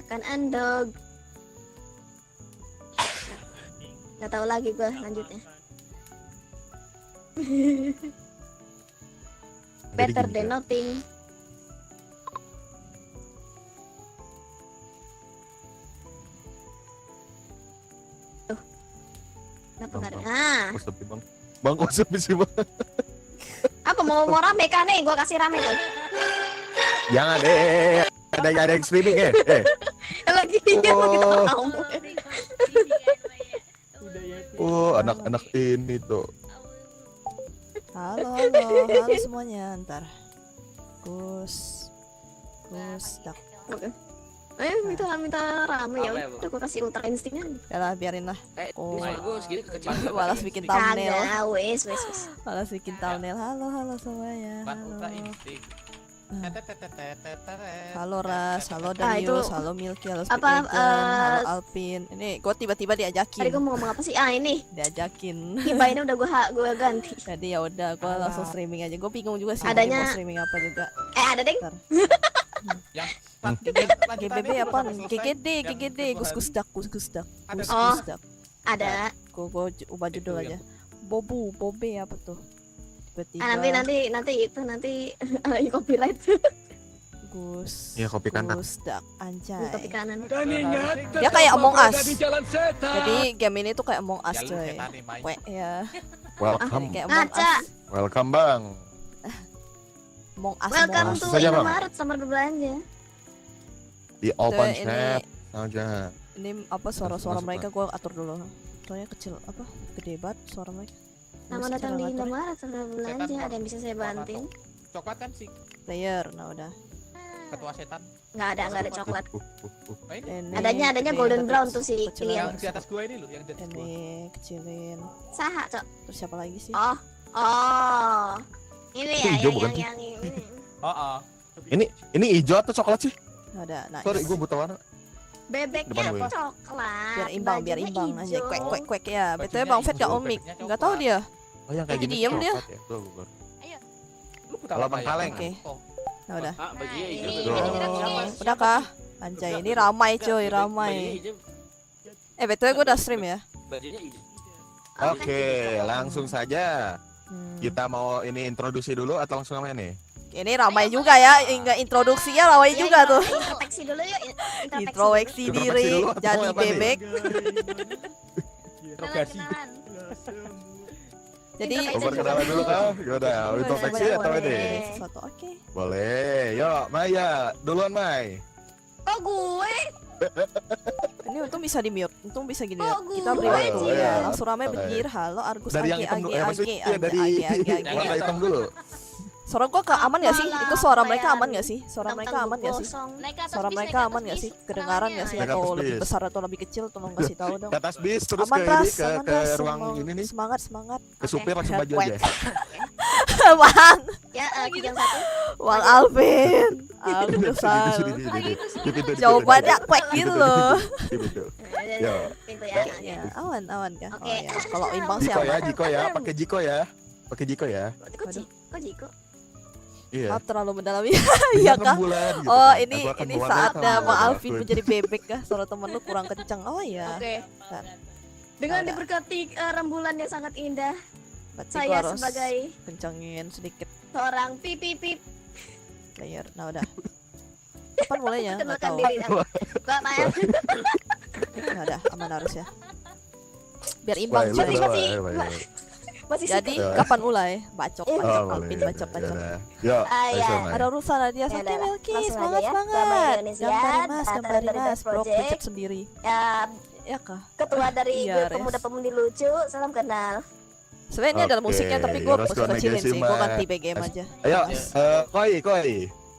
Kan andog. Gak tahu lagi gue lanjutnya. Better gini, than Kak. nothing. Tuh. Kenapa nggak ada? Ah, Kok sepi bang? Bang kok sepi sih bang? apa mau rame kan nih? Gue kasih rame tuh. Jangan ada yang streaming Lagi dia lagi Oh. tahu. Oh anak-anak ini tuh. Halo semuanya. Ntar Gus dak. Minta rame ya. Udah gue kasih ultra insting aja. Yalah biarin lah. Oh. Bagus gitu kecil. Malas bikin thumbnail. Kagak, wes. Malas bikin thumbnail. Halo semuanya. Ultra Halo. insting. Halo Ras, halo Ah, Darius, itu- halo Milky, halo apa, Speed Agent, halo Alpin. Ini gue tiba-tiba Tadi gue diajakin. mau ngomong apa sih? Ah, ini. Diajakin. Tiba ini udah gue ganti. Jadi ya udah, gue langsung streaming aja. Gue bingung juga sih Adanya- mau streaming apa juga. Ada deh. GBB apa? GGD, Gus dak. Oh. Ada. Gue ubah judul aja. Bobe apa tuh? Tiba-tiba. Nanti copyright. Gus. Iya, kopi kanan. Gus dak anjay. Tapi kanan. Dia kayak Among Us. Jadi game ini tuh kayak Among Us coy. Weh ya. Welcome, Kayak Among Ngaca. Us. welcome bang. Among Us. Welcome Among Us. to Langsung saja, Bang. Indomaret summer berbelanja. Di open Tuh, chat aja. Ini apa suara-suara Masuk, mereka gue atur dulu. Soalnya kecil apa? Gede banget suara mereka. Selamat datang di Indomaret summer berbelanja. Ada yang bisa saya bantuin? Coklat kan si Player, nah udah. ketua setan. Nggak ada coklat. Oh, ini Ini Adanya gede, golden tapi brown tuh si kecil Kilian. yang di atas gua ini loh, yang di atas gua. Ini kecilin. Saha, Cok. Terus siapa lagi sih? Oh. Ini Itu ya hijau bukan yang ini. Oh. Ini hijau atau coklat sih? Nah, ada. Nah, Sorry, gue buta warna. Bebeknya Depan gue. coklat. biar imbang bajunya aja. hijau. Kwek ya. Bajunya Betul Bang Fed gak hijau, omik. bebeknya Enggak tahu coklat. dia. Oh yang kayak Lagi gini diem dia. coklat ya? Tuh. Lu putar Kalau apa Bang ya? Kaleng. Oke. Oh. Nah, udah. Ah, bajunya Nah, hijau. ini Bro. Udah kah? Anjay, ini ramai coy, ramai. Betul gue udah stream ya. Bajunya hijau. Oke, langsung saja. Hmm. Kita mau ini introduksi dulu atau langsung main nih? Ini ramai juga ya, enggak introduksinya ramai Ya, juga tuh. Introspeksi dulu yuk. Introspeksi Introspeksi diri, dulu, atau jadi mau apa nih? bebek. Interogasi. Jadi Introspeksi Perkenalan dulu kah? Yaudah, introspeksi boleh, atau boleh. ini? Sesuatu oke. Boleh, yuk Maya, duluan Mai. Kok gue? Ini untung bisa di mute, untung bisa gini ya. Oh, Kita gue beri sih. waktu ya. Iya. Langsung ramai Oke. bergir. Halo Argus Dari yang age hitam dulu, age maksudnya age dari age warna hitam dulu. Suara gua ke aman gak sih? Apalah, Itu suara apa mereka ya? aman gak sih? Suara mereka aman gak sih? Suara mereka aman gak sih? Kedengaran gak sih? Naik Atau atas lebih bis. besar atau lebih kecil? Tolong kasih tahu dong. Ke atas bis terus Aman ke Ras, ini aman ke Ras. ruang Semang- ini nih. Semangat, semangat. Ke supir langsung baju Cuek. aja. Bang, Ya, kijang satu. Bang Alvin. Argusan. Jawabannya kuek gitu loh. Yo. Pintu ya. Ya, aman, aman kan? Oke. Oh ya, kalau imbang sih Jiko ya, aman. Jiko ya, pakai Jiko ya. Pakai Jiko ya. Kok Jiko? Iya. Maaf terlalu mendalami. Iya kah? Rembulan gitu Oh kan. ini Aku akan ini mewarnai saatnya kamu, Bang Bang Alvin menjadi bebek kah? Suara temen lu kurang kencang. Oh iya. Oke. Bentar. Dengan Ada. diberkati rembulan yang sangat indah, Berarti gua saya harus sebagai kencengin sedikit seorang pip player. Nah udah. Kapan mulainya? Nggak kenalkan tahu. diri aku. Mbak Maya. Nah udah aman harus ya. Biar imbang Wah, cuy. lu- Masih- wah, wah, wah. Masih Jadi suka. kapan mulai? Bacok, Oh, bacok, boleh, Alvin, ya bacok, udah, bacok. ya udah. Yuk, Ah, ya. langsung, Mai. Ada urusan dia Ya Sakti udah, Milky, langsung semangat aja ya. semangat. Gambar Indonesia, Gambar mas, acara gambar dari mas, bro, Project. pencet sendiri. Ya, Ya kah? ketua dari Iya, grup Res. pemuda-pemudi lucu, salam kenal. Sebenarnya ini ada Oke, musiknya tapi gue Yoroshiku kecilin onegaishimasu, sih, gue ganti Mas. BGM aja. Ayo, koi.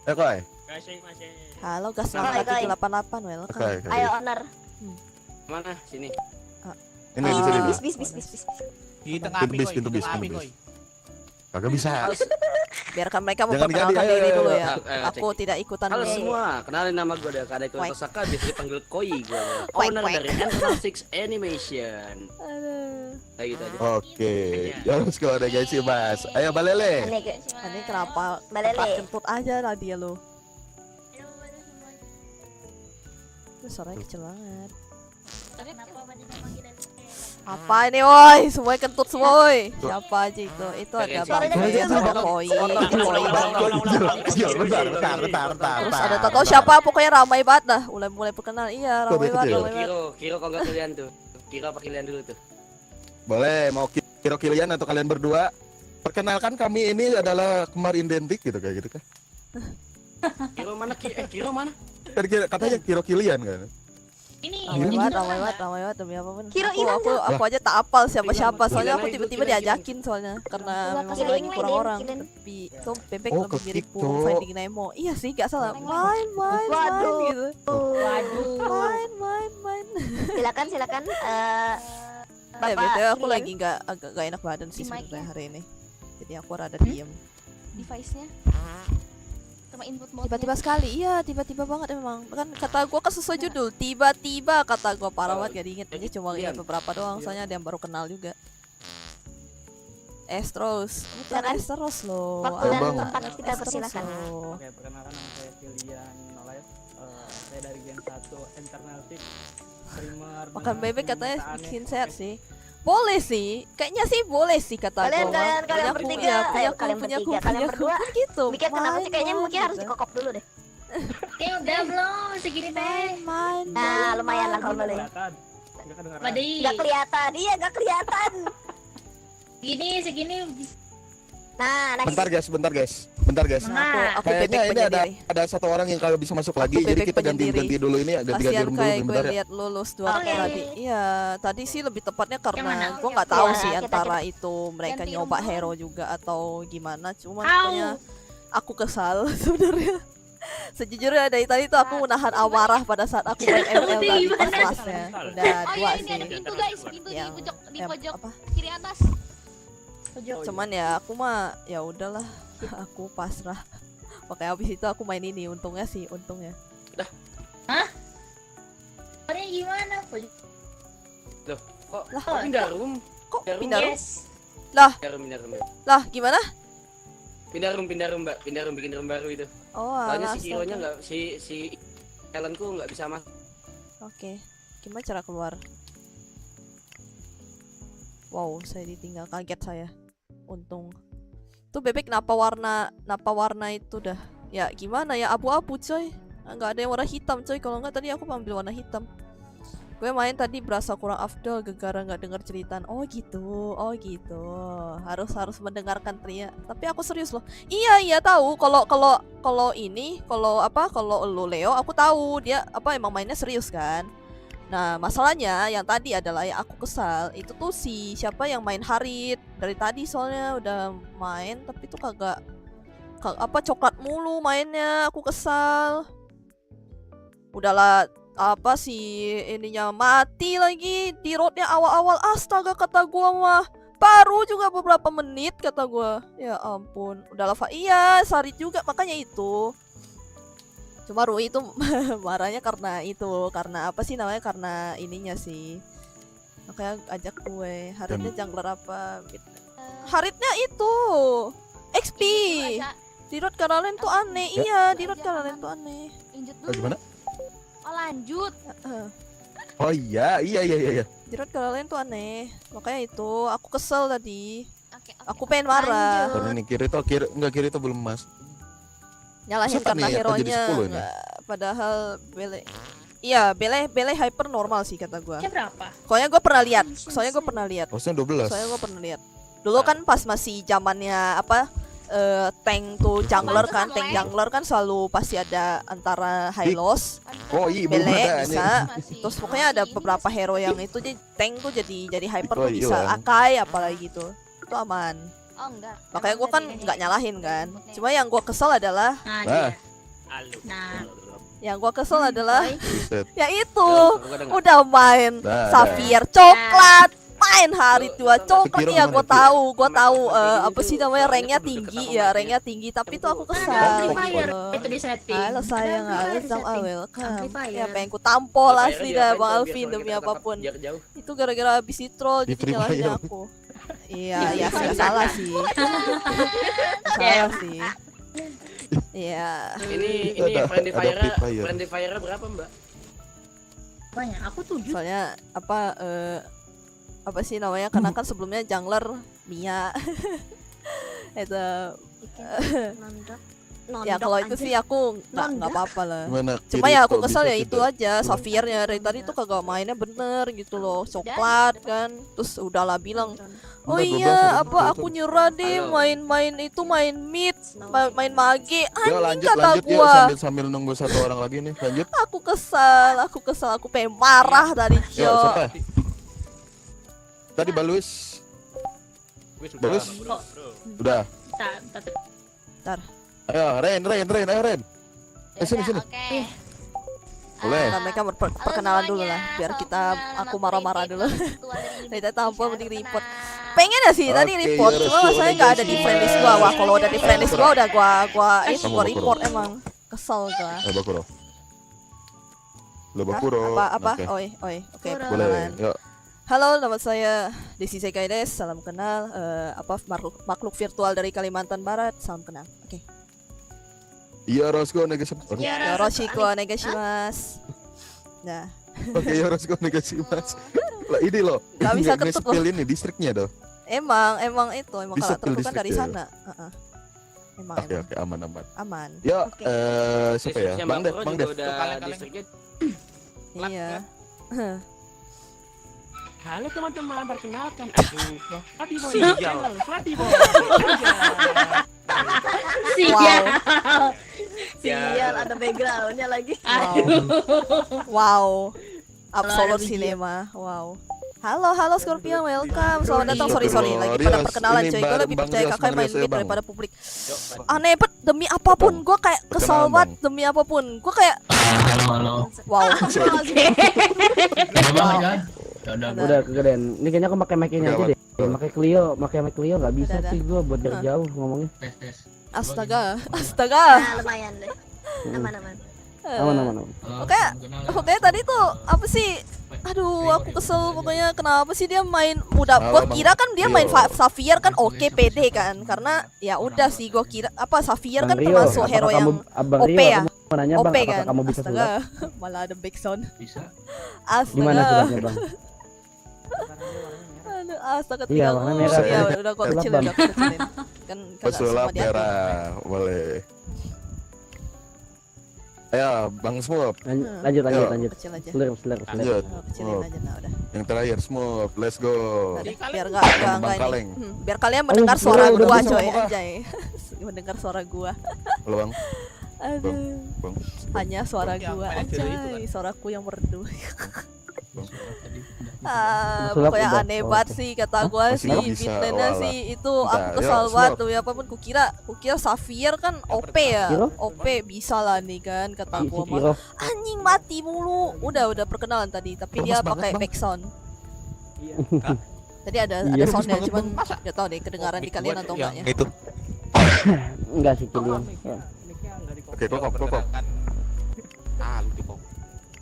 Koi. Halo gas Hai, Kai. 788 welcome. Oke. Ayo owner. Mana? Sini. Ini Ah. di sini. Bis Bis. bis bis bis bis. Di tengah Pintu api bis, koi, pintu di bis, tengah pintu api bis. koi. Kagak bisa. Biarkan mereka Jangan memperkenalkan diganti, diri ayo, dulu ayo, ya. ayo. Aku tidak ikutan Halo dulu. semua, kenalin nama gue ada Kadeko Kuek. Tosaka, biasa dipanggil Koi gue. Kuek, Owner kuek. dari Internal Six Animation. Aduh. Kayak gitu aja. Oke. Yoroshiku onegaishimasu, Mas. Ayo balele. Aneh ke. Ini kenapa Balele. tempat kentut aja lah dia lo. suaranya kecil banget. Kenapa badannya manggilin Apa ini woi? Semuanya kentut semua woi. Siapa aja itu? Itu ada Suaranya Bang, kecil. ada Koi, Bentar. terus ada tahu siapa pokoknya ramai banget dah. Mulai perkenalan. Iya, ramai Kode banget, kecil. ramai banget. Kiro kalau nggak kalian tuh. Kiro apa kalian dulu tuh? Boleh, mau Kiro kalian atau kalian berdua? Perkenalkan kami ini adalah kembar identik gitu kayak gitu kan. Kiro mana? Kiro mana? Kan katanya Kiro kalian kan. ini Ramai ini banget, juga ramai banget demi apapun. Kira Aku aja tak apal siapa-siapa. Soalnya aku Kira tiba-tiba lagi, diajakin soalnya karena memang Kira lagi lagi, kurang orang. Kira. Tapi itu bebek Oh, lebih mirip ke TikTok. Finding Nemo. Iya sih, gak salah. Main Waduh. gitu. waduh Main. Silakan. BTW aku ini lagi agak gak enak badan sih Si Mike-nya. sebenarnya hari ini. Jadi aku rada diem. device-nya sama input mode. Tiba-tiba sekali, iya tiba-tiba banget memang. Kan kata gua kan sesuai judul, tiba-tiba kata gua parah banget gak diinget. Ini cuma ingat beberapa doang, soalnya ada yang baru kenal juga. Estros, bukan Silakan. Estros loh. Waktu dan Ada tempat kita Estros persilakan. loh. Oke, perkenalkan nama saya Filian Nolive. Saya dari Gen 1 Internal Team. Streamer. Makan dengan bebek katanya permintaan bikin aneh. sehat sih. Boleh sih, kayaknya sih boleh sih kata Kalian- gua. kalian- kalian Punya bertiga, aku, ayo, punya kalian aku, bertiga, punya kalian aku, berdua. kan gitu. Mikir kenapa sih kayaknya Main, mungkin harus main, dikokop dulu deh. Udah belum segini teh. main. Nah, lumayan lah kalau boleh. Kelihatan. Nggak kedengeran. Badai. Gak kelihatan, iya gak kelihatan. Segini. Nah, next. Bentar guys. Nah, Aku bebek Kayaknya ini penyendiri. ada satu orang yang kalau bisa masuk lagi, Aku jadi bebek kita ganti penyendiri. dulu ini, ganti Kasihan room dulu kayak gue bentar ya. lihat lulus dua Oke. tadi. Iya, tadi sih lebih tepatnya mana? karena gue nggak tahu Ya, sih kita- antara itu mereka Ganti nyoba room. hero juga atau gimana. Cuma Au. pokoknya aku kesal sebenarnya. Sejujurnya dari tadi tuh aku menahan amarah pada saat aku main ML tadi pas Gimana? kelasnya. Udah oh dua iya ini sih. ada pintu guys, pintu di Yang- pojok apa? kiri atas. Pojok. Cuman ya aku mah ya udahlah, aku pasrah. Makanya habis itu aku main ini, untungnya. Orangnya gimana? Pojok. Kok Lah, pindah room? kok Pindah room. pindah room? Yes. Pindah room. Lah, gimana? Pindah room, Mbak. Pindah room bikin room baru itu. Oh, Soalnya alah, si Kironya astaga. nggak si talentku nggak bisa masuk. Oke, gimana cara keluar? Wow, saya ditinggal, kaget saya. Untung. Tuh bebek kenapa warna itu dah? Ya gimana ya, abu-abu coy. Nggak ada yang warna hitam coy. Kalau nggak tadi aku ambil warna hitam. Gue main tadi berasa kurang afdol gara-gara nggak dengar ceritaan. Oh gitu. Harus mendengarkan teriak. Tapi aku serius loh. Iya tahu. Kalau lu Leo, aku tahu dia emang mainnya serius kan. Nah masalahnya yang tadi adalah yang aku kesal itu tuh si siapa yang main Harit dari tadi, soalnya udah main tapi tuh kagak coklat mulu mainnya, aku kesal. Udahlah si ininya mati lagi di roadnya awal-awal, astaga kata gua mah baru juga beberapa menit kata gua, ya ampun. Udahlah iya Sarit juga makanya itu. Cuma Rui itu marahnya karena karena ininya sih. Makanya ajak gue. Haritnya jungler apa? Haritnya itu XP. Di Road Caroline tuh aneh. Ya. Iya, di Road Caroline tuh aneh. Lanjut Oh, dulu. gimana? Oh lanjut. Oh iya. Di Road Caroline tuh aneh. Makanya itu aku kesel tadi. Oke. Aku pengen marah. Karena ini kiri itu belum mas. Nyalahin Masa karena nih, apa jadi hero-nya 10 ini? nggak, padahal Iya, Bele hyper normal sih kata gua. Berapa? Soalnya gue pernah lihat. Harusnya 12. Dulu kan pas masih zamannya tank tuh jungler kan, tank jungler kan selalu pasti ada antara high loss, Oh iya belum Bele ada bisa. anjing. Terus pokoknya ada beberapa hero yang itu tank tuh jadi hyper Oh, tuh bisa iya. Akai apalagi gitu. Itu aman. Oh enggak. Makanya gue kan nggak nyalahin kan. Cuma yang gue kesel adalah Nah, Nah. Buset. ya itu Udah udah main Dah, Xavier coklat, main Harit dua coklat Sekiro ya gimana, gue tahu Sekiro apa sih namanya ranknya tinggi tapi tuh aku kesal. Amplifier gitu. itu di setting. Halo sayang, halo Amplifier sama setting. welcome. Amplifier. Ya pengen ku tampol Amplifier asli dia dah apain Bang tuh, Alvin biar demi kita tangkap apapun. jarak jauh. Itu gara-gara habis di troll Di jadi Free nyalahin Fire. aku. Iya, ya nggak salah sih. Salah sih. Iya. Ini Ada friendly Free Fire. fire berapa, Mbak? Banyak, aku 7. Soalnya apa sih namanya? Karena kan sebelumnya jungler Mia. Itu ya kalau itu sih aku nggak apa-apa lah. Gimana? Cuma Kiri ya aku kok kesel bisa ya tidak? itu aja Xaviernya dari tadi tuh kagak mainnya bener gitu loh, coklat kan. Terus udahlah bilang, oh Udah, 12 iya udah, apa udah, aku udah. nyerah deh Halo. main itu main mid main mage Yuk anjing lanjut kata lanjut yuk gua. sambil nunggu satu orang lagi nih. Lanjut. Aku pengen marah tadi Yuk Jo. siapa? Tadi Balus. Balus. Udah. Ntar. Ayo Ren. Ayo Ren. Sini. Oke. Boleh. Nah, mereka perkenalan dulu lah biar kita aku marah-marah dulu. Kita tampol mending report. Pengen ya sih tadi Oke, report, ya, cuma Restu, saya nggak ada di Oregaishi. friendlist gua. Wah, kalau udah di friendlist gua udah gua Kamu report Bakuro. emang. Kesel gua. Bakuro. Lo Hah? Bakuro. Apa? Oke. Oi. Oke, Boleh. perkenalan. Yuk. Halo, nama saya Desi Sekaides. Salam kenal. Makhluk virtual dari Kalimantan Barat. Salam kenal. Oke. Yoroshiku onegaishimasu. Yoroshiku onegaishimasu. Nah, Oke, yoroshiku onegaishimasu. Lah ini loh. Nggak bisa nge- ketuk nge-spill ini distriknya tuh. emang Di kalau sepil terbuka kan dari distrik ya? sana. Emang Oke, aman. aman. Yuk, Oke. siapa ya? Bang Dev. Udah distriknya. Iya. Halo teman-teman, perkenalkan aku Fatiboy. Fatiboy. Sial. Ya. Sial, ada backgroundnya lagi. Wow. Absolute Luar Cinema. Wow. Halo Scorpion, welcome. Selamat datang. Sorry lagi Rios, pada perkenalan ini coy. Gue lebih Bang percaya Rios, kakak Bang main Rios ya, mid Bang. daripada publik. Yuk, Aneh bet demi apapun gue kayak kesel Perkenalan, banget Bang. demi apapun. Gue kayak wow. Udah kegedean. Ini kayaknya aku pakai mic-nya aja deh. Pakai Clio nggak bisa Udah. sih gua buat dari Hah. jauh ngomongnya. Astaga. Nah, lumayan deh. Aman. Aman. Oke tadi tuh apa sih? Aduh, aku kesel pokoknya kenapa sih dia main udah Halo, gua Bang kira kan dia main Rio. Xavier kan oke pede kan karena ya udah sih gua kira apa Xavier kan Bang Rio, termasuk apakah hero yang Abang OP Rio, ya? aku mau nanya OP Bang, apakah kan. kamu bisa sulap? Astaga, malah ada backsound. Bisa. Gimana Astaga. sulapnya, Bang? Aduh, astaga Iya, tinggal warna merah. ya udah gua Sulap, kecilin, Bang. udah gua kecilin. Kan kagak Pesulap semua diatur. merah. Boleh. Ayo, Bang Smooth. Lanjut. Kecil aja. Clear. Lanjut. Oh, kecilin aja nah udah. Yang terakhir Smooth. Let's go. Tadi, biar enggak Bang ini. Kaleng. Biar kalian mendengar suara udah gua bisa coy ngomong, anjay. Mendengar suara gua. Halo, Bang. Aduh. Bang. Hanya suara Yang gua main video itu kan. anjay, suaraku yang merdu. Tadi Sulap Pokoknya udah. aneh Oh, banget oke. sih kata gua Masih sih bisa, Bitlandnya walah. sih itu Udah, aku yuk, kesal banget slot. tuh ya apapun kukira Xavier kan OP ya. Kiro? OP bisa lah nih kan kata Si gua mah. Kiro. Anjing mati mulu. Udah perkenalan tadi tapi Lemas dia banget, pakai Bang. back sound. Iya. Tadi ada Iya. soundnya Lemas cuman banget, enggak tahu deh kedengaran di kalian atau enggak ya. itu. Enggak sih Kilian. Ya. Oke, kokok. Lu di pokok.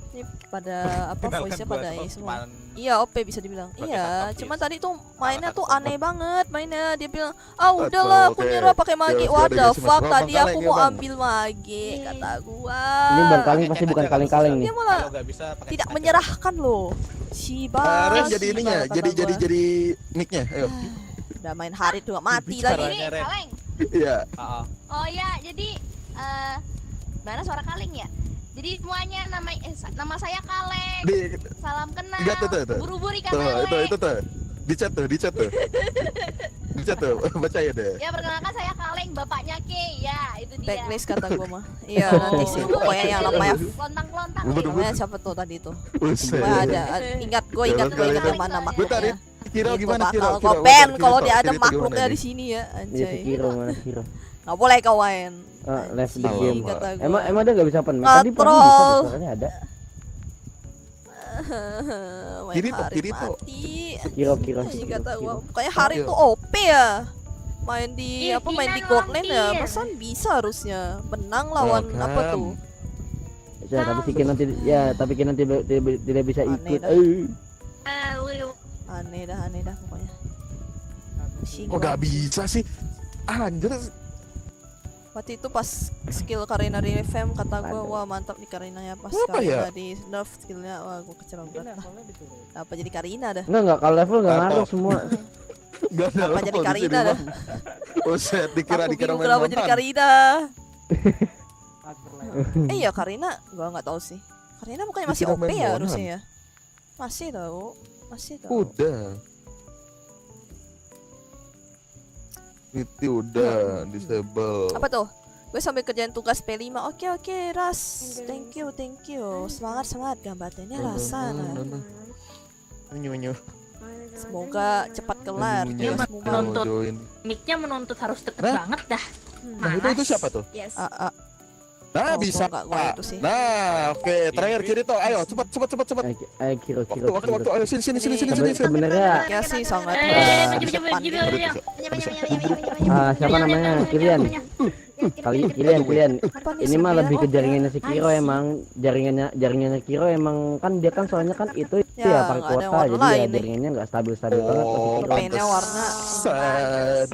Ini pada apa voice-nya pada ini semua. Iya OP bisa dibilang. Iya, cuman tadi tuh mainnya tuh aneh banget mainnya. Dia bilang, "Ah, udahlah aku Oke. nyerah pakai mage." Ya, What sudah, the guys, fuck? Bang Tadi Kaleng aku ya, mau Bang. ambil mage kata gua. Ini Bang Kaleng pasti bukan kaleng-kaleng nih. Dia malah Kalau nggak bisa pakai tidak kaca. menyerahkan loh. Si Ren bas. jadi ininya, jadi mic-nya. Ayo. Udah main hari tuh mati Bicara. lagi. Ini Kaleng. Iya. Oh ya, jadi mana suara Kaleng ya? Jadi semuanya nama saya Kaleng. Di Salam kenal. Enggak, tuh. Buru-buru ikan Tuh, lele. itu tuh. Di chat tuh. Di chat tuh. Baca ya deh. Ya perkenalkan saya Kaleng, bapaknya Kay. Ya, itu dia. Backlist kata gua mah. Iya, nanti sih pokoknya yang namanya Lontang-lontang. Bubur-bubur. namanya siapa tuh tadi tuh. Buset. Gua ada ingat gue ingat yang mana Gue tadi makhluknya. Kira Itu gimana Kira? bakal gua ban kalau dia ada Kira itu makhluknya gimana di nih? sini ya, Iya si anjay. Kiro mana si Kiro. Nggak boleh kau main. Left the Halo, game. Mbak. Kata gua. Emang dia nggak bisa pen? Tadi pernah bisa Katrol. suaranya ada. Main Kiri, Pak, hari kiri, Pak. mati. Kiro. Anjing kata gua. Kayak hari tuh OP ya. Main di Ih, main di Kinan gold lane ya. lampir. Perasaan bisa harusnya menang lawan Welcome. apa tuh? Ya, tapi si Kiro tapi Kiro tidak bisa Aneh ikut. dah. Aneh dah pokoknya. Pusing Kok gua. gak bisa sih? Anjir. Waktu itu pas skill Karina di revamp kata gue, wah mantap nih Karina ya. Pas Apa Karina ya? di nerf skillnya, wah gue kecewa Mungkin banget lah. levelnya diturun. Apa jadi Karina dah? Enggak kalau level enggak Apa? ngaruh semua. Gak ada Apa jadi level di Karina sini, dah? Bang. Buset, dikira Aku dikira bingung main kenapa jadi montan. Karina. Atur level. Iya Karina, gua nggak tahu sih. Karina bukannya masih Dikira OP main ya Monan. harusnya ya? Masih tahu, masih tahu. Udah. Itu udah disable. Apa tuh? Gue sambil kerjain tugas P5. Oke, Ras. Thank you. Semangat gambarnya rasa. Nyu. Semoga cepat kelar Nyu-nyu. tugasmu. Mau Menuntut. join. Mic-nya menuntut harus deket Nah. banget dah. Nah, itu siapa tuh? Yes. Nah, Oh, bisa. gua nggak- gua itu sih. Nah, oke, terakhir kiri tuh. Ayo, cepat. Ayo kiro. Waktu. Ayo sini. Sebenarnya Ya sih sangat Coba. siapa namanya? Kilian. Kalian. Ini mah lebih ke jaringannya si Kiro emang. Jaringannya Kiro emang kan dia kan soalnya kan itu Ya, ya pakai nggak ada kuota warna jadi ya lain nih. jaringannya nggak stabil banget pas si Oh, Kiro. Pengennya warna pantesan.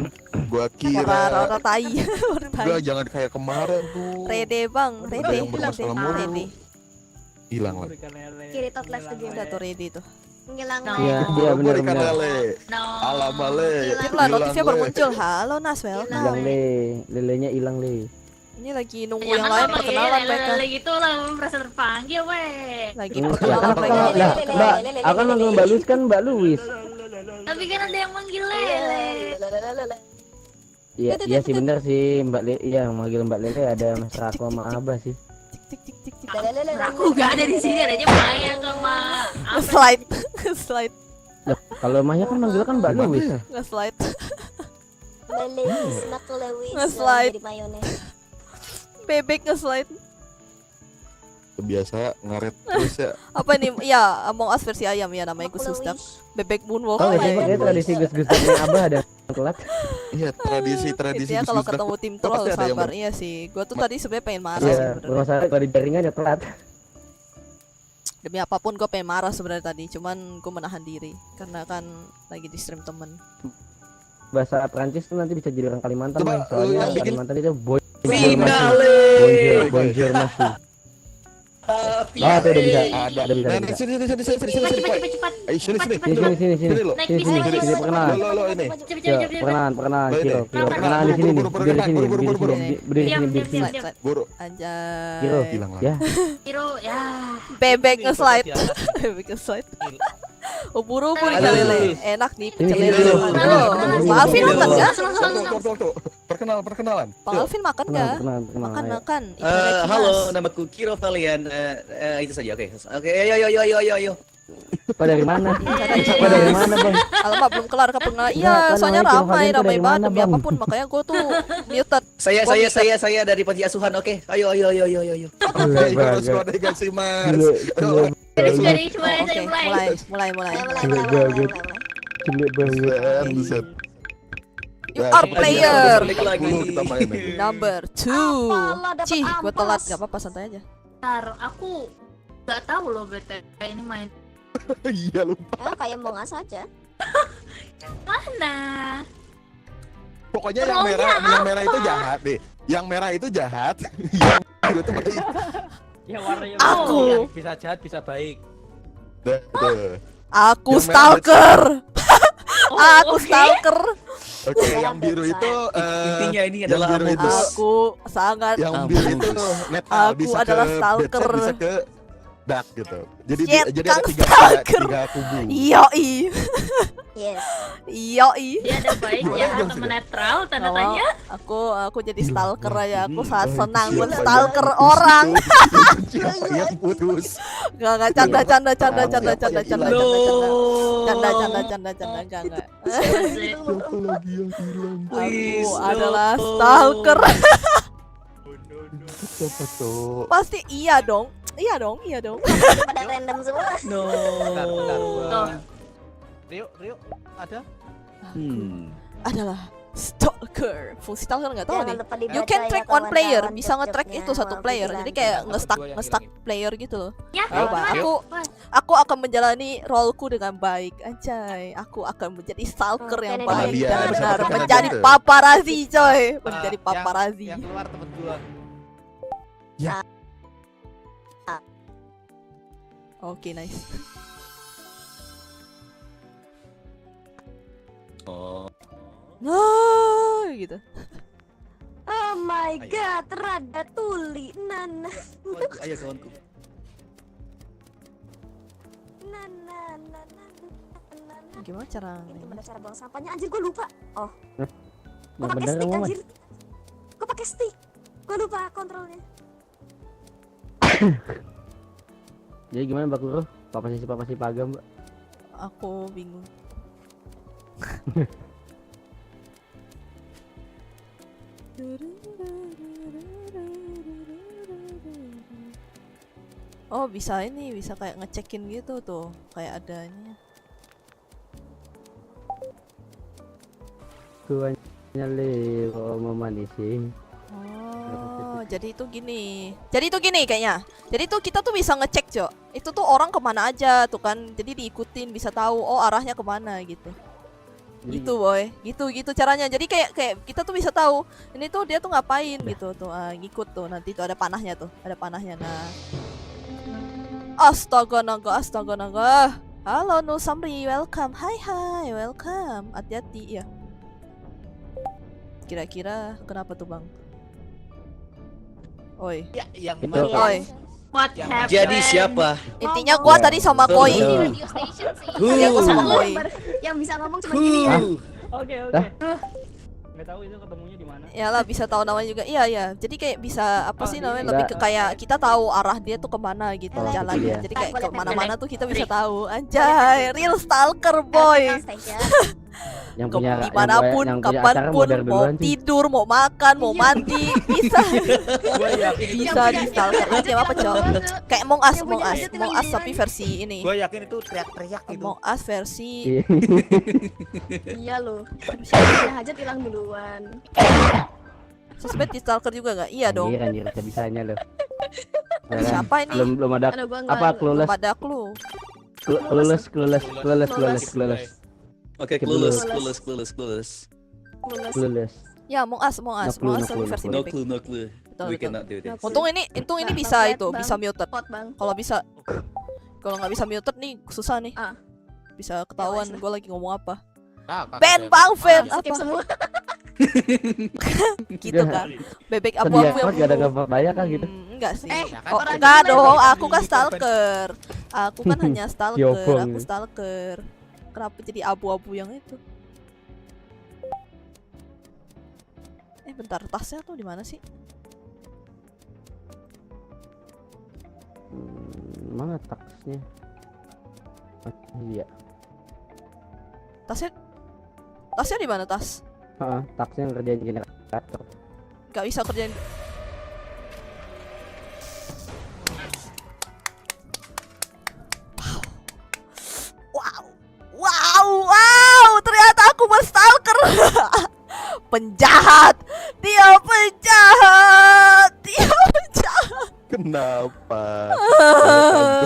Gua kira. warna tai. Warna tai. Gua jangan kayak kemarin tuh. Rede bang, Rede. yang bermasalah mulu. Rede. Hilang lagi. Berikan lele. Kiri top left to game. Udah tuh Rede tuh. Ngilang. No. Iya Gua benar ikan benar. lele. No. Alamale. Tip lah notifnya baru muncul. Halo Nas, welcome. Hilang lelenya hilang le. Ini lagi nunggu Jangan yang lain apa perkenalan mereka. lele gitu lah merasa terpanggil weh. Lagi Lah perkenalan kan mereka. lah Mbak, akan manggil Mbak Luis kan Mbak Luis. Tapi kan ada yang manggil lele. Iya sih benar sih Mbak Le, iya manggil Mbak Lele ada Mas Rako sama Abah sih. Tik. Aku gak ada di sini, adanya Maya sama Nge-slide. Nge-slide. Loh, kalau Maya kan manggil kan Mbak Luis. Nge-slide. Lewis, Nato Lewis. Nge-slide. Jadi mayones. Bebek nge-slide. Biasa ngaret terus ya. Apa nih? Ya, Among Us versi ayam ya namanya Gus Gusdak. Bebek moonwalk. Oh, aja. itu pakai tradisi Gus-Gusdaknya Abah ada telat. Iya, tradisi Intinya kalau Gus-Gusdak. ketemu tim Pasti troll ada yang sabar. Iya sih. Gua tuh tadi sebenarnya pengen marah sih Iya, sebenarnya. kalau salah kalau di jaringan ya telat. Demi apapun gue pengen marah sebenarnya tadi. Cuman gue menahan diri karena kan lagi di stream temen. Bahasa Prancis tuh nanti bisa jadi orang Kalimantan, Coba, Bang. Soalnya yang bikin- Kalimantan itu bonjour Finale. masih. Tapi Oh, itu udah bisa. Ada. Udah bisa. Nah, Udah bisa. sini. cepat. Ayo sini. Sini Sini lo. Naik sini bis, naik bis. sini perkenalan. Lo ini. Ya, perkenalan Lo ini. Kiro perkenalan di sini nih. Buru, Berdiri sini, buru. berdiri sini, berdiri sini. Slide, slide. Buru. Anjay. Kiro. Hilang lagi. Ya, Hero ya. Bebek nge-slide. Bebek nge-slide. Ubur-ubur ikan lele. Enak nih pecel Ini, lele. ini. Halo. Pak Alvin makan nggak? Waktu. Perkenalan. Pak Alvin makan nggak? perkenalan. Makan. halo, namaku Kiro Valian. Itu saja, oke. Oke, ayo. Pak dari mana? Pak dari mana, Bang? Alamak belum kelar ke pengenalan. Iya, kan soalnya namanya Kiro ramai Valian tuh dari banget mana, demi Bang? apapun. Makanya gue tuh muted. Saya dari panti asuhan, oke. Ayo. Gile Harus banget. kode kasih Mas. Gile Jadi cuma Oke, mulai. Buset, buset. You Nah, are kita player. balik lagi. Kita main lagi. Number 2. Apalah, dapet Cih, gue telat. ampas. Gak apa-apa, santai aja. Bentar, aku gak tahu loh BTW ini main Iya lupa. Ya, kayak mau ngas aja. mana. Pokoknya yang Trollnya merah itu jahat deh. Yang merah itu jahat. Yang biru itu baik. Ya warnanya Aku. bisa jahat bisa baik. Deh. Aku Yang merah stalker. Oh, Aku oke. stalker. Oke, yang biru itu Intinya ini yang adalah biru Among itu Us. Aku sangat yang biru itu netral Aku bisa adalah ke stalker. bad side, bisa ke dark gitu. Jadi Shit, jadi Kang ada stalker. tiga kubu. Yoi. Yes. Yoi. Dia ada baik Gimana jahat dong, sama sudah? netral tanda Oh, tanya. aku jadi stalker aja. Aku sangat senang Siapa men-stalker yang orang. putus? Siapa yang putus? Gak canda. Siapa yang hilang? Enggak. Siapa lagi yang hilang? Please, Aku no. adalah stalker. Siapa tuh? Pasti iya dong. Pada random semua. No. Bentar, Tuh. Rio, ada? Adalah stalker. Fungsi stalker nggak tahu nih. Jangan lupa dibaca You can ya, track one player, kawan-kawan bisa nge-track job-jobnya, itu satu mau player. pikiran. Jadi kayak Satu, nge-stack dua yang nge-stack player gitu loh. Ya, Coba gimana? aku Aku akan menjalani roleku dengan baik, anjay. Aku akan menjadi stalker yang Oke, baik Nadia, dan ada benar, siapa? menjadi Ada. paparazzi, coy, menjadi paparazzi. Yang keluar temen gua. Oke, nice. Oh. Nah, gitu. Oh my god, Rada Tuli, Nana. Kawanku, ayo kawanku. Nana. Gimana cara? Gimana cara buang sampahnya? Anjir, gue lupa. Oh, gue Yang pakai bener stick kamu, Man. anjir. Gue pakai stick. Gue lupa kontrolnya. Jadi gimana Mbak Kuro? Papa sih pagam, Mbak. Aku bingung. Oh, bisa ini, bisa kayak ngecekin gitu tuh, kayak adanya. Tuanya le kok mau manisin. Oh, jadi itu gini. Jadi itu gini kayaknya. Jadi tuh kita tuh bisa ngecek, Cok. Itu tuh orang kemana aja tuh kan. Jadi diikutin, bisa tahu oh arahnya kemana gitu. Jadi- Gitu, boy. Gitu caranya. Jadi kayak kita tuh bisa tahu ini tuh dia tuh ngapain gitu tuh. Ngikut tuh. Nanti tuh ada panahnya tuh. Ada panahnya. Nah. Astaga naga. Halo Nusamri, welcome. Hai, welcome. Hati-hati ya. Kira-kira kenapa tuh, Bang? Oi. Ya, yang Itu. mana? Oi. What happened? Jadi siapa? Intinya gua tadi sama Betul, Koi. betul. Radio station sih. Ya gua sama Koi. Yang bisa ngomong cuma gini ya. Oke. Hah? Nggak tahu itu ketemunya di mana. Ya lah bisa tahu namanya juga. Iya. Jadi kayak bisa apa Oh, sih di- namanya Enggak. lebih ke kayak kita tahu arah dia tuh kemana gitu Oh, jalannya. iya. Jadi kayak Boleh, kemana-mana boleh. tuh kita bisa tahu. Anjay, real stalker boy. Yang Ke punya dimanapun, yang punya acara kapanpun, modern mau duluan sih. tidur, mau makan, mau mandi, bisa Gua yakin itu. bisa di stalker. Macam apa cok? Kayak Among Us, Yang punya aja Among Us tinggal tapi versi ini. Gua yakin itu teriak-teriak gitu. Among Us versi Iya. Iya loh. Punya hajat hilang duluan. sosmed di stalker juga nggak? Iya dong. Anjir, bisa-bisanya loh. Ya kan? Siapa ini? Belum ada Aduh, gua apa enggak. clueless Belum ada clue. clueless. Oke, Skip clueless. Clueless. Ya, Among Us No tapi clue. versi No bebek. clue, no clue. Betul, We betul. cannot do this. Untung ini Nah, bisa Bang, itu, Bang. bisa muted. Pot bang. Kalau nggak bisa muted nih susah nih. Ah. Bisa ketahuan Ya, gue lagi ngomong apa. Nah, kan Ben saya- Bang Fen Ah, apa Skip semua. gitu kan. Bebek Sedih abu-abu yang amat gak ada dulu. gambar banyak kan gitu. Enggak sih. Eh, Ya kan, Oh, orang enggak gila dong, itu. aku kan stalker. Aku kan hanya stalker, Yobong. aku stalker. Kenapa jadi abu-abu yang itu? Bentar, tasnya tuh di mana sih? Mana taksnya? Iya. Tasnya di mana tas? Taksnya ngerjain generator. Gak bisa kerjain. Wow, ternyata aku stalker. Penjahat. Dia penjahat. Kenapa?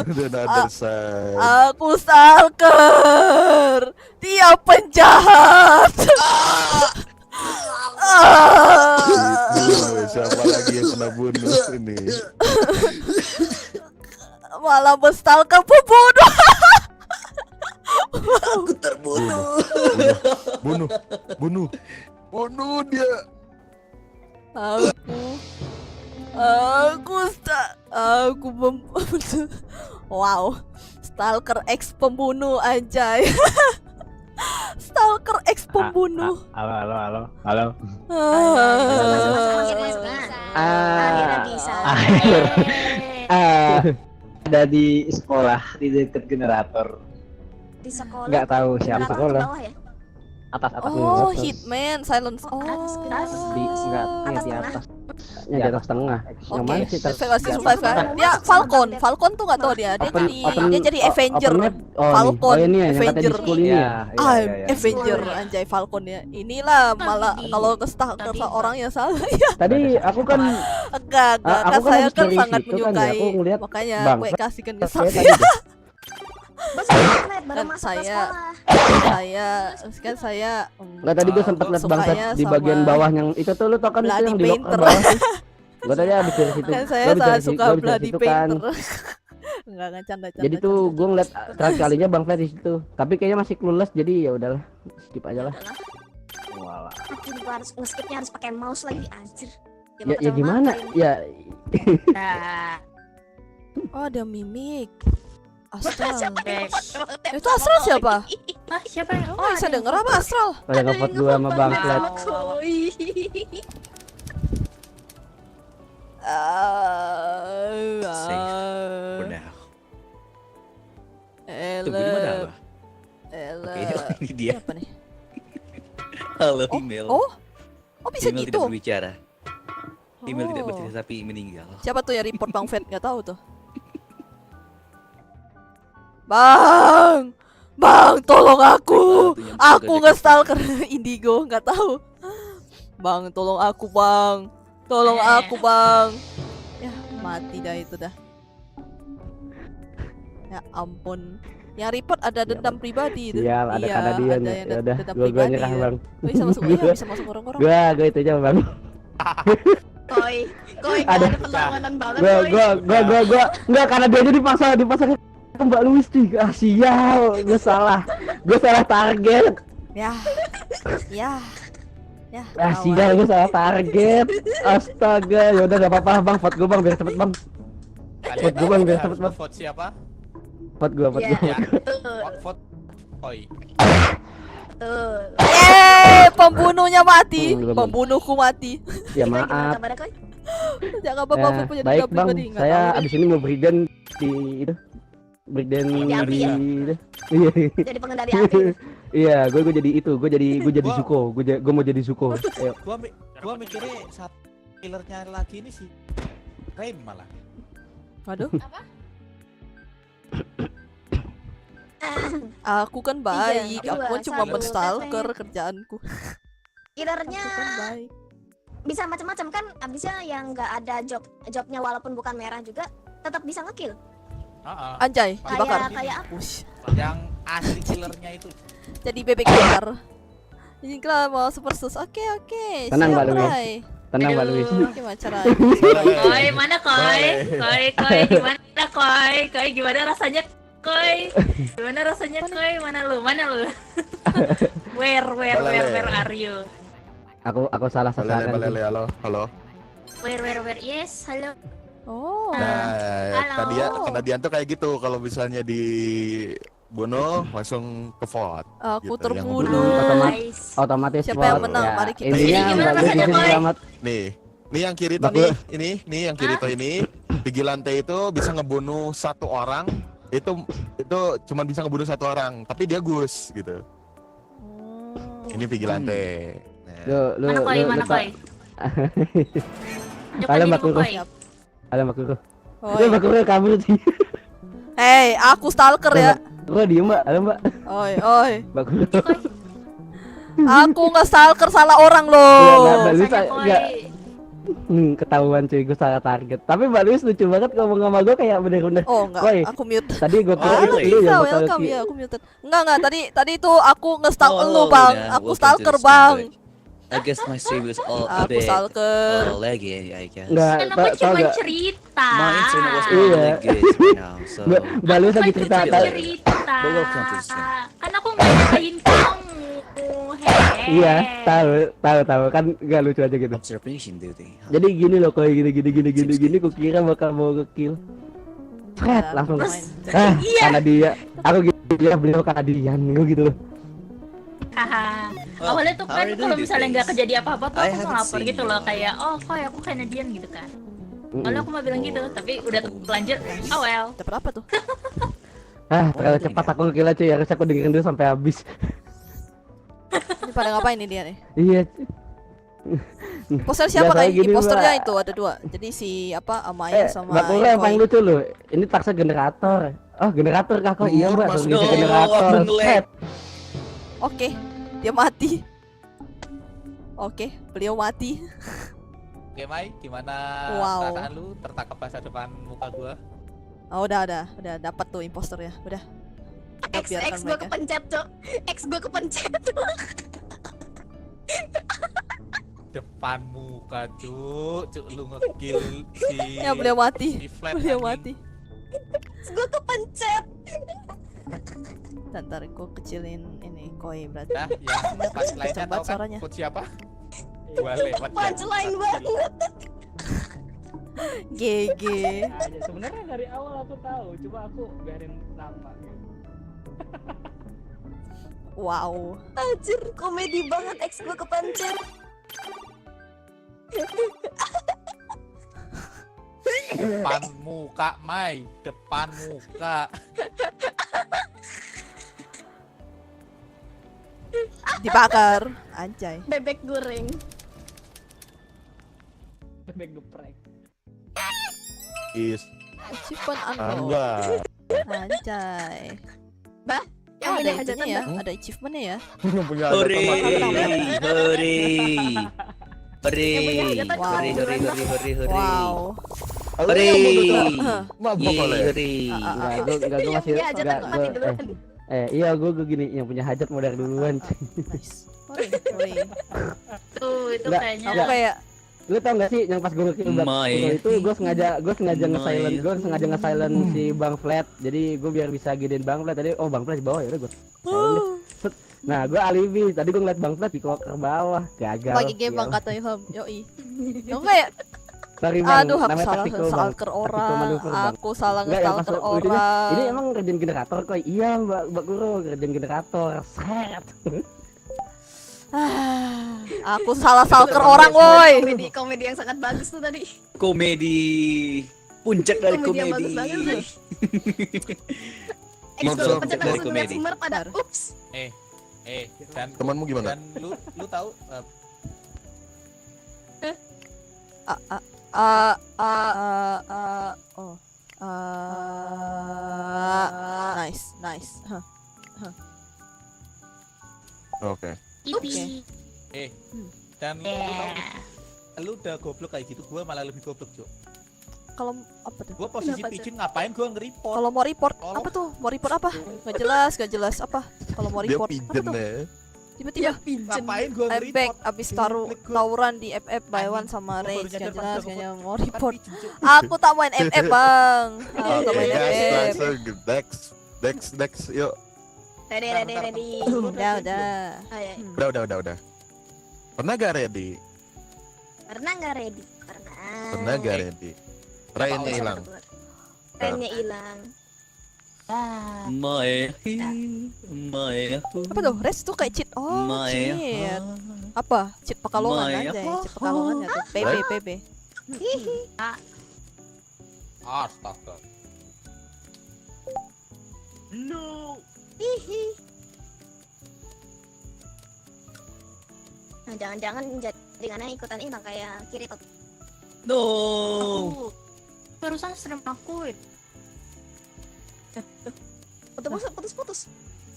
Dan other side. Aku stalker. Dia penjahat. Itu, siapa lagi yang kena bunuh ini? Malah stalker pembunuh. Aku terbunuh. Bunuh dia. Wow, stalker X pembunuh anjay. Stalker X pembunuh. Halo. Akhirnya bisa. Ada di sekolah di dekat generator. Di sekolah. Nggak tahu siapa. Generator Sekolah. di bawah ya? Atas Oh, atas. Hitman, silence. Oh, Di enggak Atas di tengah. atas. Yang di atas tengah. Yang mana sih tas? Masih survive kan? Dia Falcon tuh nggak tahu dia jadi Avenger. open map. Oh, Falcon, ini. Oh, ini ya, yang kata di Avenger. school ini ya. I'm Avenger anjay Falcon ya. Inilah malah kalau ke stalker orangnya salah. Tadi aku kan Enggak, aku kan kan saya habis kan dari sangat situ kan ya, menyukai. aku ngeliat Makanya Bang, gue kasihkan ke tas saya saya. tadi baru Kan masuk ke saya- sekolah. saya Nggak, tadi gue sempet liat Bang Fred sukanya di bagian sama bawah yang itu tuh, lu tau kan itu Bloody yang di loker Painter. bawah tuh. Gue tadi abis dari situ. kan saya Gua abis sangat dari situ- suka gua abis dari Bloody situ kan. Painter. Enggak canda. Jadi tuh gue ngeliat terakhir kalinya Bang Fred di situ. Tapi kayaknya masih clueless, jadi ya udahlah, skip aja lah. Walah. Aduh, gua harus nge-skipnya harus pakai mouse lagi anjir. Ya gimana? Ya Nah, Oh, ada mimik. Astral. guys. Itu Astral siapa? Ah, siapa yang? Oh, bisa denger apa Astral? pada ngevote gue sama Bang Fred. For now. Tunggu di mana apa? Oke, ini dia. Apa nih? Halo email. Oh bisa Email gitu. tidak berbicara. Email tidak Oh. berbicara tapi meninggal. Siapa tuh yang report Bang Fed? Nggak tahu tuh. Bang, tolong aku. Aku nge-stalker Indigo, nggak tahu. Bang, tolong aku, Bang. Tolong aku, Bang. Ya, mati dah itu dah. Ya ampun. Yang report ada dendam pribadi itu. Sial, ada Iya, Kanadian. ada yang Ya udah, dendam gue pribadi nyerah ya. Bang. Bisa masuk, iya, bisa masuk orang-orang. Gue itu aja Bang. Koi nggak Ada. ada perlawanan banget Gue enggak, karena dia aja dipaksa ke Mbak Luis cuy. Ah sial, gue salah target. Ya. Ah sial, gue salah target. Astaga, ya udah enggak apa-apa Bang, vote gue Bang biar cepet Bang. Vote gue Bang biar cepet Bang. Vote siapa? Vote gue. Ya. Vote Koi. Pembunuhnya mati. Belum. Pembunuhku mati. Ya maaf. Jangan apa-apa punya Baik dendam Bang, pribadi. Nggak saya tahu. abis ini mau breakdown di itu. Breakdown Di api di ya? Iya. Jadi pengendali api. Iya, gue jadi itu, gue jadi Zuko, gue mau jadi Zuko. Ayo. Gua mikirnya saat killernya lagi ini sih Rain malah. Waduh. Aku kan baik. Tiga, Aku dua, cuma satu, menstalker kerjaanku. Killernya Aku kan baik. bisa macam-macam kan, abisnya yang nggak ada jobnya walaupun bukan merah juga tetap bisa ngekill. Anjay, dibakar. Kayak apa? Ush. Yang asli killernya itu. Jadi bebek bakar. Inklah mau super sus. Oke. Tenang, Siap, Mbak Luis. Bray. Tenang Mbak Luis. Gimana caranya? Koi, mana Koi? Koi, gimana Koi? Koi, gimana rasanya Koi? Gimana rasanya Koi? Mana lu? Where are you? Aku salah sasaran. Balele, halo. Where? Yes, halo. Oh. Nah, Halo. Kanadian tuh kayak gitu, kalau misalnya dibunuh langsung ke vote. Aku Gitu, yang terbunuh. Guys. Otomatis Siapa yang vote. menang? Ya, Mari kita intinya Gimana Mbak Luis rasanya, disini Boy? selamat. Nih yang Kirito ini, Vigilante itu bisa ngebunuh satu orang, itu cuma bisa ngebunuh satu orang, tapi dia Gus gitu. Ini Vigilante. Nah, Mana Koi? Halo, Mbak Kuro. Koi. Halo Mbak Kuro. Oi. Mbak Kuro kabur sih. Hey, aku stalker ya. Kuro diem Mbak. Halo Mbak. Oi. Mbak Kuro. Aku nge-stalker salah orang Mbak loh. Luis Rasanya enggak Koi. ketahuan cuy, gue salah target. Tapi Mbak Luis lucu banget ngomong sama gue kayak bener-bener. Oh enggak, Koi. aku mute. Tadi gue kira Oh, itu really? lu Bisa, yang bakal welcome ki- ya, aku muted. Enggak, tadi itu aku nge-stalk Oh, lu, Bang. yeah, Aku welcome to stalker, the Bang. stream, I guess my stream is all a Aku bit stalker. laggy, I guess. Enggak, Kan aku tau cuma gak? cerita. My internet was Iya. really good right now, so Mbak Luis lagi cerita. Cuma ta- cerita. But welcome to the stream. Kan aku ngajakin kamu. Iya, tahu kan nggak lucu aja gitu. observation duty. Jadi gini loh, kayak gini, ku kira bakal mau ke-kill. Thread langsung. Karena dia, aku kira beliau Kanadian, gue gitu loh. Haha. Well, Awalnya tuh how kan are you kalau doing misalnya these nggak days? kejadi apa-apa tuh I aku haven't ngelapor seen gitu you. loh kayak oh Koi aku Canadian gitu kan. Awalnya aku mau bilang gitu tapi udah terlanjur. Oh well. Dapat apa tuh? Terlalu cepat aku nge-kill aja, harus aku dengerin dulu sampai habis. Ini pada ngapain nih dia nih? Iya. Poster siapa Biasanya kayak gini, imposternya Mbak. itu ada dua. Jadi si apa Amaya sama Mbak Kura yang Koi. paling lucu loh. Ini taksa generator. Oh, generator kah kok? Iya Mbak, Mas, bisa no, generator. aku nge-lag. Set. Oke, dia mati. Oke, beliau mati. Oke, Mai, gimana Wow. perasaan lu tertangkap bahasa depan muka gua? Oh, udah dapat tuh imposternya. Udah. biarkan X gue mereka. kepencet, Cok. X gue kepencet. Depan muka cuk lu ngekill si Ya beliau mati. si flat Beliau anjing. mati. X gue kepencet. Ntar gue kecilin ini koi berarti. Nah, yang pas lainnya Cepat tahu kan suaranya. quote siapa? Gua lewat. Punchline banget. GG. Aja. Sebenarnya dari awal aku tahu, cuma aku biarin nama gitu. Wow. Anjir, komedi banget X gue kepencet. Depan muka, Mai. Depan muka. Dibakar. Anjay. Bebek goreng. Bebek geprek. Is Achievement unlock. Anda Anjay. Yang Oh, punya ada hajatan itunya ya, Bang. ada achievementnya ya. yang punya ada Hore, teman. hore, hore, Yang punya hajatan Wow. hore, hore, hore, hore, hore. Wow. Halo, Hore. yang mau tutup. Hah. Mabok Yeay, oleh. hore. Enggak, gue Yang masih punya hajatan enggak, mati duluan. iya gue gini yang punya hajat mau dari duluan. Nice. Hore. Tuh, itu Nggak, kayaknya. Aku kayak Lu tau gak sih yang pas gue ngekill Bang My. Pukul itu gue sengaja nge-silent, My. gue sengaja nge-silent si Bang Flat. Jadi gue biar bisa gedein Bang Flat tadi. Oh Bang Flat di bawah ya udah gue. Nah gue alibi tadi gue ngeliat Bang Flat di ke bawah gagal. lagi game Ya. bang kata Ilham. Yoi. Aku kayak Sorry, Bang. aduh aku Namanya salah tactical, Bang. stalker Tactical orang. maneuver, Bang. Aku salah Enggak yang pas nge-stalker ujungnya, orang. ini emang kerjaan generator kok. Iya Mbak Guru kerjaan generator. Set. Ah, aku salah stalker orang woi. Komedi yang sangat bagus tuh tadi. Komedi. Puncak dari Komedi yang bagus komedi. banget tadi. X Maksud gue kepencet dari langsung komedi. lihat smurf pada ups. Dan Temanmu gimana? dan lu tahu Oh. Nice. Hah. Oke. Ipi. dan lu tahu Yeah. lu udah goblok kayak gitu, gua malah lebih goblok, Cuk. Kalau apa tuh? Gua posisi Kenapa, picin ngapain gua nge-report? Kalau mau report Tolong. apa tuh? Mau report apa? Gak jelas apa? Kalau mau Dia report apa pigeon tuh? ya. Tiba-tiba Ngapain gua I'm back nge-report? abis Klik gua. tawuran di FF by one Anjing, sama gua baru Rage. nyadar Gak pas jelas gua kayaknya report. mau Kan report. pigeon, Cuk. Aku tak main FF bang. Aku tak Oke main guys, FF. langsung Dex, yuk. Ready. Udah. Oh, iya. Udah. Pernah gak ready? Pernah nggak ready? Pernah. Pernah gak ready? Rainnya hilang. Trennya hilang. My. Apa tuh? Rest tuh kayak cheat. Oh, My. cheat. Apa? Cheat Pekalongan My. aja. Cheat Pekalongan ya tuh. PB. Astaga. Hihi. Nah, jangan-jangan jaringannya ikutan hilang kayak Kirito. No. Barusan stream aku. Putus.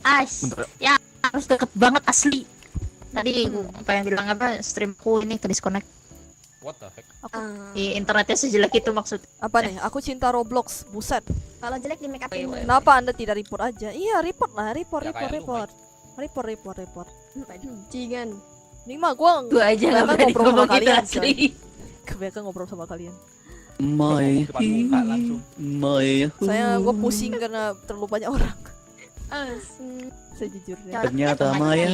As. Ya, harus deket banget asli. Tadi apa yang bilang apa streamku ini ke disconnect. What the heck? Internetnya sejelek itu maksud. Apa nih? Aku cinta Roblox. Buset. Kalau jelek di make upin. Kenapa Anda tidak report aja? Iya, report lah. Report. Ya, kayak lu, Report. Bajingan. Ini mah gua Gua aja nggak kebanyakan berani ngobrol sama ngomong gitu kalian. asli. coy. Kebanyakan ngobrol sama kalian. My. Depan muka langsung. My. Saya gue pusing karena terlalu banyak orang. Sejujurnya. Ternyata Maya.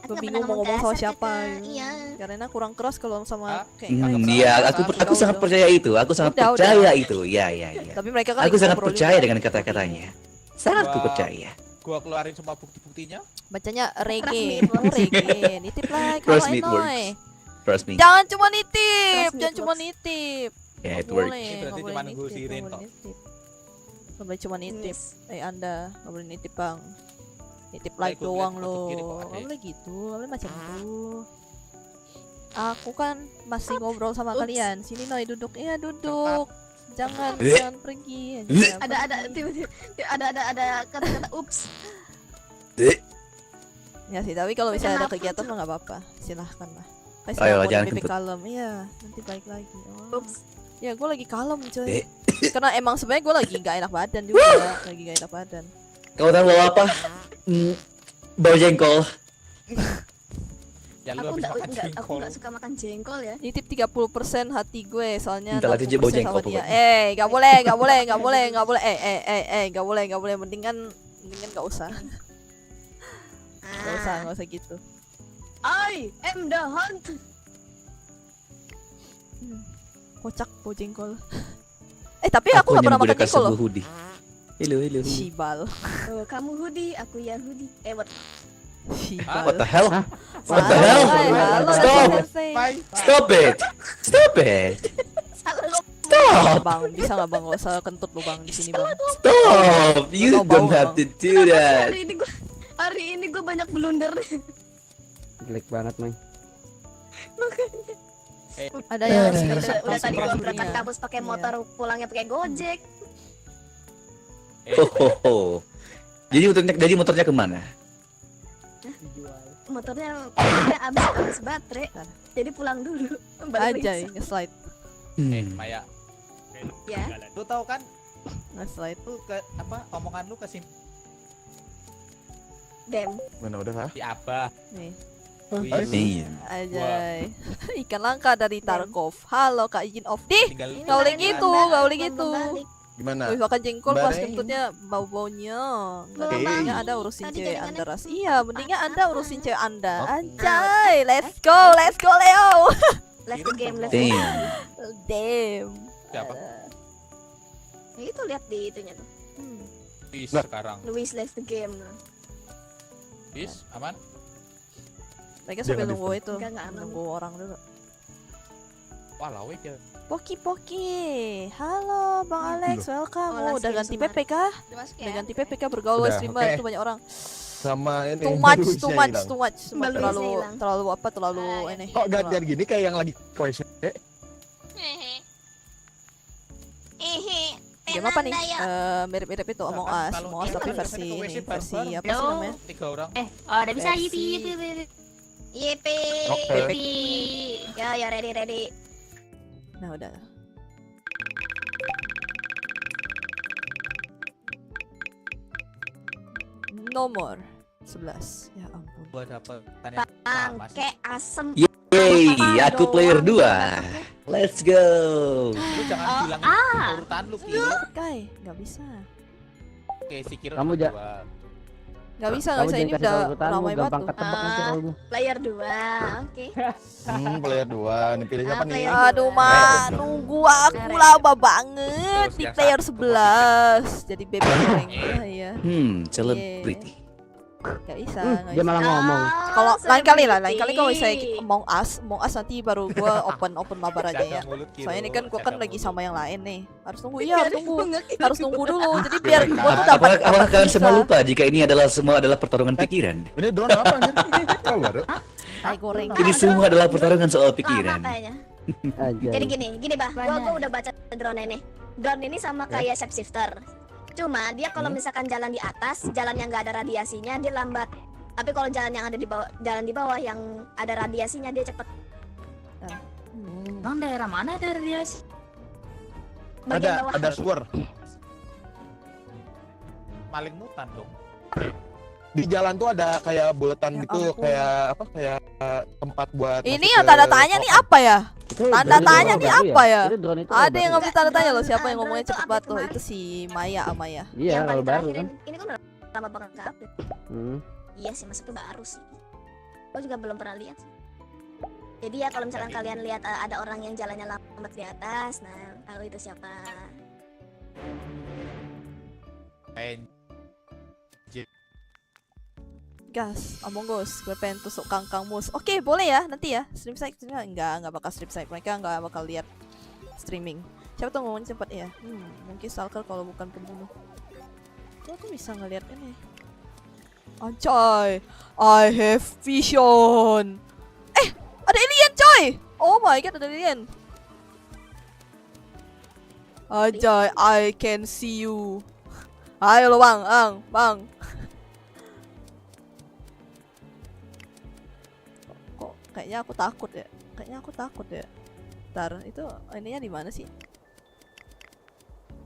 Gue bingung mau ngomong sama siapa. Iya. Karena kurang keras kalau sama kayak Iya, aku sangat percaya itu. Aku sangat Udah. percaya itu. Ya. Tapi mereka kan Aku ikut sangat ngobrol percaya juga. dengan kata-katanya. Sangat ku Wah. percaya. Gua keluarin semua bukti-buktinya. Bacanya Trust reggae, me, trust me. reggae. Nitip lah kalau Trust me, it Enoy. works. Trust me. Jangan cuma nitip, Trust me, jangan it cuma works. nitip. Yeah, it Nggak works. boleh, Ini berarti nggak cuma boleh nunggu nitip, si nggak Rin, boleh toh. nitip. Nggak boleh cuma nitip. Anda nggak boleh nitip bang. Nitip Nah, like ikut doang lihat lo. foto kiri, kok, Nggak Ade. boleh gitu, nggak boleh macam itu. Aku kan masih ngobrol sama Ups. kalian. Sini Noy duduk. Iya duduk. Jangan Eh. jangan pergi. Jangan Ada pergi. tiba-tiba ada kata-kata ups. Ya sih, tapi kalau misalnya ada Kenapa kegiatan tuh? mah nggak apa-apa. Silahkan lah. Pasti Ayo, mau jangan di kentut. kalem. Iya, nanti balik lagi. Oh. Ups. Ya gue lagi kalem coy. Karena emang sebenarnya gue lagi nggak enak badan juga, lagi nggak enak badan. Kau tahu bawa apa? Bau jengkol. Ya lu Aku habis nggak makan nggak aku jengkol. nggak suka makan jengkol ya. Nitip 30% hati gue soalnya Minta latih bau 60% jengkol sama dia. pokoknya. Nggak boleh, nggak boleh, nggak boleh, nggak boleh. Nggak boleh, nggak boleh. Mendingan nggak usah. Nggak usah gitu. I am the hunt. Kocak bau jengkol. Tapi aku nggak pernah makan menggunakan jengkol loh. sebuah hoodie. Hello. Shibal. Oh, kamu hoodie, aku Yahudi. What? Shibal. What the hell? What the Halo, hell? hai, halo, Stop! Sensei. Stop it! Stop it! Salah Stop! Bang, bisa nggak bang? Gak usah kentut lu bang di sini bang. Stop! You Bau, don't have to do that. hari ini gue banyak blunder. Jelek banget, Mang. Ada yang Udah tadi gue langsung berangkat punya. kampus pakai Iya. motor, pulangnya pakai Gojek. Ho. Jadi motornya kemana? Motornya habis baterai. Jadi pulang dulu. Baru Aja bisa. nge-slide, Maya. Ya. Lu tahu kan nge-slide. lu ke apa omongan lu ke Dem. Mana udah kah? si Abah. Nih, Iya. Ajay. Ikan langka dari Tarkov. Halo Kak, izin off dih. Tinggal Ini Nggak boleh lagi gitu, belum nggak boleh belum gitu. balik. Gimana? Wih, makan jengkol pas Bareng. kentutnya bau-baunya. Nggak, Belum mendingan balik. Anda urusin Tadi cewek jaringannya Anda ras. Iya, mendingan Anda urusin cewek Anda. Oke. Anjay, let's go Leo. Left the game, left the game. Damn. Damn. Siapa? Ya, itu lihat di itunya tuh. Is Lah. sekarang. Luis left the game. Is aman? Mereka Dia sambil nggak nunggu itu, Enggak aman. nunggu orang dulu. Wah, lawe ya. Poki, halo Bang Alex, welcome. Oh, Udah last ganti game PP kah? Udah ganti PP kah? Bergaul Udah, streamer oke. itu banyak orang. Sama ini. Too much, Luisnya too much, hilang. too much. Semua Luisnya terlalu, hilang. terlalu apa? Terlalu ini. Kok gantian gini kayak yang lagi question? Game apa nih? Mirip-mirip itu Among Us, Kalau Among Us kita tapi kan versi biasanya ke WC ini, versi bareng-bareng. apa sih Halo. namanya? 3 orang. Udah bisa Versi- yipi. Yipi. Oke. Ya, ready. Nah udah. Nomor 11. Ya ampun. Gua dapat tanya sama sih. Pakai asem. Yeay, Apa aku doang? player 2. Let's go. Lu jangan bilang urutan lu Ki. Kai, nggak bisa. Oke, si Kiro Kamu ja- dua. Nggak bisa, Kamu ini jangan kasih udah tahu urutanmu, ramai gampang banget tuh. ketebak nanti kalau lu. Player 2. Oke. Player 2. Nih pilih siapa nih? player Aduh, dua. Ma, nunggu aku lama banget Terus di yang player satu 11. Jadi bebek goreng. Iya. Celebrity. Nggak bisa, nggak Dia bisa. malah ngomong. Kalau lain kali lah, lain kali kalau saya saya Among Us nanti baru gua open mabar aja ya. Jaga mulut, Kiro. Soalnya ini kan gua kan Jaga lagi mulut. sama yang lain nih. Harus nunggu, iya harus nunggu. Harus nunggu dulu. Jadi biar gua tuh dapat Apakah kalian semua bisa. lupa jika ini semua adalah pertarungan pikiran? Ini drone apa anjir? Oh, baru. Tai goreng. Ini semua adalah pertarungan soal pikiran. Kayaknya. Aja. Jadi gini bah, gua udah baca drone ini. Drone ini sama kayak shapeshifter. Cuma dia kalau misalkan jalan di atas, jalan yang nggak ada radiasinya dia lambat. Tapi kalau jalan yang ada di bawah, jalan di bawah yang ada radiasinya dia cepet. Emang daerah mana ada radiasi? Bagian bawah. Ada sewer. Maling mutan dong. Di jalan tuh ada kayak bulatan Ya gitu, ampun. kayak apa? Kayak tempat buat Ini masuk yang ke tanda tanya nih apa ya? Itu Tanda drone tanya itu nih baru apa ya? Itu drone itu Ada baru. yang ngambil tanda tanya loh, siapa yang Drone ngomongnya itu cepet update banget tuh? kemarin. Itu si Maya Amaya. Iya, yang kalau paling baru terakhir kan. ini kan udah lama banget nggak update. Hmm. Iya sih, masuknya baru sih. Gua juga belum pernah lihat sih. Jadi ya kalau misalkan kalian lihat ada orang yang jalannya lambat di atas, nah tahu itu siapa. Gas, Among Us, gue pengen tusuk kangkang mus. Oke, boleh ya, nanti ya. Stream site enggak bakal stream site. Mereka enggak bakal lihat streaming. Siapa tuh ngomongin cepat ya? Mungkin stalker kalau bukan pembunuh. Tuh aku bisa ngeliat ini. Anjay, I have vision. Ada alien coy. Oh my god, ada alien. Anjay, I can see you. Ayo lo bang. Kok kayaknya aku takut ya? Ntar itu ininya di mana sih?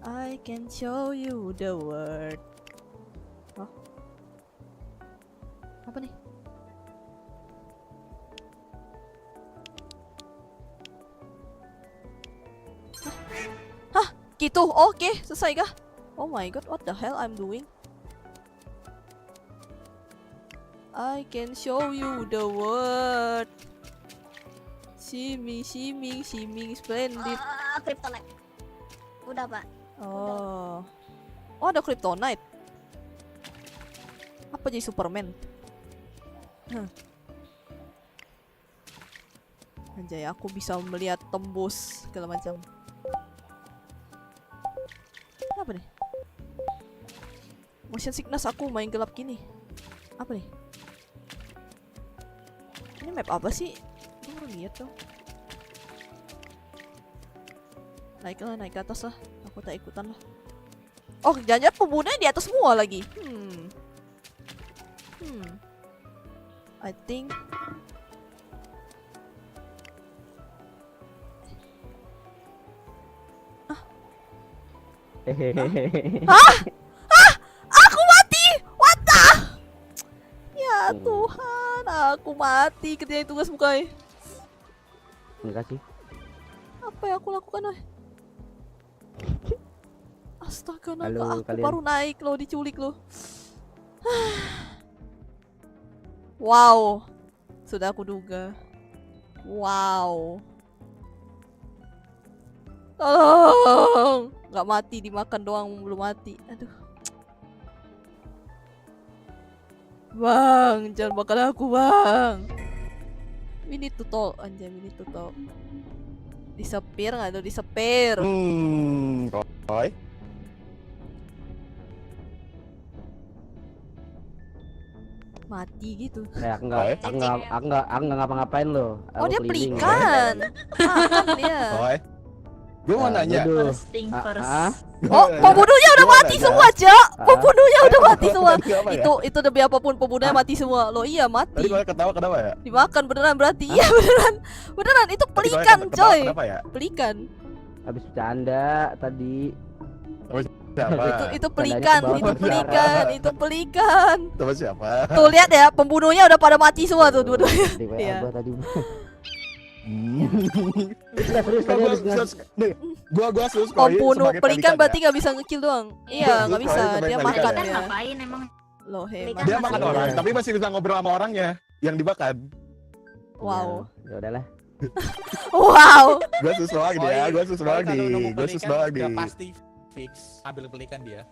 I can show you the world. Oh. Apa nih? Hah? Gitu? Oke, selesai kah? Oh my god, what the hell I'm doing? I can show you the world. Shimmy, shimmy, shimmy, splendid. Kryptonite. Udah, Pak. Oh. Oh, ada Kryptonite. Apa jadi Superman? Anjay, aku bisa melihat tembus segala macam. Apa nih? Motion sickness aku main gelap gini. Apa nih? Ini map apa sih? Gue baru lihat dong. Naiklah, naik ke atas lah. Aku tak ikutan lah. Oh, jangan-jangan pembunuhnya di atas semua lagi. I think Hah? Hah? Aku mati! What the? Ya Tuhan, aku mati ketika tugas bukai. Enggak sih. Apa yang aku lakukan, woy? Astaga, naga, Halo, aku kalian. baru naik loh, diculik loh. Wow, sudah aku duga. Wow. Tolong, nggak mati, dimakan doang, belum mati. Aduh. Bang, jangan makan aku, bang. We need to talk, anjay, we need to talk. Disepir nggak tuh, disepir. Koi. Mati gitu. Aku nggak ngapa-ngapain loh. Oh, Aku dia keliling. pelikan. Makan dia. Koi. Gue mau nanya. First thing first. Oh, pembunuhnya udah mati semua, Cak. Pembunuhnya udah mati semua. Kenapa ya? Itu demi apapun pembunuhnya mati semua. Loh, iya Tadi mati. gue ketawa kenapa ya? Dimakan beneran berarti. Iya beneran. Beneran itu Tadi pelikan, gua ketawa coy. Kenapa ya? Pelikan. Habis bercanda tadi. Siapa? Itu pelikan, Tandanya itu ke bawah. pelikan, itu pelikan. Sama siapa? Tuh lihat ya, pembunuhnya udah pada mati semua tuh dua-duanya. Di WA Iya. gua tadi. Gua sus koi Pembunuh sebagai pelikan pelikan berarti ya. nggak bisa ngekill doang. Iya, nggak Terus bisa. koi sebagai Dia pelikan makan ya. ya. Ngapain emang? Loh, hebat. Dia makan orang, tapi masih bisa ngobrol sama orangnya yang dimakan. Wow. Ya udahlah. Wow. Gue sus doang dia, gue sus doang Kalau nemu gue sus pelikan, doang udah di. pasti fix ambil pelikan dia.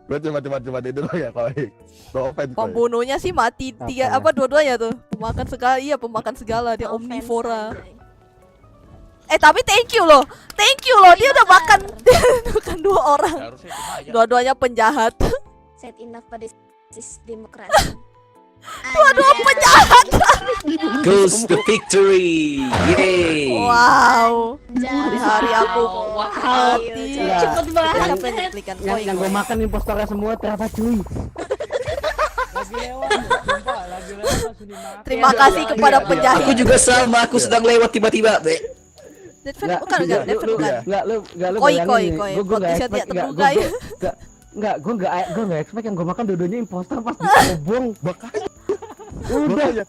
Gue cuma itu doang ya koi. No offense koi. Pembunuhnya sih mati tiga Apa ya? dua-duanya tuh. Pemakan segala, iya pemakan segala, dia No offense, omnivora. anjay. Tapi thank you loh. Thank you loh, dia udah makan makan dua orang. Harusnya cuma ya. Dua-duanya penjahat. Set enough pada sis demokrasi. Dua-dua penjahat. Goes to victory. Yay. Wow. Jangan. Hari-hari aku Wow. mati. Ya. Cepet banget. Siapa yang diklikan? Yang gue makan impostornya semua ternyata cuy. Lagi lewat, sumpah, lagi lewat langsung dimakan. Terima kasih kepada Iya. penjahit. Aku juga sama, aku sedang lewat tiba-tiba. Deadfan bukan enggak, Deadfan bukan. Enggak lu Koi, bayangin koi, nih, koi. gua Plot nggak twistnya expect, tidak terduga ya. gue nggak expect yang gue makan dua-duanya impostor pas dikobong. Udah ya.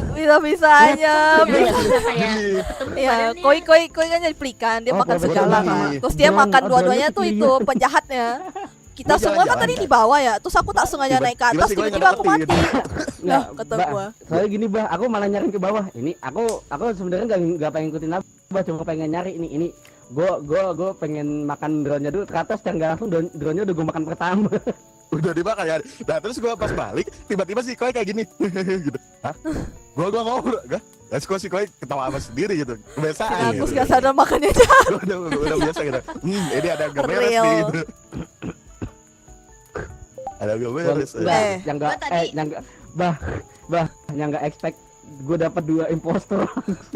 Bisa-bisanya. Kayak Ya, koi kan jadi pelikan, dia Oh, makan koi segala bener. kan. Terus dia Beneran, makan abangnya dua-duanya tuh kecil. itu penjahatnya. Kita Gua semua kan jalan-jalan, tadi kan? di bawah ya. Terus aku tak sengaja Tiba- naik ke atas, tiba-tiba gua tiba-tiba aku ngedeketin. mati. Nah, kata Bah, gua. soalnya gini bah, aku malah nyariin ke bawah. Ini aku sebenarnya nggak pengen ngikutin Abah, cuma pengen nyari ini. Gue pengen makan drone-nya dulu, ternyata secara nggak langsung drone-nya udah gue makan pertama. Udah dimakan ya. Nah terus gue pas balik tiba-tiba si koi kayak gini. Gitu. Hah? Gue ngobrol gak? Terus kok si koi ketawa apa sendiri gitu. Kebiasaan Aku gitu. gak sadar makannya aja. udah biasa gitu. Ini ada yang gak beres Real. nih gitu. Ada yang gak beres. Yang nggak Gua tadi- yang nggak expect gue dapat 2 impostor.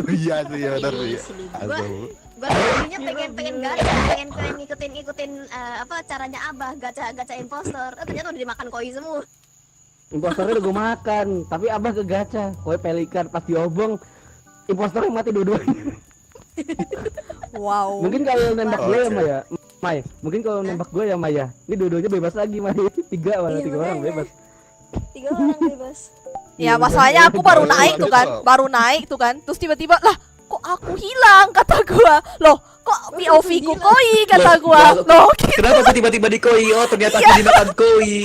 Iya sih ya benar sih. Aduh. Gua tadinya pengen gacha, pengen ngikutin apa caranya Abah gacha impostor. Ternyata udah dimakan koi semua. Impostornya udah gue makan, tapi Abah ke gacha. Koi pelikan pas diobong, impostornya mati dua-duanya. Wow. Mungkin kalau nembak gue ya Oke. Maya, Mai. Mungkin kalau nembak gue ya Maya. Ini dua-duanya bebas lagi Mai. Tiga Iya, orang makanya. bebas. 3 orang bebas. Ya masalahnya aku baru naik tuh kan, terus tiba-tiba lah kok aku hilang kata gua. Loh, kok POV ku koi kata gua. Loh, Kenapa aku tiba-tiba di koi? Oh, ternyata aku dimakan koi.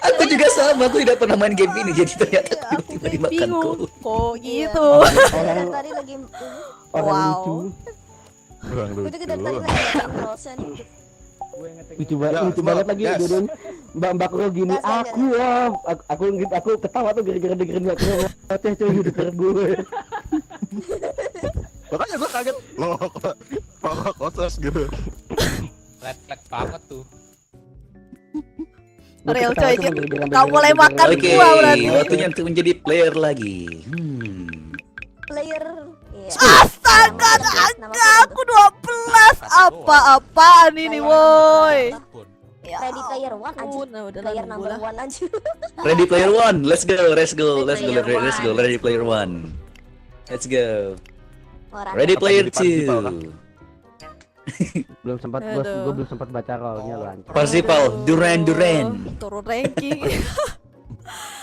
Aku juga sama, aku tidak pernah main game ini, jadi ternyata aku tiba-tiba dimakan bingung. koi. Kok gitu. Dari tadi lagi Orang Wow. lucu. Kurang gue juga dari tadi lucu. lagi ngatain Rosen. Gue ngetek. Lucu Ya, lucu Smoke, banget lagi gas. dua-duanya. Mbak Kro gini, Gas aja. aku ketawa tuh gara-gara dengerin Mbak Kro ngoceh cuy di depan gue. Makanya gue kaget. Loh, kok koses gitu. Red flag banget tuh. Gua Real ketawa coy, tuh gara-gara kau boleh dengerin makan lagu. Oke, gua berarti. waktunya untuk menjadi player lagi. Player. Iya. Astaga, aku 12. Apa-apaan ini, woi. Ya Ready Player One aja. ampun, nah udah lah Player nunggu number lah. 1 aja. Ready player one, let's go. Ready player Player one. Let's go. Orang. Ready player Apa jadi Parsifal, two. Belum sempat bos, Aduh. gue belum sempat baca rollnya lu anjir. Parsifal, Duran. Turun ranking.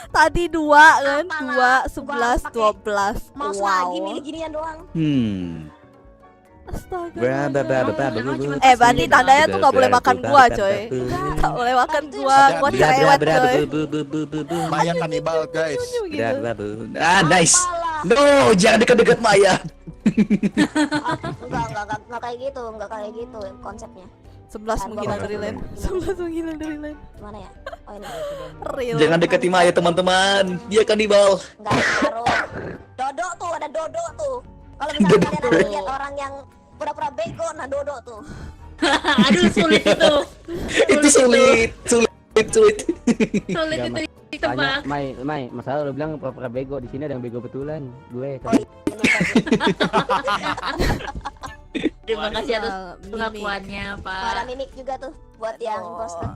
Tadi 2 kan, Apalah, 2, 11, 12. Mouse Wow. lagi milih-ginian doang. Astaga. Berarti tandanya tuh gak boleh makan gua, coy. Gak boleh makan gua cerewet, coy. Maya kanibal guys. Gitu. Ah, nice. Apalah. No, jangan dekat-dekat Maya. Enggak kayak gitu konsepnya. 11 menghilang dari land. 11 menghilang dari land. Gimana ya? Oh ini. Real. Jangan dekati Maya, teman-teman. Dia kanibal. Enggak ngaruh. Dodo tuh, ada Dodo tuh. Kalau misalnya kalian ada lihat orang yang pura-pura bego, nah Dodo tuh. Aduh, sulit itu. Itu sulit. Sulit Nggak, itu Tanya, ditebak. Mai, masalah lu bilang pura-pura bego, di sini ada yang bego betulan. Gue. Oh, iya. Terima kasih atas Mimik. pengakuannya, Ada Pak. mimik juga tuh buat yang Oh. imposter.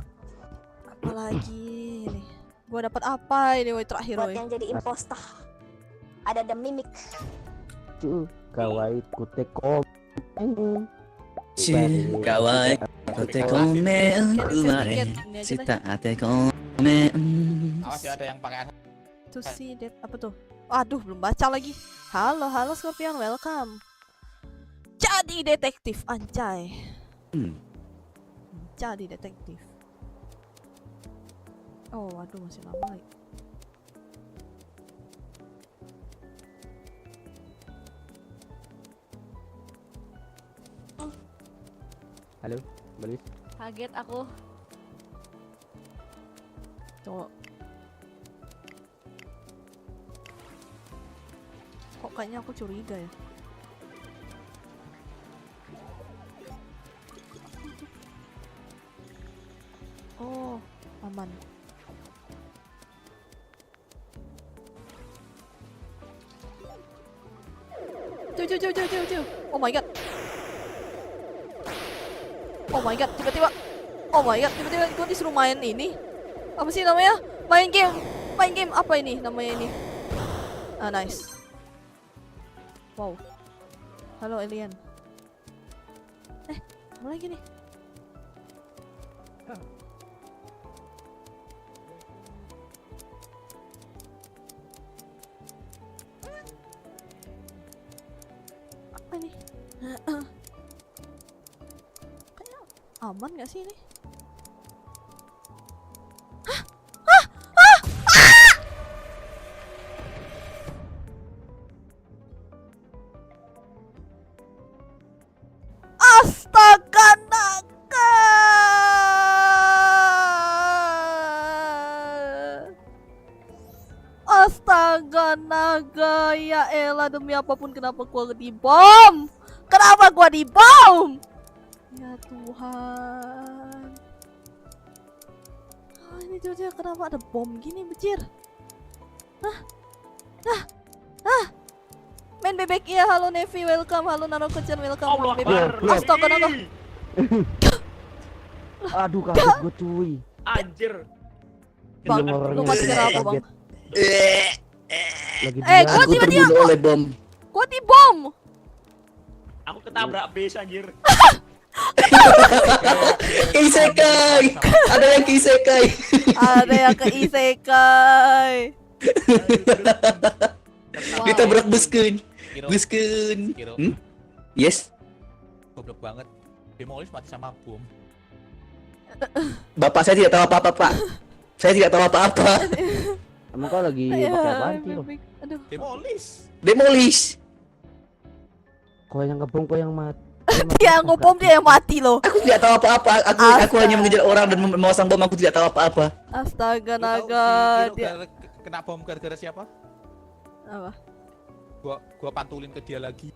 Apalagi nih. Gua dapat apa ini woi terakhir Buat woi. yang jadi imposter. Ada the mimik. Tuh, kawai kute kom. Kawaii, kote komen, umare, sita ate komen. Awas ya ada yang pakai To see that apa tuh? Aduh, belum baca lagi. Halo Scorpion, welcome. Jadi detektif anjay. Jadi detektif. Oh, waduh masih lama lagi. Halo, Balis. Kaget aku. Tuh. Kok kayaknya aku curiga ya? Oh, aman. Cuy. Oh my god. Oh my god, tiba-tiba. Oh my god, tiba-tiba gue disuruh main ini. Apa sih namanya? Main game apa ini namanya ini? Ah, nice. Wow. Halo alien. Apa lagi nih? Apa ini? Kayaknya aman gak sih ini? Astaga naga. Astaga naga, ya elah demi apapun kenapa gua dibom? Kenapa gua dibom? Ya Tuhan. Ini dia kenapa ada bom gini becir? Main bebek iya, halo Nevi, welcome, halo Nano Kecer, welcome. Bebek. Astaga naga. Aduh, kaget gue cuy. Anjir. Bang, Orang lu yang masih kaget. kenapa bang? Lagi Eh, dia. gua Aku tiba-tiba terbunuh oleh bom. Gua dibom. Aku ketabrak base anjir. Isekai. Ada yang isekai. Ada yang ke isekai. Wow. Kita berak buskeun. Kiro. Buskeun. Kiro. Yes. Goblok banget. Demolis mati sama bom. Bapak saya tidak tahu apa-apa, Pak. Saya tidak tahu apa-apa. Emang kau lagi pakai apaan sih lo? Aduh. Demolis. Demolis. Kau yang ngebom, kau yang mati. Dia yang ngebom, dia yang mati loh. Aku tidak tahu apa-apa. Aku hanya mengejar orang dan memasang bom. Aku tidak tahu apa-apa. Astaga Lu tahu naga. si Kiro Dia kena bom gara-gara siapa? apa? Gua pantulin ke dia lagi.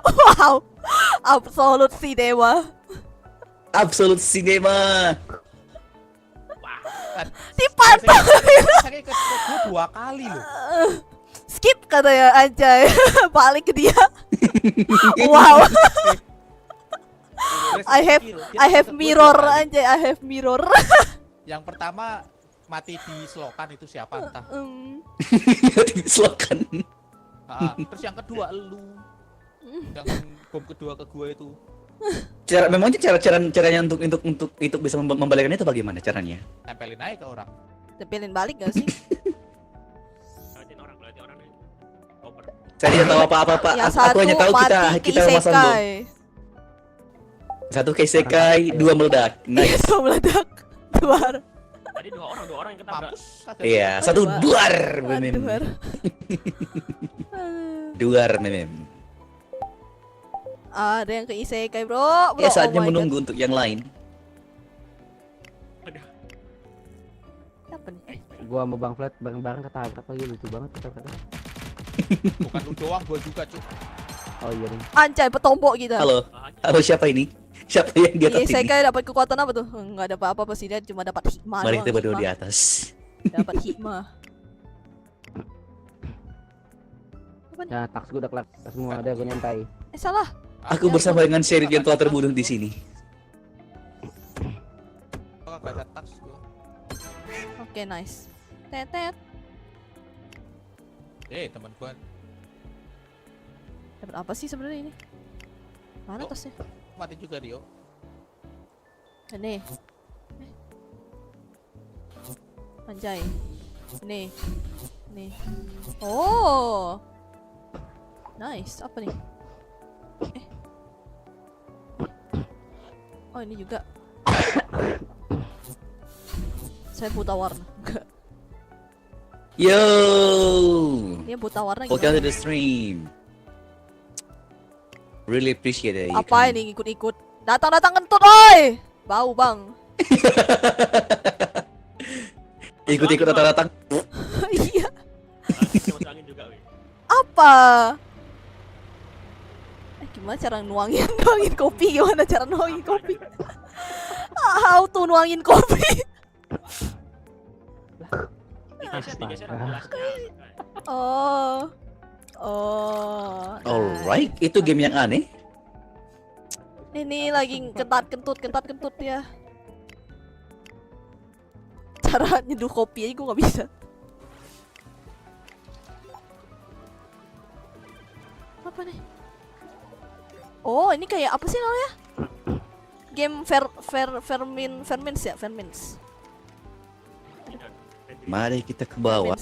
Wow. Absolut si dewa. Absolute cinema. Dipantulin. Saya ke gua 2 kali loh. Skip katanya anjay. Balik ke dia. Wow. I have mirror anjay. I have mirror. Yang pertama mati di selokan itu siapa entah. Slogan. Terus yang kedua lu. Yang bom kedua ke gua itu. Memangnya caranya untuk bisa membalikkan itu bagaimana caranya? Tempelin aja ke orang. Tempelin balik gak sih? Saya tidak tahu apa-apa, Pak. Yang Aku hanya tahu mati kita memasang bom. isekai. Satu ke isekai, 2 meledak. Nice. Itu meledak. Duar. Tadi dua orang yang ketabrak. Iya, satu duar, memem. Duar. Duar, memem. Ada yang ke isekai, bro. Ya, saatnya my menunggu untuk yang lain. Apa nih? Gua sama Bang Flat bareng-bareng ketabrak lagi, lucu banget ketabraknya. Bukan lu doang, gua juga, Cuk. Oh iya nih. Anjay, petombok kita. Halo. Halo, siapa ini? Siapa yang di atas ini? Isekai dapat kekuatan apa tuh? Enggak ada apa-apa pasti dia cuma dapat hikmah. Mari doang, kita berdua hikmah. di atas. Dapat hikmah. Ya, taks gua udah kelar semua, ada gua nyantai. Salah. Aku bersama dengan Sheriff yang telah terbunuh di sini. Oh, gak ada touch gua. Oke, nice. Tetet. Teman gua Dapat apa sih sebenarnya ini? Mana tasnya? mati juga, Dio. Ini. Anjay. Ini. Nih. Oh. Nice. Apa nih? Oh, ini juga. Saya buta warna. Enggak. Yo. Dia buta warna Welcome to gimana? the stream. Really appreciate it. Apa ini ngikut-ikut? Datang-datang kentut, oi! Bau, Bang. Ikut-ikut datang-datang. Iya. Apa? Gimana cara nuangin kopi? Gimana cara nuangin kopi? How to nuangin kopi? Oh. Oh. Alright, itu game yang aneh. Ini lagi ketat kentut ya. Cara nyeduh kopi aja gue nggak bisa. Apa nih? Oh, ini kayak apa sih namanya? Game Fermins ya, Fermins. Mari kita ke bawah.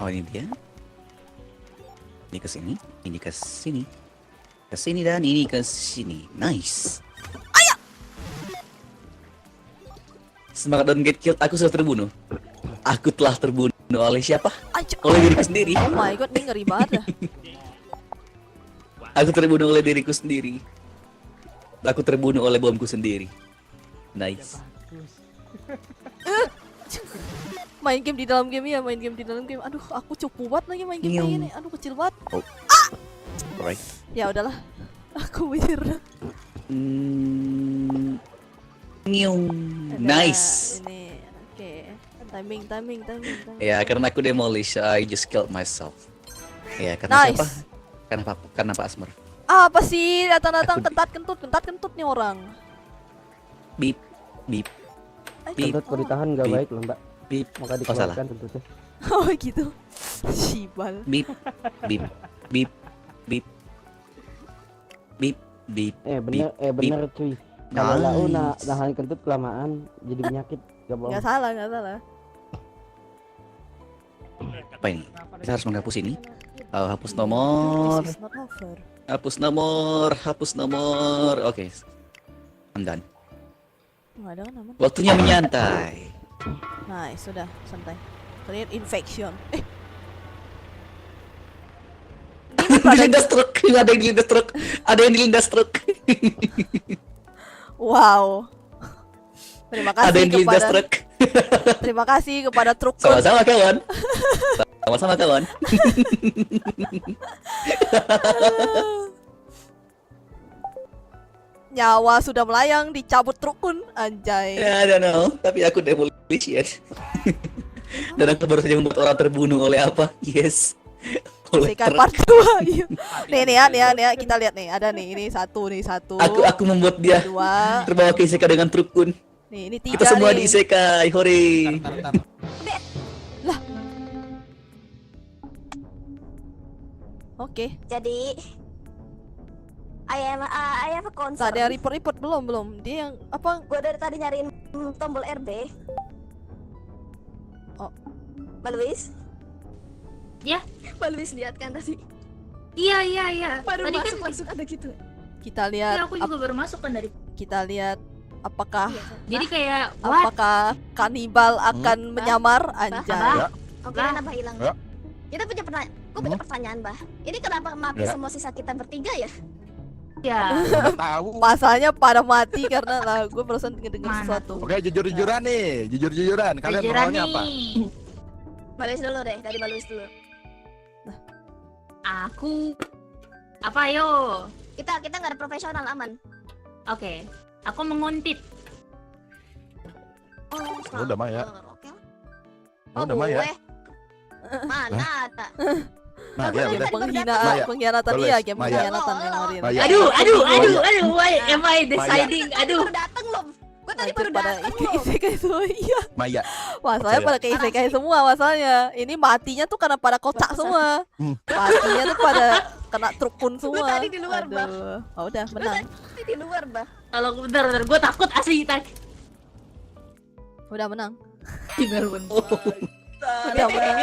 Oh, ini dia. Ini ke sini, ini ke sini. Ke sini dan ini ke sini. Nice. Ayo. Semangat don't get killed, aku sudah terbunuh. Aku telah terbunuh oleh siapa? Ayo. Oleh diriku sendiri. Oh my god, ini ngeri banget ya. Aku terbunuh oleh diriku sendiri. Aku terbunuh oleh bomku sendiri. Nice. Main game di dalam game ya, main game di dalam game. Aduh, aku cupu banget lagi main game kayak gini. Aduh, kecil banget. Oh. Alright. Ya udahlah. Aku mikir. Nyung. Nice. Ini oke. Timing. Ya, karena aku demolish, I just killed myself. Ya, karena siapa? Nice. Karena Pak Asmer. Apa sih datang-datang kentat kentut nih orang. Bip. Kentut kalau ditahan nggak Bip. baik loh, Mbak. Bip. Maka Oh, salah. dikeluarkan kentutnya. Oh gitu. Sibal. Bip, bip, bip, bip, bip, bip. Bener cuy. Kalau lau nahan kentut kelamaan jadi penyakit. Gak bohong. Nggak salah. Apa ini? Kita harus menghapus ini. Hapus nomor. This is not over. Hapus nomor. Oke. I'm done. Nggak ada kan aman. Waktunya menyantai. Nice, sudah santai. Create infection. Dilindas truk. Ada yang dilindas truk. Ada yang dilindas truk. Wow. Terima kasih Ada yang dilindas kepada truk. terima kasih kepada truk. Sama-sama kawan. Sama-sama kawan. Nyawa sudah melayang dicabut trukun, anjay. I don't know, tapi aku demolition. Dan aku baru saja membuat orang terbunuh oleh apa? Yes. Oleh Isekai truk. part 2. Iya. Nih ya, kita lihat nih, ada nih, ini satu. Aku membuat dia Dua. terbawa ke isekai dengan trukun. Nih, ini 3 Kita semua nih. di isekai, hore. Lah. Oke. Jadi I have a concern. Tadi yang report belum. Dia yang apa? Gue dari tadi nyariin tombol RB. Oh. Mbak Luis? Ya. Mbak Luis lihat kan tadi? Iya. Baru Tadi kan masuk ada gitu. Kita lihat. ya, aku juga baru masuk kan dari. Kita lihat apakah Jadi kayak what? apakah kanibal akan menyamar, anjay. Oke, Nabah hilang. Ya. Kita punya gue punya pertanyaan, Bah. Ini kenapa mati Ya. semua sisa kita bertiga ya? Ya. Nggak tahu. Masalahnya pada mati karena lah gue barusan ngedenger Mana sesuatu. Oke, jujur-jujuran nih. Jujur-jujuran. Kalian Jujuran maunya apa? nih. Mbak Luis dulu deh, dari Mbak Luis dulu. Aku apa yo? Kita nggak ada profesional, aman. Oke. Aku menguntit. Oh, Udah Maya. Oke. Oh, udah Maya. gue. Mana ada? Nah, ya udah. Pengkhianatan Boleh, dia, game Maya. pengkhianatan yang kemarin. Maya. Aduh, why am I deciding? Aduh. Baru dateng loh. Gue tadi Anjir, baru pada dateng loh. isekai semua, iya. Maya. Masalahnya pada ke isekai semua masalahnya. Ini matinya tuh karena pada kocak semua. Matinya tuh pada kena trukun semua. tadi di luar, Bah. Aduh. Oh, udah menang. Tadi di luar, Bah. Kalau bentar, gue takut asli tadi. Udah menang. Tinggal bentar. Udah menang.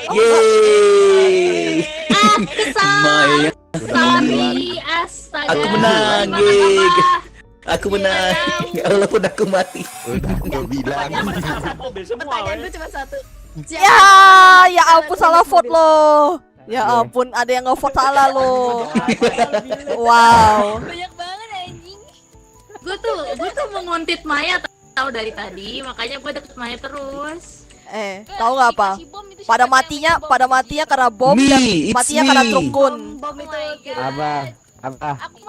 Yeay. Maya. Tapi astaga. Aku menang, yeay. Aku menang. Walaupun aku mati. Udah aku bilang. Mobil semua. Pertanyaan gue cuma satu. Ya ampun salah vote loh. Ya ampun ada yang nge-vote salah loh. Wow. Banyak banget anjing. Gue tuh menguntit Maya tahu dari tadi, makanya gue deket Maya terus. Tahu nggak apa? Pada matinya karena bom dan Me, it's matinya karena me. trukun. Bom itu Abah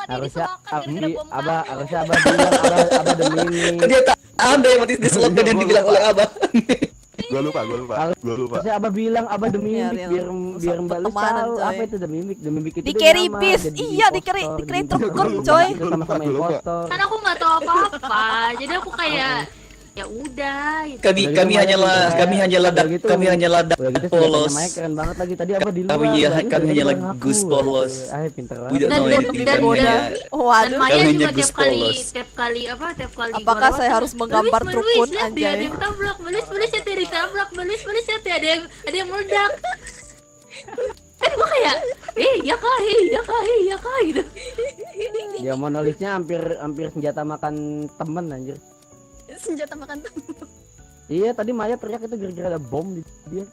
harusnya harusnya abah bilang abah demi ini. Ternyata Anda yang mati di slot dan yang dibilang oleh Abah. Gue lupa. Harusnya abah bilang abah demi Iya, mimik Rian. biar Mbak Luis Pertemanan, tahu coy. apa itu demi mimik itu Di udah carry nyamar, bis, jadi iya di impostor, carry jadi trukun Gua coy. itu sama-sama impostor. Kan aku nggak tahu apa-apa, jadi aku kayak ya udah. Gitu. Kami hanyalah Udah gitu polos. senjatanya Maya keren banget lagi tadi apa di luar. Kami hanyalah Gus polos. Pinter We don't banget. know Dan- anything dan- kami dan- hanya Dan Maya Kami hanya juga Gus polos. tiap kali Apakah gua saya lewat, harus menggambar Melis, trukun, lihat dia, ada anjay? yang tabrak, Melis lihat dia ditabrak, Melis lihat dia ada yang meledak. Kan gua kayak, ya kah gitu. Ya monolisnya hampir senjata makan temen anjir. senjata makan temen. Iya tadi Maya teriak itu gara-gara ada bom di dia.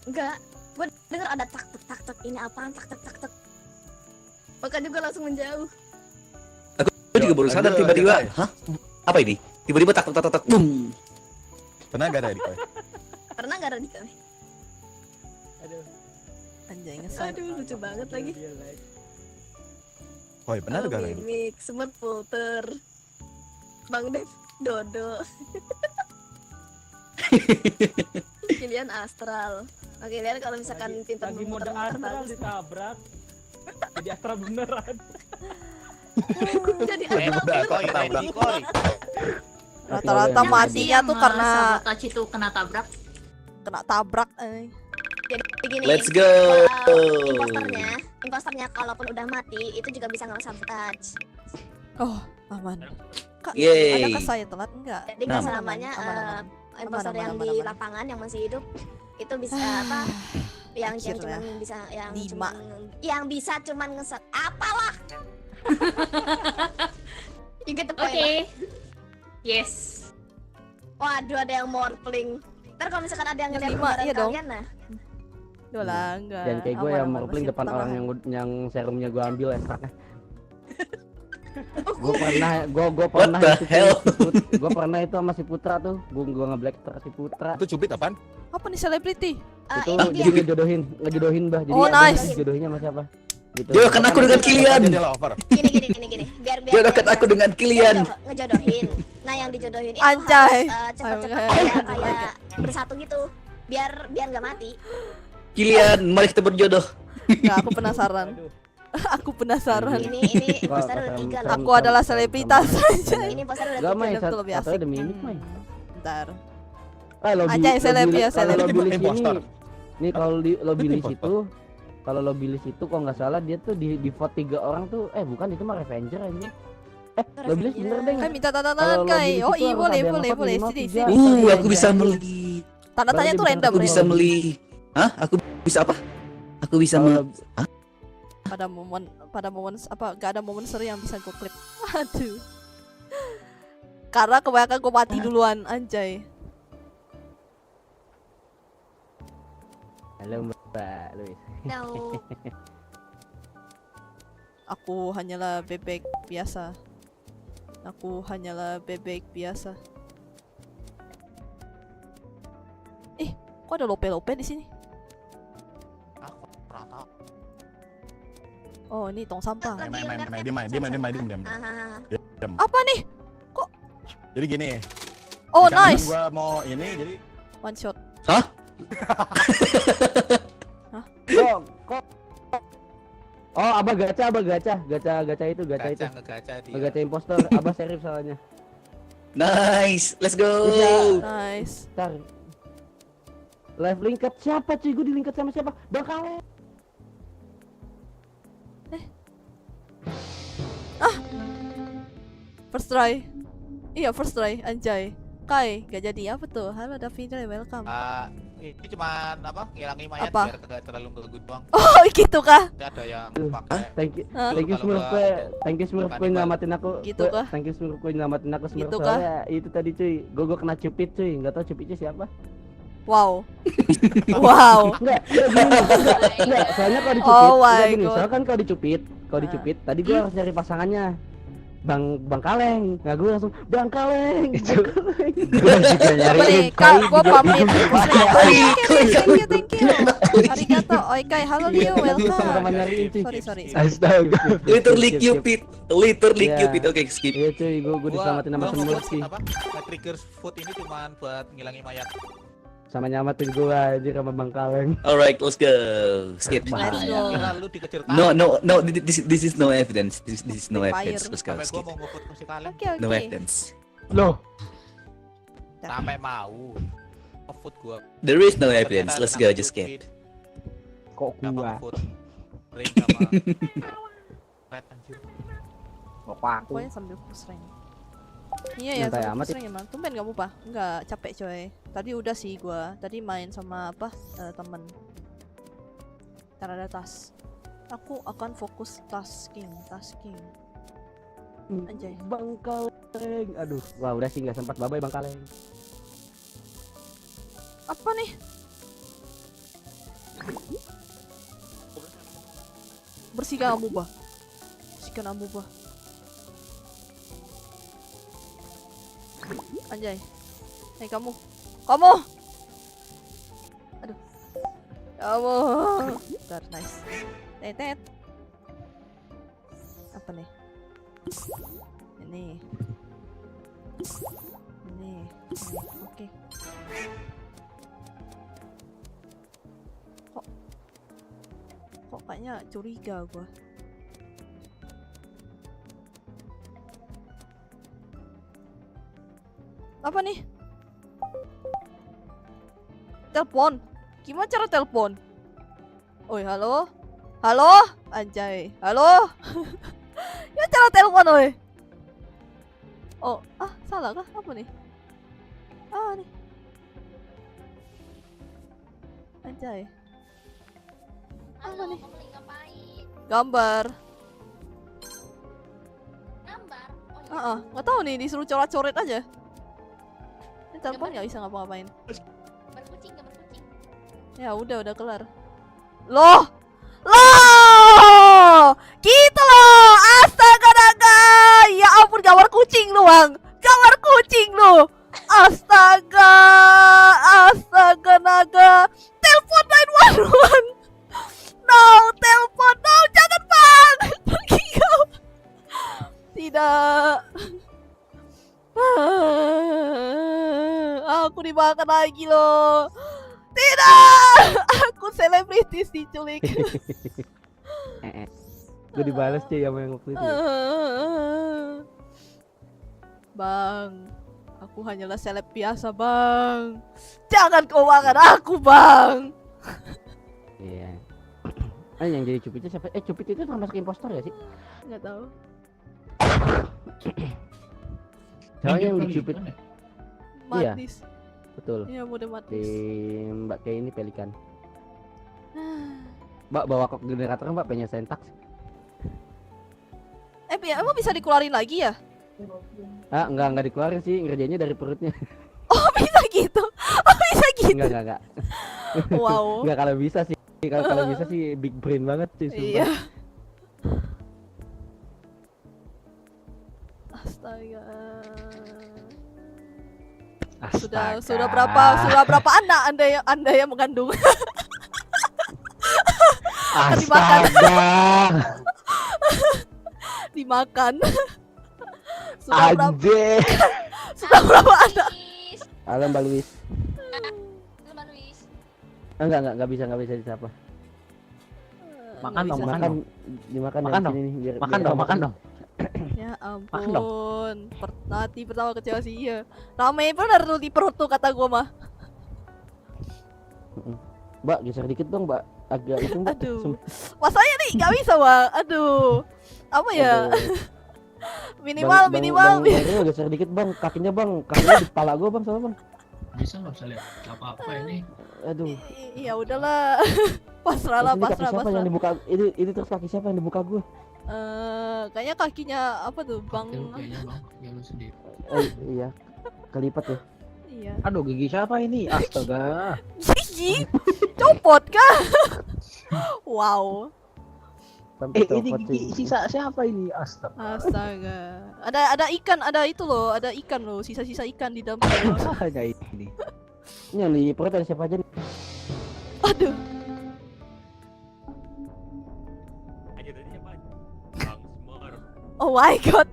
Enggak. Gue denger ada tak tak ini apaan tak tak. Makanya gue langsung menjauh. Aku juga baru sadar tiba-tiba. Hah? Apa ini? Tiba-tiba tak boom. Pernah gak ada di kau? Pernah nggak Radika? Aduh. Anjay ngeselin. Aduh lucu banget lagi. Woi, pernah Oh, gak ada? Mimik, Smart Filter, Bang Dev, Dodo, Kilian Astral. Oke, lihat kalau misalkan pintar Lagi mode astral ditabrak. Jadi astral beneran. Jadi Rata-rata matinya tuh karena Sabotage itu kena tabrak. kena tabrak. Jadi gini. Let's go. Imposternya kalaupun udah mati itu juga bisa nge-sabotage. Oh, aman. Kak, Yeay. adakah saya telat? Enggak. Jadi nggak selamanya imposter yang di aman. lapangan yang masih hidup itu bisa apa? Yang Akhirnya. cuman bisa Lima. yang bisa cuman ngeset apalah. You get the point. Oke. Yes. Waduh, ada yang morphling. Ntar kalau misalkan ada yang Yang ngeliat lima, gambaran iya dong. kalian nah. Udah lah, enggak. Dan kayak gue Aman, yang aman, morphling masih depan orang pertengahan. yang serumnya gue ambil ekstraknya. Oh, Gue pernah gue pernah itu sama si Putra tuh. Gue nge-black si Putra. Itu cubit apaan? Apa nih selebriti? Itu ini dia. jadi ngejodohin bah. Jadi Oh, nice. jodohinnya sama siapa? Gitu. Jodohkan aku dengan Kilian. Dia lover. Gini. Biar Jodohkan aku dengan Kilian. ngejodohin. Nah, yang dijodohin itu Anjay. harus cepet-cepet Ayo, kayak bersatu gitu. Biar nggak mati. Kilian, mari kita berjodoh. Enggak, aku penasaran. Aku penasaran. Ini imposter udah 3 loh. Aku adalah selebritas aja. Ini imposter udah Gak 3. main, Itu lebih satu asik. demi ini main. Bentar. Anjay seleb ya, seleb. Kalau lobby Impostor. ini kalau di lobby Itu list itu kalau lobby list itu kalau nggak salah dia tuh di vote 3 orang tuh bukan itu mah Revenger aja. Lobby list bener deh. Kai minta tanda Kalau tangan lobby Kai. list Oh itu iya harus boleh ada yang boleh vote boleh. minimal Sini 3. sini. Aku bisa beli. Tanda tanya tuh random. Aku Bre. bisa beli. Hah? Aku bisa apa? Aku bisa Pada momen apa gak ada momen seri yang bisa gue klik. Aduh. Karena kebanyakan gue mati duluan anjay. Halo Mbak Luis. No. Aku hanyalah bebek biasa. Aku hanyalah bebek biasa. Kok ada lope-lope di sini? Aku kurang tahu. Oh, ini tong sampah. Diam. Apa nih? Jadi gini. Oh, karena nice. Gua mau ini jadi One shot. Hah? Kok Oh, abah gacha itu Gacha ngegacha dia. gacha impostor. Abah serif soalnya. Nice. Let's go. Nice. Ntar live lingkat siapa cuy? Gue dilingkat sama siapa? Bakal First try. Iya, first try anjay. Kai, gak jadi apa tuh? Halo Davina, welcome. Ini cuman apa? Ngilangin mayat Apa? biar gak terlalu ngegut doang. Oh, gitu kah? Nanti ada yang Hah? pakai. Thank you Kalau Smurf gua thank you Smurf kanibal. nyelamatin aku. Gitu kah? Thank you Smurf nyelamatin aku Smurf Gitu kah? soalnya itu tadi cuy. Gue kena cupid cuy. Enggak tahu cupidnya siapa. Wow. Wow. Enggak, enggak, soalnya kalau dicupit, Oh my gini, God. soalnya kan kalau dicupit, tadi gue harus nyari pasangannya. Bang Kaleng. Nah, gue langsung Bang Kaleng. Gue juga Boleh, Kak, gua pamit. Thank you. Arigato. Oi, Kai, halo Leo, sama-sama welcome. nyariin cuy. Sorry. Astaga. Literally Cupid. Literally Iya. Cupid. Oke, skip. Iya cuy, gue diselamatin sama semut nge-food sih. apa? Nge-trigger food ini cuman buat ngilangin mayat. Sama nyamatin gue aja sama Bang Kaleng. Alright, let's go. Skip. Let's go. Kira lu dikejar No. This is no evidence. This is no Fire. evidence. Let's go. Sampai gua Skip. mau nge-food musik kalian. Oke. No evidence. Loh, Sampai mau nge-food gua. There is no evidence. Let's go. Just skip. kok Gua gua? nge-food. Rain sama Red anjir. Kok aku? Pokoknya sambil push rank. Iya ya, Santai sambil amat push rank emang. Tumben gak apa? Enggak, capek coy. Tadi udah sih gua. Tadi main sama temen. Ntar ada tas. Aku akan fokus tasking. Anjay. Bang Kaleng. Aduh, wah udah sih nggak sempat bye-bye Bang Kaleng. Apa nih? Bersihkan amubah. Anjay. Hei kamu. Aduh. Kamu. Bentar, nice. Tetet. Apa nih? Ini. Oke. Kok kayaknya curiga gua. Apa nih? telepon? Gimana cara telepon? Oi, halo? Halo? Anjay. Halo? Gimana cara telepon, oi? Oh, salah kah? Apa nih? Nih. Anjay. Apa nih? Gambar. Nggak tahu nih, disuruh coret-coret aja. Ini telepon nggak bisa ngapa-ngapain. Berkucing. Ya udah kelar. Loh, gitu loh. Astaga naga. Ya ampun, gambar kucing lu, Bang. Gambar kucing lu. Astaga naga. Telepon 911. No, telepon, no, jangan, Bang. Pergi kau. Tidak. Aku dimakan lagi loh. Tidak. Aku selebritis diculik. Gue dibalas cuy sama yang waktu itu. Bang, aku hanyalah seleb biasa, Bang. Jangan kau makan aku, Bang. Iya. Yang jadi Cupitnya siapa? Cupit itu termasuk impostor ya sih? Nggak tahu. Soalnya yang di Cupit. Iya. Matis. Betul. Iya, mode matis. Si Mbak Kay ini pelikan. Mbak bawa kok generator Mbak pengen sentaks. Emang bisa dikeluarin lagi ya? Enggak dikeluarin sih, ngerjainnya dari perutnya. Oh, bisa gitu. Enggak. Wow. Enggak, kalau bisa sih. Kalau bisa sih big brain banget sih, sumpah. Iya. Astaga. Sudah berapa anak Anda yang mengandung? Astaga. Dimakan. Anjir. Sudah berapa anak? Halo Mbak Luis. Mbak Luis. Enggak bisa disapa. Makan dong. Dimakan dong. Sini nih, Makan dong. Ya ampun. Nanti pertama kecewa sih iya. Rame bener tuh di perut tuh kata gua mah. Mbak, geser dikit dong, Mbak. Agak itu, Mbak. Aduh. Masanya nih nggak bisa, Bang. Aduh. Apa ya? minimal. Bang, geser dikit, Bang. Kakinya di kepala gua, Bang, soalnya, Bang. Bisa nggak bisa lihat apa-apa ini? Aduh. Iya udahlah. pasrah. Siapa yang dibuka? Ini terus kaki siapa yang dibuka gua? Kayaknya kakinya apa tuh, Bang? Kayaknya Bang, ya lu sendiri. Iya. Kelipat ya. Iya. Aduh, gigi siapa ini? Astaga. Gigi? Copot kah? Wow. Ini gigi sisa siapa ini? Astaga. Ada ikan, ada ikan loh, sisa-sisa ikan di dalam perut. Ada ini. Ini yang di perut ada siapa aja nih? Aduh. Oh my god.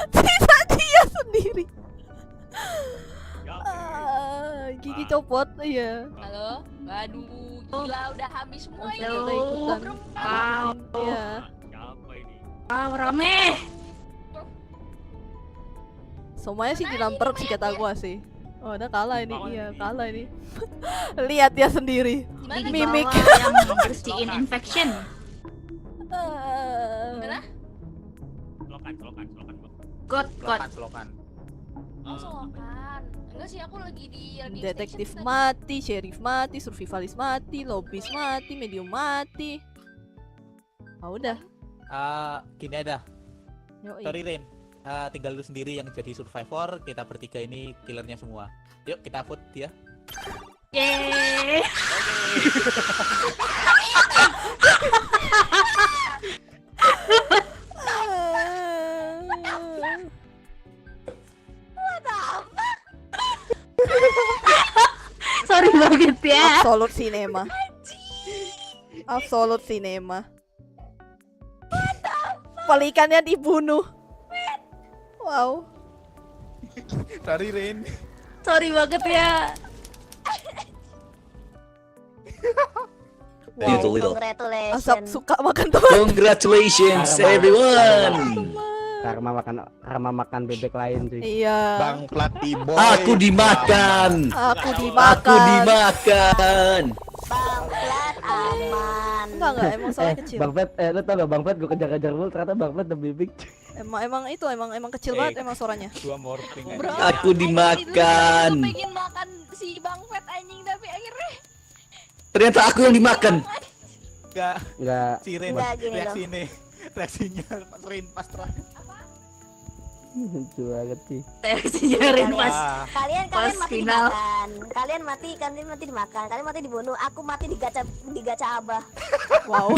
Sisa dia sendiri. Gigi copot, iya. Halo? Waduh, gila udah habis semua ini. Wow. Iya. Wow, rame. Semuanya sih dilamper sih kata gua sih. Oh, udah kalah ini. Iya, kalah ini. Lihat dia sendiri. Mimik yang bersihin infection. Mana? Selokan. Oh, selokan. Enggak sih, aku lagi di detektif station mati, sheriff mati, survivalis mati, lobis mati, medium mati. Ah udah. Gini aja. Yoi. Sorry Rin. Tinggal lu sendiri yang jadi survivor, kita bertiga ini killernya semua. Yuk kita vote dia. Yeay. Sorry banget ya. Absolute cinema. Pelikannya dibunuh. Wow. Sorry Rin. Sorry banget ya. Congratulations. Asap suka makan teman. Congratulations everyone. karma makan bebek lain cuy. Iya. Bang Plati Boy. Aku dimakan. Aku Aku dimakan. dimakan. Bang Plat aman. Enggak, emang soalnya kecil. Bang Pet, lu tau gak Bang Pet gue kejar-kejar mulu ternyata Bang Pet lebih big. Emang kecil banget emang suaranya. Gua morphing aja. Bro, Aku dimakan. Aku pengen makan si Bang Pet anjing tapi akhirnya Ternyata aku yang dimakan. Enggak. Si Ren Nggak, gini reaksi ini. Reaksinya pas Ren pas terakhir. Lucu banget sih. Reaksinya Rin pas kalian pas mati final. dimakan. Kalian mati dimakan. Kalian mati dibunuh. Aku mati di gacha Abah. Wow.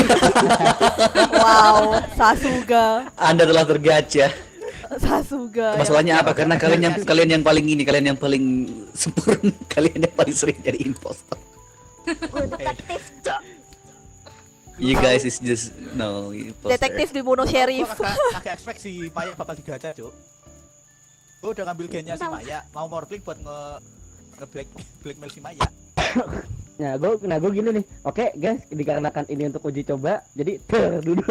Wow, Sasuga. Anda telah tergacha. Sasuga. Masalahnya apa? Karena kalian yang paling ini, kalian yang paling sempurna, kalian yang paling sering jadi impostor. Detektif, Cok. You guys is just no imposter. Detektif dibunuh sheriff. Kakek expect si Maya bakal digacha, Cuk. Gua udah ngambil gennya si Maya, mau morphing buat blackmail si Maya. Nah gue gini nih. Oke guys, dikarenakan ini untuk uji coba, jadi duduk.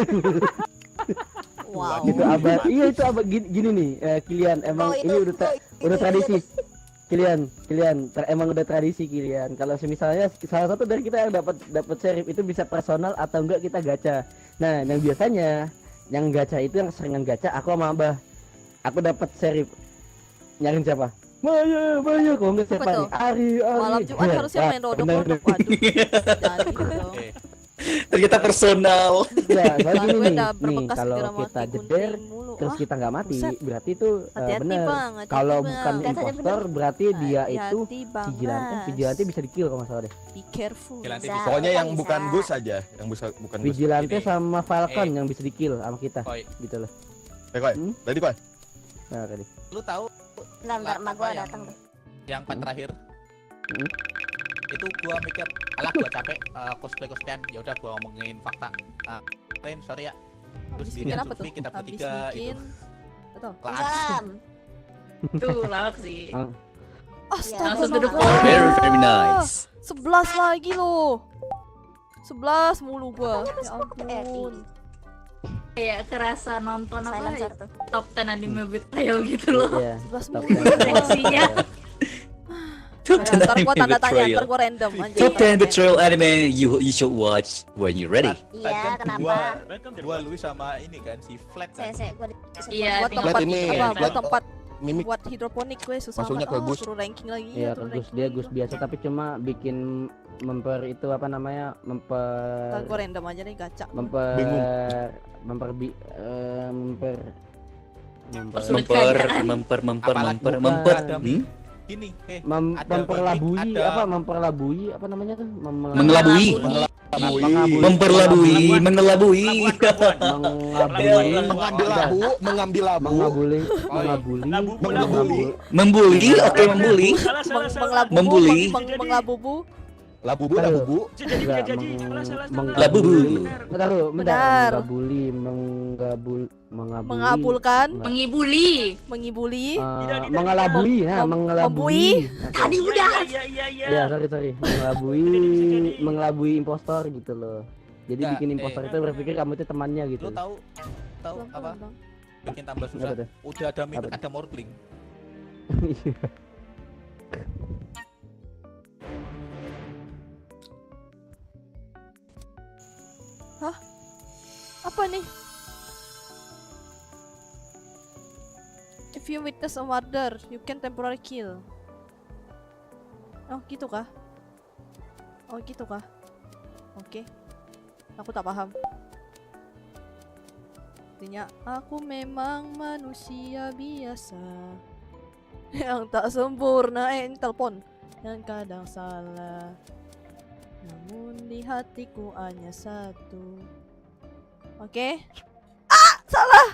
Wow. Gitu abad. Iya itu abad gini nih. Kilian emang ini udah tradisi. Kilian emang udah tradisi Kilian. Kalau misalnya salah satu dari kita yang dapat sheriff itu bisa personal atau enggak kita gacha. Nah, yang biasanya yang gacha itu yang seringan gacha aku sama Abah. Aku dapat sheriff. Nyariin siapa? Maya, kok enggak siapa Betul. nih? Ari. Malam Jumat harusnya main rodok. Waduh. Jadi dong. Ternyata personal. Ya, soalnya Gue gini udah nih, berbekas kalau gara kita mati jeder gunting mulu. terus Ah, kita nggak mati, buset. berarti itu Hati-hati, benar. Bang, hati-hati, Kalau Bang. bukan Hati-hati, impostor, berarti dia itu Hati-hati, vigilante bisa dikill kalau nggak salah deh. Be careful. Vigilante Bisa. bisa. Pokoknya yang Bisa. bukan Gus aja, yang bukan Gus. Vigilante Ini. sama Falcon Eh. yang bisa dikill sama kita, Koi, gitu loh. Koi. Tadi Koi. Nah tadi. lu tahu Bentar, mak gua Apa yang- datang tuh. yang part terakhir? Hmm. Itu gua mikir, alah gua capek cosplayan, ya udah gua ngomongin fakta. Ren, sorry ya. Terus Habis diri bikin apa tuh? Zulfi, kita Habis bertiga bikin. itu Betul. Salam. Tuh lawak sih. Astaga. Langsung to the Bang. point. Very nice. 11 lagi loh. 11 mulu gua. Ya ampun. Kayak kerasa nonton apa Silencer ya, tuh. top 10 anime betrayal gitu loh. Iya. 11 Top mulu. 10. Reaksinya. Ntar gua tanda tanya, ntar gua random aja. Top 10 betrayal anime you should watch when you're ready. Iya, kenapa? Gua Luis sama ini kan si Flat kan. Gua Iya, Buat tinggal tempat ini, apa? Buat Flat. tempat Mimik. buat hidroponik gue susah Masuknya banget. ke Gus. Suruh ranking lagi. Iya, suruh Gus ranking dia lagi. Gus biasa tapi cuma bikin memper itu apa namanya? Ntar gua random aja nih gacha. memper Bingung. memper bi- memper Apalagi memper. ada Hmm? Gini, ada memperlabui gimmick, ada- apa memperlabui apa namanya tuh Mengelabui. Memperlabui, mengelabui. Mengambil labu, mengambil labu. mengabuli Membuli, oke membuli. Menglabubu. Membuli. Menglabubu. Labubu, labubu. Labubu. Bentar, Benar. Mengabulkan. Mengibuli. Mengibuli. Mengelabui, nah, mengelabui. Tadi udah. Ya, sorry. Mengelabui impostor gitu loh. Jadi Nggak, bikin impostor itu berpikir kamu itu temannya gitu. Lu tahu apa? Bikin tambah susah. Apa tuh? Udah ada mimik, Apa ada morphling. Apa nih? If you witness a murder, you can temporary kill. Oh, gitu kah? Oke. Aku tak paham. Artinya, aku memang manusia biasa yang tak sempurna. Ini telepon. Yang kadang salah. Namun di hatiku hanya satu. Oke. Ah, salah.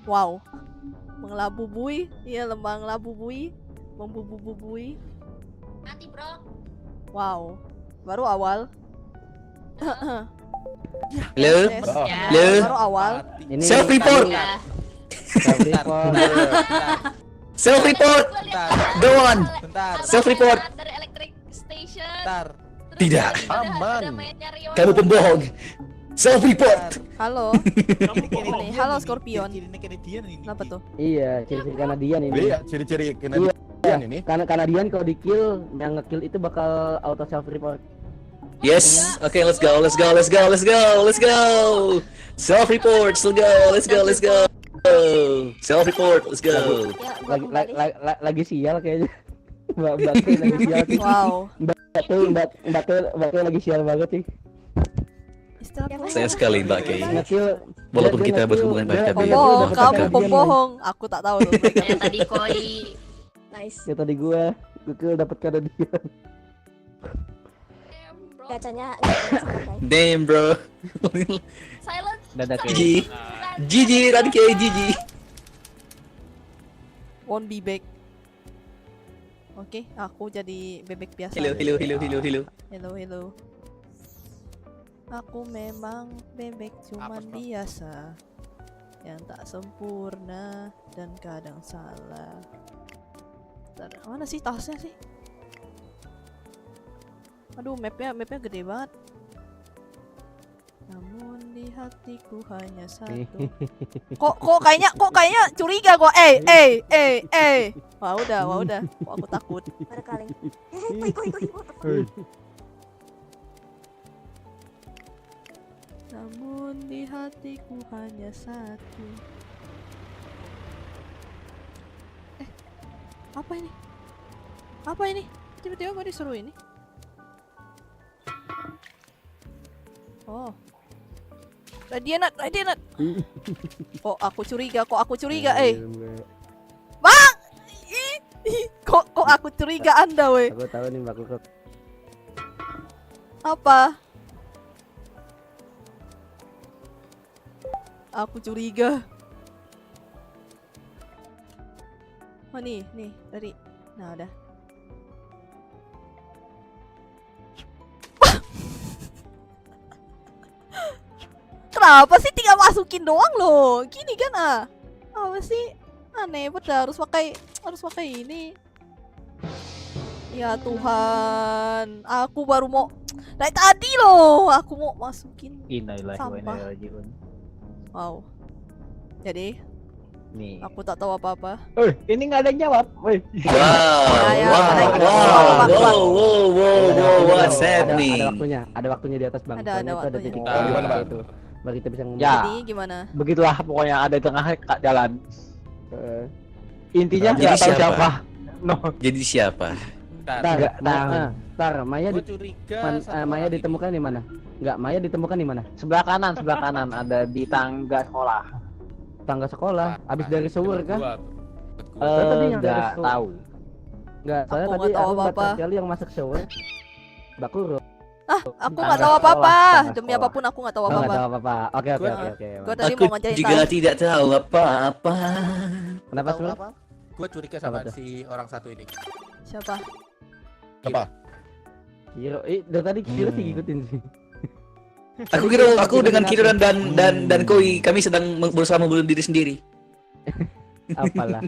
Wow. Mengelabubui, iya lembang labubui, membububui. Mati, Bro. Wow. Baru awal. Halo, Yes. halo. Baru awal. Ini Self report. Ya. Self report. Go on. Bentar, Self report. Dari electric station. bentar. Tidak. Aman. Kamu pembohong. Self report. Halo. Ini Nih, halo Scorpion. Ciri-ciri Canadian ini. Kenapa tuh? Iya, ciri-ciri Kanadian ini. Iya, ciri-ciri Canadian ini. Karena Kanadian kalau di kill, yang nge-kill itu bakal auto self report. Yes. Okay, let's go. Self report. Let's go. Self report. Let's go. Ya, gua kembali. Lagi sial kayaknya. Mbak Tuh lagi sial sih. Wow. Mbak Tuh lagi sial banget sih. Istilah Sayang sekali Mbak Kay. Nge-kill. Walaupun kita berhubungan baik, tapi pembohong, dapat kamu Kanadian, pembohong. Aku tak tahu tuh mereka. Kayak tadi koi. Nice. Ya tadi gue kill dapat Kanadian. Gacanya Damn bro. silent. Dadah GG Ranke GG. Won't be back. Oke, aku jadi bebek biasa. Hello. Aku memang bebek cuman biasa yang tak sempurna dan kadang salah. Bentar, mana sih tasnya sih? Aduh, mapnya gede banget. Namun di hatiku hanya satu. Kok kayaknya curiga kok. Wah udah. Kok aku takut. Ada kaleng. Koi. Namun di hatiku hanya satu. Apa ini? Tiba-tiba kok disuruh ini? Oh. Radianat. Kok aku curiga, Bang! Kok aku curiga Anda, weh? Aku tahu nih Mbak Kukuk. Apa? Aku curiga. Oh nih, tadi. Nah, udah. Kenapa sih tinggal masukin doang loh? Gini kan apa sih? Aneh bener, harus pakai ini. Ya Tuhan, aku baru mau dari tadi loh, aku mau masukin sampah. Wow. Jadi Nih. aku tak tahu apa-apa. Ini nggak ada yang jawab. Woi. Wow, what's happening? Ada waktunya di atas bang. Ada Soalnya itu waktunya. titik Gimana, Bang? itu. Baru kita bisa ngomong. Ya. Jadi gimana? Begitulah pokoknya ada di tengah jalan. Intinya Jadi nggak tahu siapa? siapa. No. Jadi siapa? Tar, Maya Gua curiga satu Maya orang ditemukan di mana? Enggak, Maya ditemukan di mana? Sebelah kanan ada di tangga sekolah. Tangga sekolah. Abis dari sewer kan? Tadi yang dari nggak sewer. tahu. Enggak, soalnya Aku tadi nggak tahu aku apa-apa. sekali yang masuk sewer. Bakuro. Aku nggak tahu apa-apa. Demi apapun aku nggak tahu Oh, nggak apa-apa. tahu apa-apa. Oke. Gua tadi Aku mau ngajarin juga tidak tahu apa-apa. Kenapa Tahu sewer? apa? Gue curiga sama Apa tuh? si orang satu ini. Siapa? Apa? Kiro, dari tadi Kiro sih ngikutin sih. Aku kira aku dengan Kiran dan Koi kami sedang berusaha membunuh diri sendiri. Apalah.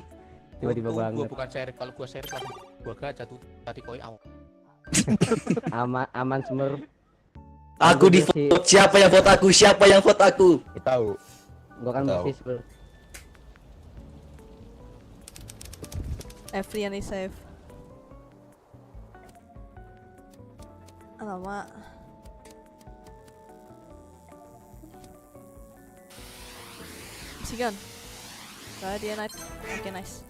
Tiba-tiba Gue banget. bukan sheriff, kalau gue sheriff langsung gue gacha tuh tadi koi awal. Aman Smurf. Aku di vote. Siapa yang vote aku? Tahu. Gua kan Tahu. masih Smurf. Everyone is safe. Alamak. Sigan. Dia night. Oke, nice.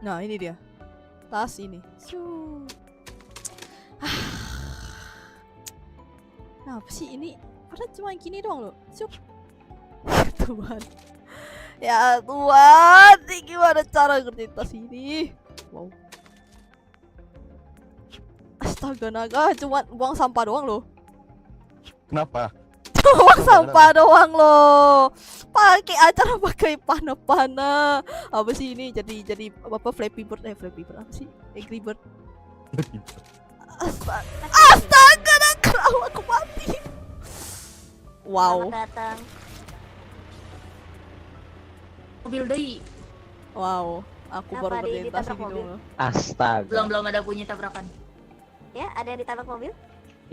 Nah, ini dia. Tas ini. Nah, apa sih ini? Padahal cuma gini doang loh. Tuhan. Ya Tuhan, ini gimana cara ngerti tas ini? Wow. Astaga naga, cuma buang sampah doang loh. Kenapa? Buang sampah doang loh. Pakai panah-panah. Apa sih ini? Jadi apa Flappy Bird apa sih? Angry Bird. Astaga, naga, aku mati. Wow. Selamat datang. Mobil deui. Wow, aku Apa, baru ditabrak berorientasi mobil? gitu loh. Astaga. Belum ada bunyi tabrakan. Ya, ada yang ditabrak mobil?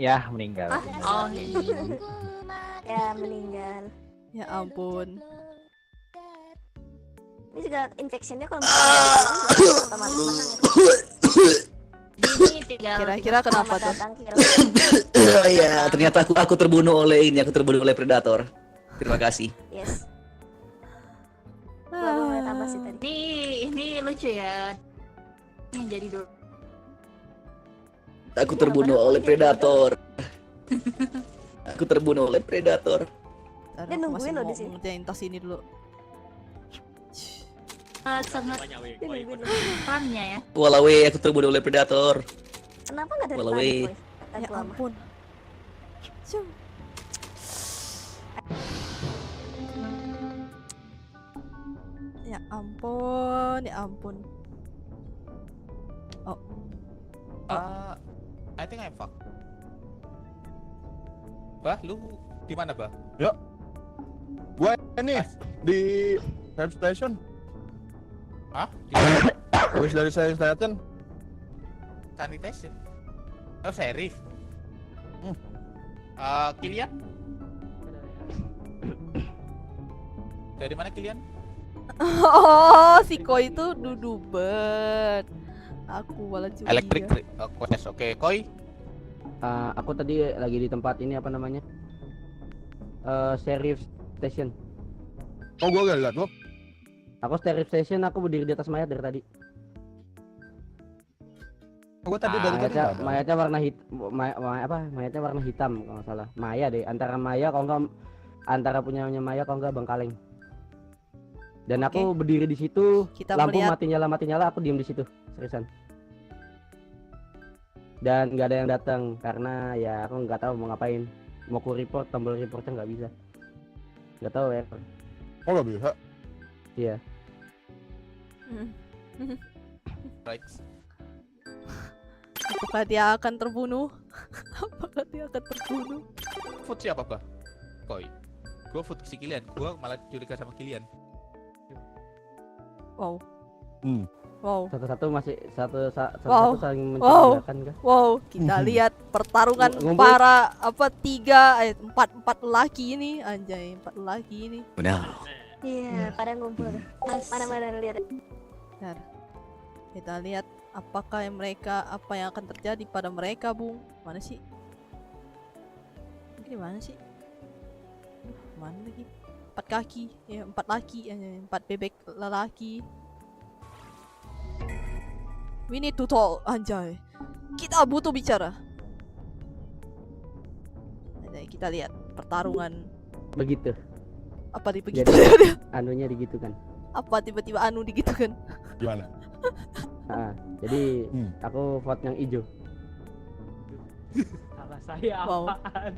Ya, meninggal. Oh, Ya, meninggal. Ya ampun. Ini juga infectionnya kalau misalnya otomatis menang ya. ini tinggal Kira-kira kenapa tuh? Datang kira. Ya, ternyata aku terbunuh oleh ini, aku terbunuh oleh predator. Terima kasih. Yes. Gua mau tambah sih tadi. ini lucu ya. Yang jadi dulu. Aku terbunuh oleh predator. Aku terbunuh oleh predator. Ntar Dia aku nungguin masih loh mau di sini. ngerjain tas ini dulu. Sangat Dia nungguin loh. perannya ya. Walawe, aku terbunuh oleh predator. Kenapa nggak dari Walau, tadi, weh. Boy? Ya Aku lama. ampun. Cum. Ya ampun, ya ampun. I think I'm fucked. Bah, lu di mana, Bah? Gua ini di service station. Hah? Di mana? Habis dari service station. Sanitation. Oh, sheriff. Kilian? Dari mana Kilian? Oh, si Koi itu dudubet. Aku malah curiga. Electric quest. Oke, Koi. Aku tadi lagi di tempat ini apa namanya? Sheriff Station. Oh, gua gak lihat lo. Aku Sheriff Station, aku berdiri di atas mayat dari tadi. Gua tadi dari tadi nggak ada. Mayatnya warna mayatnya warna hitam kalau nggak salah. Maya deh, antara Maya kalau nggak antara punyanya Maya kalau nggak Bangkaleng. Dan aku berdiri di situ, Kita lampu melihat mati nyala, aku diem di situ, seriusan. Dan nggak ada yang datang karena ya aku nggak tahu mau ngapain. Mau ku report, tombol reportnya nggak bisa. Nggak tahu ya. Oh, gak bisa. Iya. Right. Apakah dia akan terbunuh? Apakah dia akan terbunuh? Vote siapa, Bah? Koi. Gua vote si Kilian. Gua malah curiga sama Kilian. Wow. Hmm. Wow. Satu-satu masih Wow. satu saling Wow. mencurigakan kah? Wow, kita lihat pertarungan Ngumpul. para empat lelaki ini, anjay, 4 lelaki ini. Benar. Iya, pada ngumpul. Mana lihat. Bentar. Kita lihat apakah apa yang akan terjadi pada mereka, Bung. Mana sih? Ini mana sih? Aduh, mana lagi? 4 kaki, ya 4 laki, 4 bebek lelaki. We need to talk, anjay. Kita butuh bicara. Nah, kita lihat pertarungan. Begitu. Apa begitu? Jadi anunya digitukan. Apa tiba-tiba anu digitukan? Gimana? Jadi aku vote yang hijau. Salah saya Wow. apaan?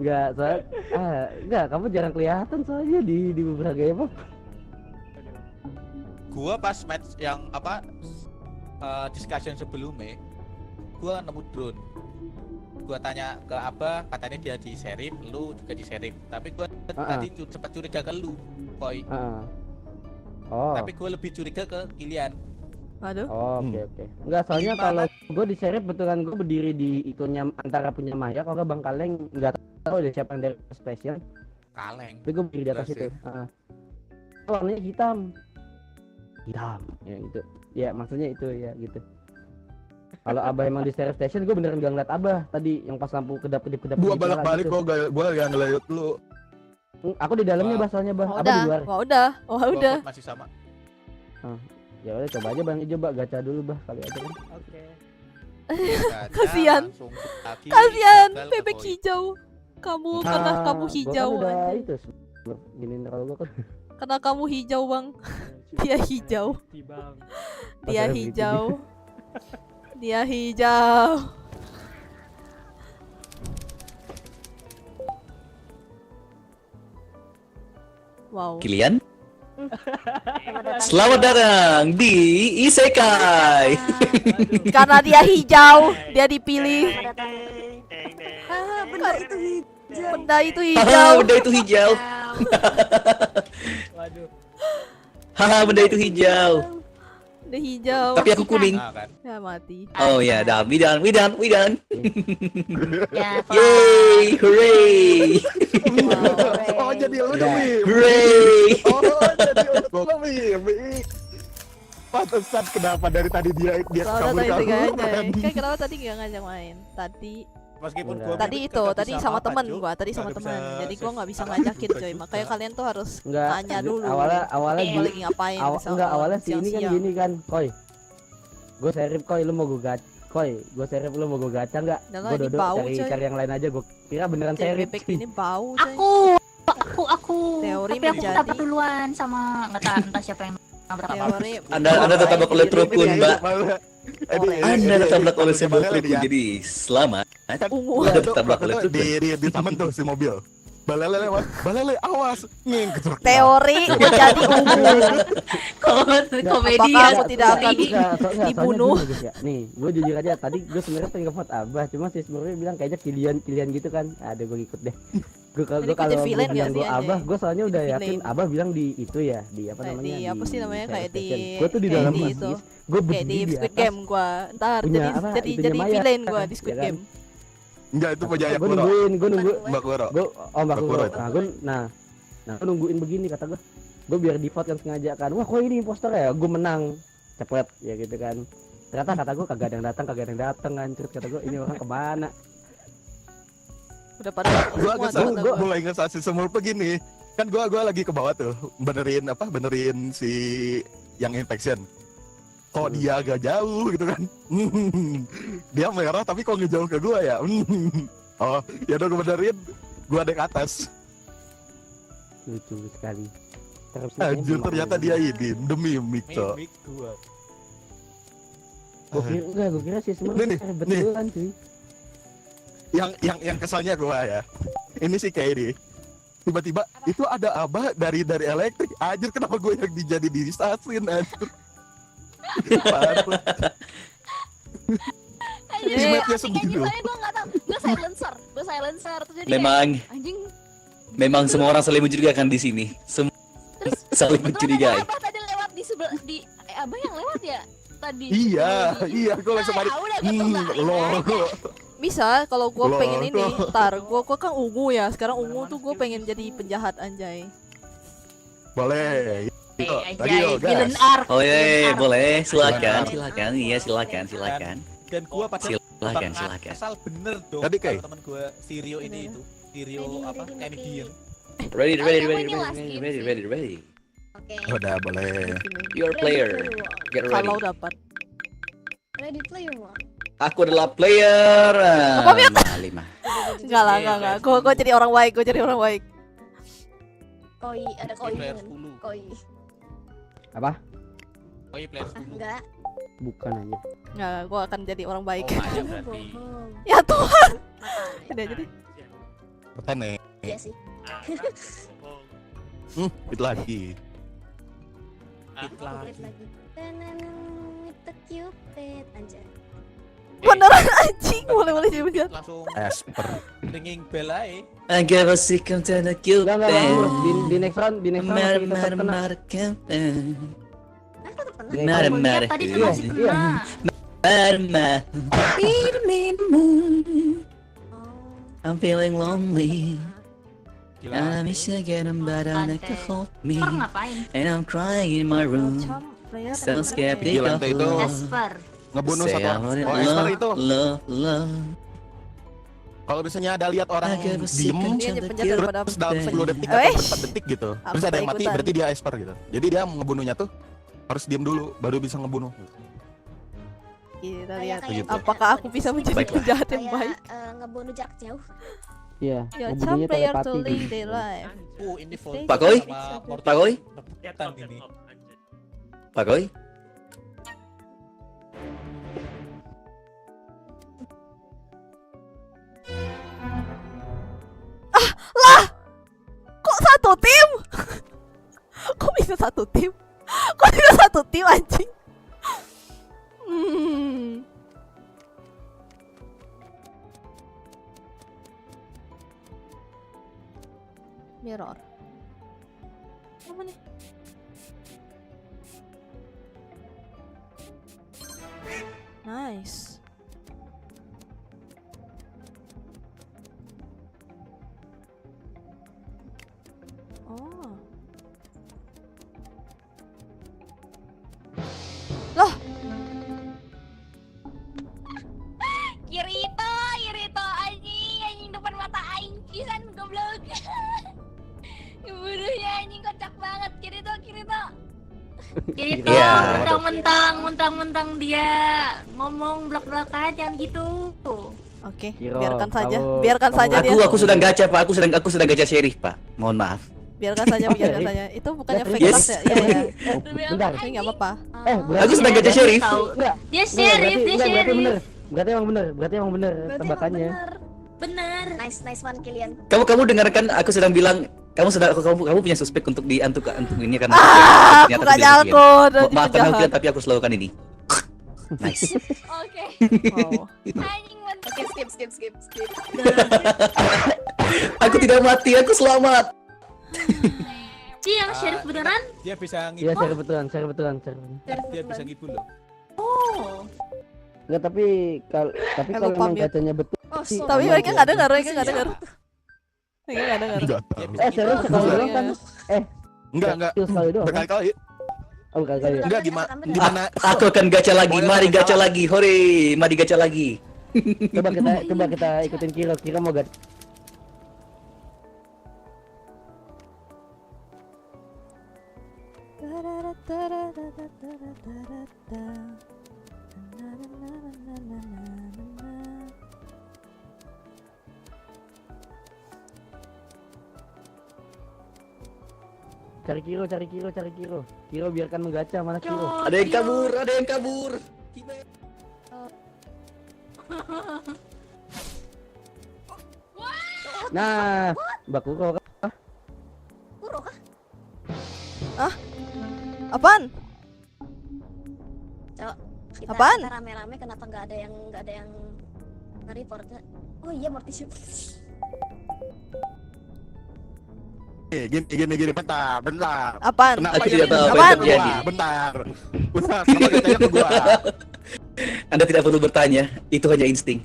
Enggak, kamu jarang kelihatan soalnya di beberapa game. Gua pas match yang discussion sebelumnya, gua nemu drone. Gua tanya ke Abah, katanya dia di sheriff, lu juga di sheriff. Tapi gua tadi sempat curiga ke lu, Koi. Oh. Tapi gua lebih curiga ke Kilian. Aduh. Oh, oke. Enggak, soalnya kalau gue di sheriff betulan gue berdiri di itunya antara punya Maya, kalau nggak Bang Kaleng nggak tahu deh siapa yang dari spesial. Kaleng. Tapi gue berdiri di atas itu. Warnanya hitam. Ya gitu. Ya maksudnya itu ya gitu. Kalau Abah emang di sheriff station, gue beneran gak ngeliat Abah tadi yang pas lampu kedap-kedip. Gua balik-balik gitu. gua gak ngeliat lu. Aku di dalamnya soalnya Bah. Oh, Abah di luar. udah. Gua masih sama. Ya udah coba aja Bang Ijo, gacha dulu Bah kali aja kan. Oke. Kasihan. Kaki, Kasihan gagal ke bebek Koi. hijau. Kamu karena kamu Gua hijau. kan udah anjay. itu giniin kalau gua kan. Karena kamu hijau, Bang. Dia hijau. Bang. Dia Pasaran hijau. Dia hijau. Wow. Kilian? Selamat datang di Isekai. Karena dia hijau, dia dipilih. Benda itu hijau. Benda itu hijau. Benda itu hijau. Waduh. Haha, benda itu hijau. Udah hijau. Tapi aku kuning. Nah, kan. Ya mati. Oh ya, dah, we done. Ya, Yay, hooray. Oh jadi lu udah Mim. Hooray. Oh jadi lu Mim. Pantesan kenapa dari tadi dia Soalnya tadi nggak ngajak. kabur-kaburan. Kan kenapa tadi nggak ngajak main? Meskipun Enggak. gua Tadi mimik itu, kagak tadi bisa sama apa-apa, temen Cuk. gua, tadi sama Kagak temen. bisa Jadi gua nggak bisa sesuatu ngajakin juga coy. juga. Makanya kalian tuh harus Enggak, tanya dulu. awalnya Mau gini. lagi ngapain? misal Enggak, awalnya si ini kan siang-siang. gini kan, Koi. Gue serip Koi, lu mau gue gacha. Koi, gue serip lu mau gue gacha enggak? Udah lah, Gue ini duduk bau, cari coy. cari yang lain aja, gue kira beneran Cek serip. bebek ini bau coy. Aku. Teori Tapi aku menjadi- dapat duluan sama nggak tahu entah siapa yang nabrak apa. Teori. Anda tertabrak oleh trukun, Mbak. Anda tertabrak oleh sebuah Balele trukun, dia. jadi selamat. Ungu. Anda tertabrak oleh Itu trukun. di taman tuh si mobil. Balele lewat, balele awas, nging ketruk. Teori menjadi ungu. Komedi Apakah ya. aku tidak akan dibunuh? Nih, gue jujur aja tadi gue sebenarnya pengen nge-vote Abah, cuma si Smurfy bilang kayaknya Kilian gitu kan. Ada gue ikut deh. Gue Tadi kalau jadi villain bilang nggak gue sih, anjay? Abah, gue soalnya udah Jadi yakin villain. Abah bilang di itu ya, di apa Kayak namanya? di apa sih namanya, kayak di gue tuh di kayak dalam di masjid. itu. Gue Kayak di berdiri di Squid atas. Game gua. Ntar Punya jadi apa, jadi itunya jadi Maya, villain gua di ya Squid kan? Game. Enggak itu punya Gue nungguin, gue nunggu. Mbak Kuro. Gue Mbak Mbak Kuro. Kuro itu. Nah gue nungguin begini kata gue biar di vote kan sengaja kan. Wah kok ini imposter ya, gue menang cepet ya gitu kan. Ternyata kata gue kagak ada yang datang hancur, kata gue ini orang kemana. Udah pada Gua semua kesal, kata gua. mulai ngesal si Smurf begini. Kan gua lagi ke bawah tuh, benerin si yang infection. Kok dia agak jauh gitu kan. Dia merah tapi kok ngejauh ke gua ya. Oh, ya udah gua benerin, gua ada ke atas. Lucu sekali. Terus Anjir ternyata dia ini demi mik, Cok. Mimik gua. Gue kira si semua Nih, betulan cuy. Yang kesalnya gua ya. Ini sih kayak ini. Tiba-tiba itu ada Abah dari elektrik. Anjir kenapa gue yang dijadi diri stasiun anjir. Parah. Anjing, Teammate-nya asik sendiri anjing, loh. soalnya gue nggak tahu. Gue silencer terus jadi Memang semua orang saling mencurigakan di sini. Semua saling mencurigai. Abah tadi lewat di sebelah Abah yang lewat ya tadi. Iya, gue langsung balik. Loh. Bisa kalau gua Loh, pengen ini. kok. Ntar gua kan ungu ya. Sekarang ungu tuh gua pengen jadi penjahat anjay. Boleh. Lagi Ajay, yuk, villain gas. arc. Oh iya, boleh. Silakan, Silakan. silakan. Iya, silakan. Dan gua pada Silakan. asal bener dong. Tadi kayak- kalau temen gua Sirio ini itu. Sirio apa? Canadian. Ready. Oke. Udah boleh. You're a player. Get ready. Kalau dapat. Ready player one. Aku adalah player. Apa, Miat? 5. Enggak lah, enggak. Gua jadi orang baik, Koi ada koi. Player kan? 10. Koi. Apa? Oh iya player 10. Enggak. Bukan aja. Enggak, gua akan jadi orang baik. Oh, Maya berarti. Bohong. Ya Tuhan. Makanya. Udah jadi. Pertanyaan. Iya sih. Itu lagi. It lagi. Cupid lagi. Tananang, itu Cupid aja. Beneran anjing, boleh juga. Langsung Esper. ringing bell aja. I give a second to the cute Enggak, band. di next round Aku tetap tenang. Ya, tadi tuh masih Iya. kena. Oh. I'm feeling lonely. Gila. And I miss you getting better than to hold me. Esper ngapain? And I'm crying in my room. So skeptical. Gila, itu Esper. ngebunuh Say satu I orang. want it, Oh, Esper itu. love. Kalau misalnya ada lihat orang I give a diem, second Dia to the dipencet cute daripada terus dalam 10 detik Eh, atau 4 detik gitu. Aku Terus ada yang mati, ikutan. berarti dia Esper gitu. Jadi dia ngebunuhnya tuh harus diem dulu, baru bisa ngebunuh. Kita Kayak- lihat kayak apakah aku bisa menjadi Baiklah. penjahat yang Kayak, baik. ngebunuh jarak jauh. Iya, Ya, ngebunuhnya some player to telepati live gitu. their life. Oh, ini full. Pak Koi? Sama Morty. Pak Koi? Rebutan ini. Pak Koi? Kok satu tim? Kok bisa satu tim? Kok bisa satu tim anjing? Hmm. Mirror. Apa nih? Kirito, Iya. mentang-mentang dia ngomong belak-belakan jangan gitu. Oke, Kiro, biarkan saja. kamu- Biarkan kamu- saja dia. Aku sedang gacha, Pak. Aku sedang gacha sheriff, Pak. Mohon maaf. Biarkan saja, biarkan saja. Itu bukannya fake Yes. pass ya? Iya, iya. Bentar. Tapi nggak apa-apa. Berarti Aku sedang gacha sheriff. Enggak. Dia sheriff, dia Berarti sheriff. bener. Berarti emang bener. Berarti emang bener Berarti emang tebakannya. Bener. Nice one Kilian. Kamu dengarkan aku sedang bilang kamu punya suspek untuk ini kan. Aku nggak nyangko. udah Maafkan aku penjahat. tapi aku selalu kan ini. Nice. Oke. Wow. Anjing man. Oke, skip. Aku tidak mati, aku selamat. Si yang sheriff beneran? Dia bisa Iya, ngibul. saya kebetulan. Dia bisa ngibul loh. Oh. Enggak, tapi kalau lupa emang mute. gacanya betul. Oh, sih, Tapi emang mereka nggak dengar, mereka nggak dengar. Mereka nggak dengar. Enggak Dia tahu. bisa serius ngibul. sekali doang kan? Enggak. Sekali doang. Kan? Berkali-kali. Oh, kali. Enggak, gimana? Aku akan gacha lagi. Mari gacha lagi. Hore, mari gacha lagi. Coba kita ikutin Kiro. Kiro mau gacha. Cari Kiro. Kiro biarkan menggacha, mana Kiro? Ada yang kabur. Nah, Mbak Kuro kah? Kuro kah? Apaan? Cok, kita, Apaan? kita rame-rame kenapa nggak ada yang nge-report? Oh iya Mortician. Gini, bentar. Apaan? Kenapa Aku yang tidak tahu ini apa ke yang gua? terjadi. Bentar. Kenapa katanya ke gua? Anda tidak perlu bertanya, itu hanya insting.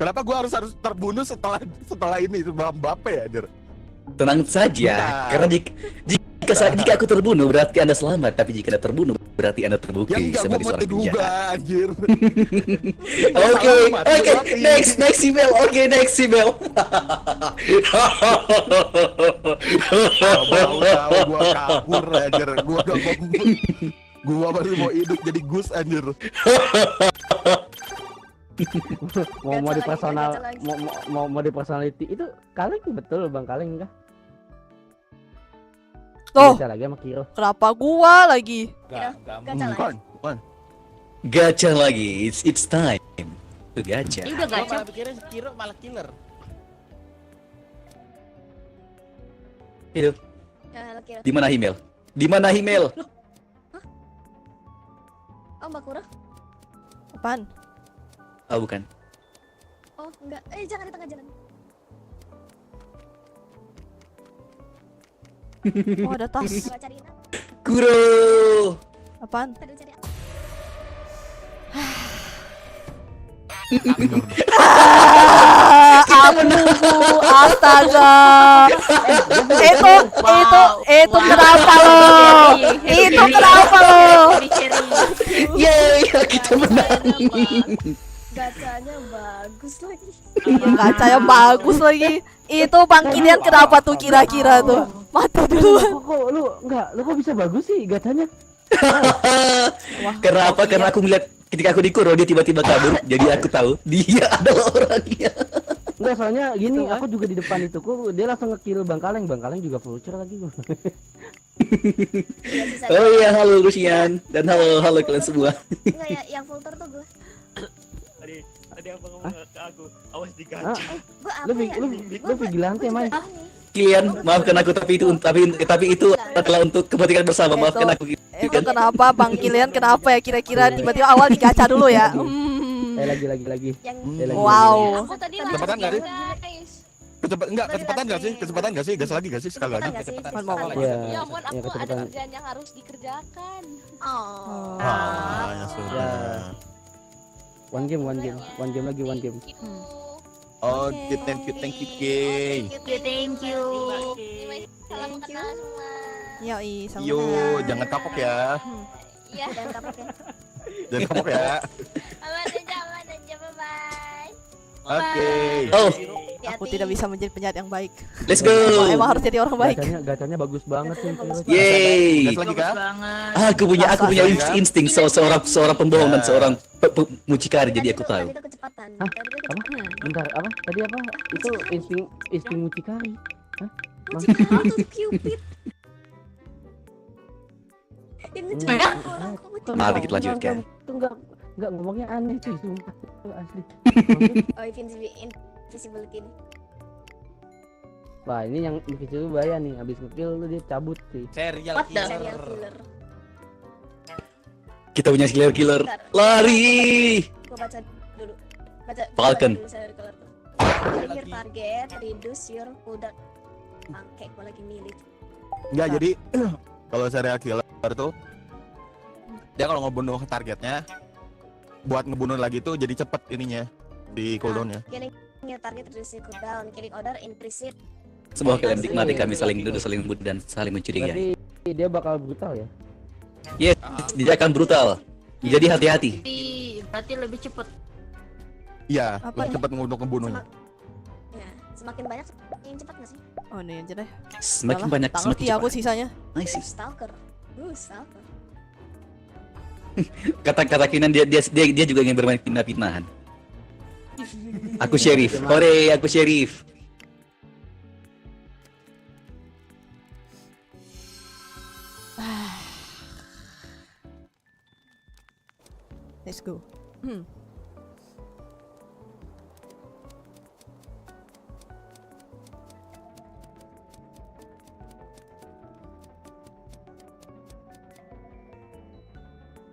Kenapa gua harus terbunuh setelah ini Mbappe ya, anjir? Tenang saja, Bentar. karena jika aku terbunuh berarti Anda selamat, tapi jika Anda terbunuh berarti Anda Ya terbukti enggak, gua sebagai mau seorang diduga, penjahat. anjir. Oke, Mati. next email. Oke, next email. Tahu gua kabur, anjir. Gua baru mau hidup jadi Gus, anjir. mau di Gacha personal lagi. mau di personality itu Kaleng betul Bang Kaleng enggak? Tuh, Gacha lagi sama Kiro. kenapa gua lagi? Enggak Gacha lagi. Bukan. Gacha lagi, it's time to gacha. Ini udah Gua gacha. malah pikirnya Kiro malah killer. Itu, Ya, kira. di mana email? Di mana email? Oh Mbak Kuro. Apaan? Oh, bukan. Oh enggak. Jangan di tengah jalan. Oh, ada tas. Coba cariin. Kuro. Apaan? Aduh, cari. Aku astaga. Itu kenapa lo? Itu kenapa lo? Yeay, kita menang. Gacanya bagus lagi. Iya, gacanya bagus lagi. Itu Bang Kilian kenapa tuh kira-kira tuh? Mati duluan. Lu kok bisa bagus sih gacanya? Kenapa? Karena aku melihat ketika aku di Kuro dia tiba-tiba kabur, jadi aku tahu dia adalah orangnya. Enggak, soalnya gini, aku juga di depan itu kok dia langsung nge-kill Bang Kaleng juga vulture lagi gua. Oh iya, halo Lucian dan halo kalian semua. Enggak ya, yang filter tuh gue. Tadi apa ngomong ke aku? Awas Ah, digacha. Gue apa lu ya? lu vigilante, Mai. Kalian maafkan aku tapi itu adalah untuk kepentingan bersama. Maafkan aku. Itu kenapa Bang Kilian kenapa ya kira-kira tiba-tiba awal digacha dulu ya? Lagi. Yang Wow. aku tadi Kecepatan nggak sih? guys. Kecepatan nggak sih? Gas lagi sekali lagi. Nggak sih? Mau. Iya. Ya ampun, yang aku ada kecepatan. kerjaan yang harus dikerjakan. Oh. Ya sudah. One game lagi. Gitu. Oh, thank you, Kay. Thank you. Salam kenal semua. Yoi, sama. Yo, jangan kapok ya. Iya. Jangan kapok ya. Jangan kapok ya. Aman aja, bye-bye. Oke. Oh, Aku tidak bisa menjadi penjahat yang baik. Let's go. Emang harus jadi orang baik. Gacanya bagus banget nih. Yeay. Gas lagi kah? Aku punya insting seorang pembohong dan seorang mucikari, jadi aku tahu. Tadi itu kecepatan. Hah? Tadi itu Apa? kecepatan. Bentar, apa? Tadi apa? Itu insting mucikari. Hah? Mucikari itu Cupid. Ini cuma orang kok mucikari. Mari kita lanjutkan. Itu enggak ngomongnya aneh cuy, sumpah. Itu asli. Oh, invisibility ini. Wah, ini yang invisible bahaya nih. Habis ngekill lu dia cabut sih. Serial What the- Serial killer. killer. Kita punya killer. Lari. Gua baca dulu. Baca. Falcon. Baca dulu serial killer tuh. Killing your target, reduce your cooldown. Bangke, gua lagi milih. Enggak, jadi kalau serial killer tuh dia kalau ngebunuh targetnya buat ngebunuh lagi tuh jadi cepet ininya di cooldownnya. Killing your target, reduce your cooldown. Killing order, increase it. Sebuah kalian nikmati kami saling duduk, saling membut dan saling mencurigai. Berarti dia bakal brutal ya. Yes, dia akan brutal. Jadi hati-hati. Berarti lebih cepet. Iya, Apa lebih cepet untuk ngebunuhnya. Ya, semakin banyak semakin cepat nggak sih? Oh ini aja deh. Semakin Udahlah, banyak tak semakin ngerti aku cepat. sisanya. Nice. Stalker. Stalker. Kata Kinan dia juga ingin bermain pindah-pindahan. Aku sheriff. Hore, aku sheriff. Let's go.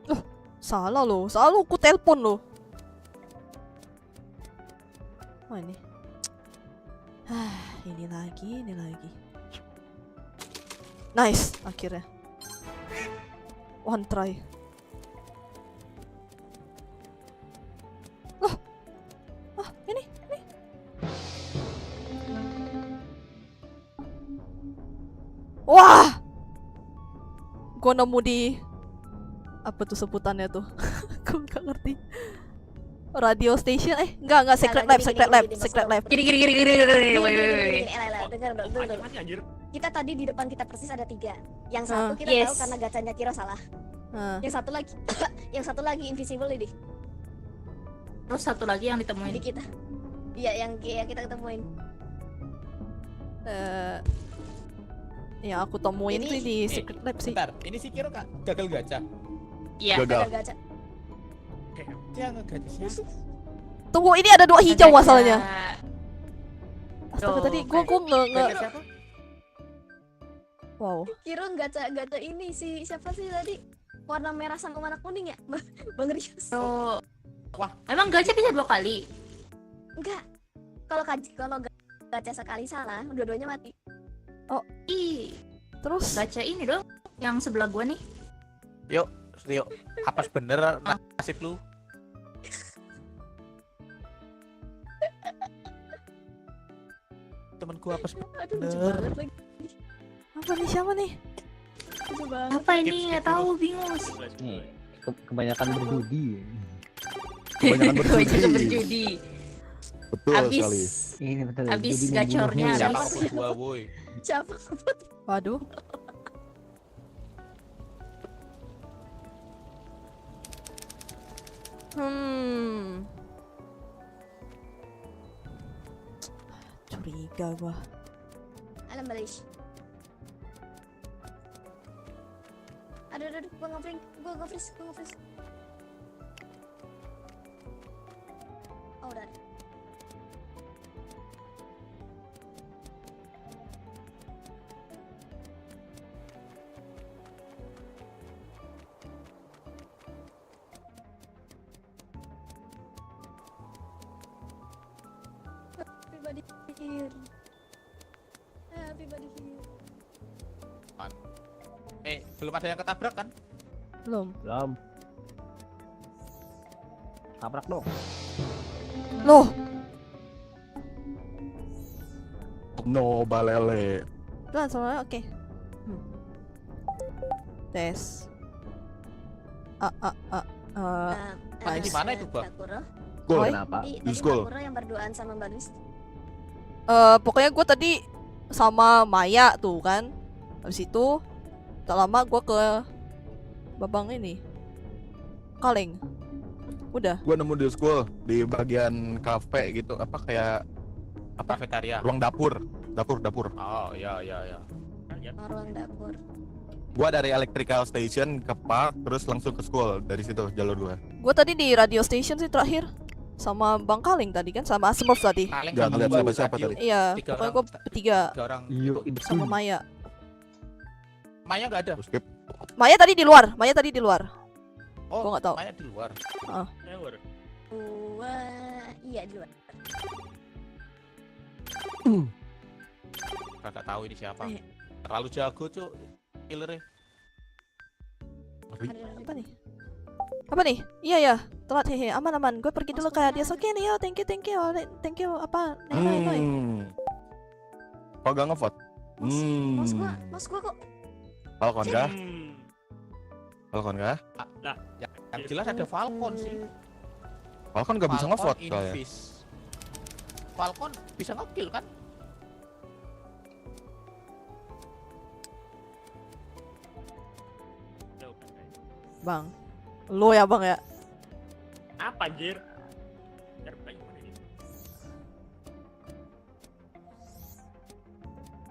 Loh, salah loh. Salah aku telepon loh. Oh ini. Ini lagi. Nice, akhirnya. One try. Loh. Ini. Wah. Gua nemu di apa tuh sebutannya tuh? Gua nggak ngerti. Radio station? Enggak, secret lab. Gini. Dengar dulu. Kita tadi di depan kita persis ada 3. Yang satu kita Yes. tahu karena gacanya Kiro salah. Yang satu lagi invisible ini Terus satu lagi yang ditemuin. di kita. Iya, yang kita ketemuin. Yang aku temuin Ini- tuh di secret lab sih. Bentar, ini si Kiro Kak, gagal gacha. Iya. Gagal. Gacha. Dia ngegacha siapa? Tunggu, ini ada 2 hijau masalahnya. Astaga, Tuh, tadi gua nge Gacha siapa? wow. Kiro gacha ini siapa sih tadi? Warna merah sama warna kuning ya? Bang Rius. Tuh. Wah. Emang gacha bisa 2 kali? Enggak. Kalau gacha sekali salah, dua-duanya mati. Ih, Terus gacha ini dong yang sebelah gua nih. Yuk, apes bener nasib lu. Temenku apes Aduh, lucu bener. banget lagi. apa nih, siapa nih? Lucu banget. Apa ini? Nggak tahu, bingung. Nih, kebanyakan berjudi. Kebanyakan Kebanyakan berjudi. berjudi. Betul Habis sekali. Ini betul. Habis judi gacornya membunuhmu. Siapa habis. aku gua, woi. Siapa? Waduh. Curiga gua. Alam balish. Aduh, gua nge-freeze. Oh, udah. Everybody here. Everybody here. Belum ada yang ketabrak kan? Belum. Tabrak dong. Loh, No balele. pelan soalnya oke. Tes. Di mana itu, Bang? Sakura. Gol. Oi. Kenapa? Tadi Use goal. Sakura yang berduaan sama Mbak Luis. Pokoknya gue tadi sama Maya tuh kan. Habis itu tak lama gue ke Babang ini Kaleng. Udah. Gue nemu di school di bagian kafe gitu, apa kayak apa? Kafetaria. Ruang dapur. Dapur. Oh, ya. Ruang dapur. Gua dari electrical station ke park terus langsung ke school, dari situ jalur gua. Gue tadi di radio station sih terakhir sama Bang Kaleng tadi kan, sama Smurf tadi. Gak ngeliat siapa-siapa tadi. Iya, pokoknya gue bertiga orang sama Maya. Maya nggak ada. Maya tadi di luar. Oh, Gua nggak tahu. Maya di luar. Gua iya di luar. Kagak tahu ini siapa. Terlalu jago cuk killernya. Apa nih? Iya ya, telat hehe. Aman. Gue pergi dulu kayak dia. Oke nih yo, thank you. Apa? Noi. Kok gak ngevote? Mas gua kok. Falcon kah? Falcon kah? Nah, yang jelas ada Falcon sih. Falcon gak bisa ngevote Falcon soalnya. Invis. Falcon bisa nge-kill kan? Bang, lo ya bang ya? Apa anjir?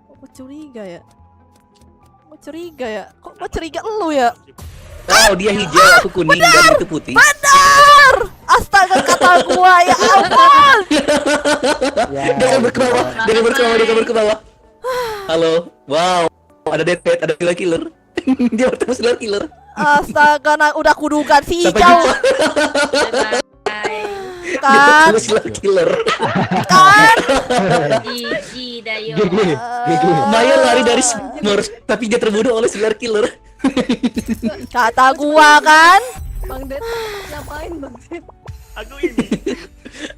Kok curiga ya? Kok gue curiga lu ya? Oh, dia hijau, aku kuning dan itu putih. Benar! Astaga kata gua ya ampun! Dia berke bawah. Halo, wow, ada deathhead, ada killer. Dia bertemu killer. Astaga, udah kudukan si hijau. Kan? Killer. Kan? Gigi Dayo. Maya lari dari Smurf, tapi dia terbunuh oleh serial killer. Kata gua kan? Bang Det, ngapain Bang Det?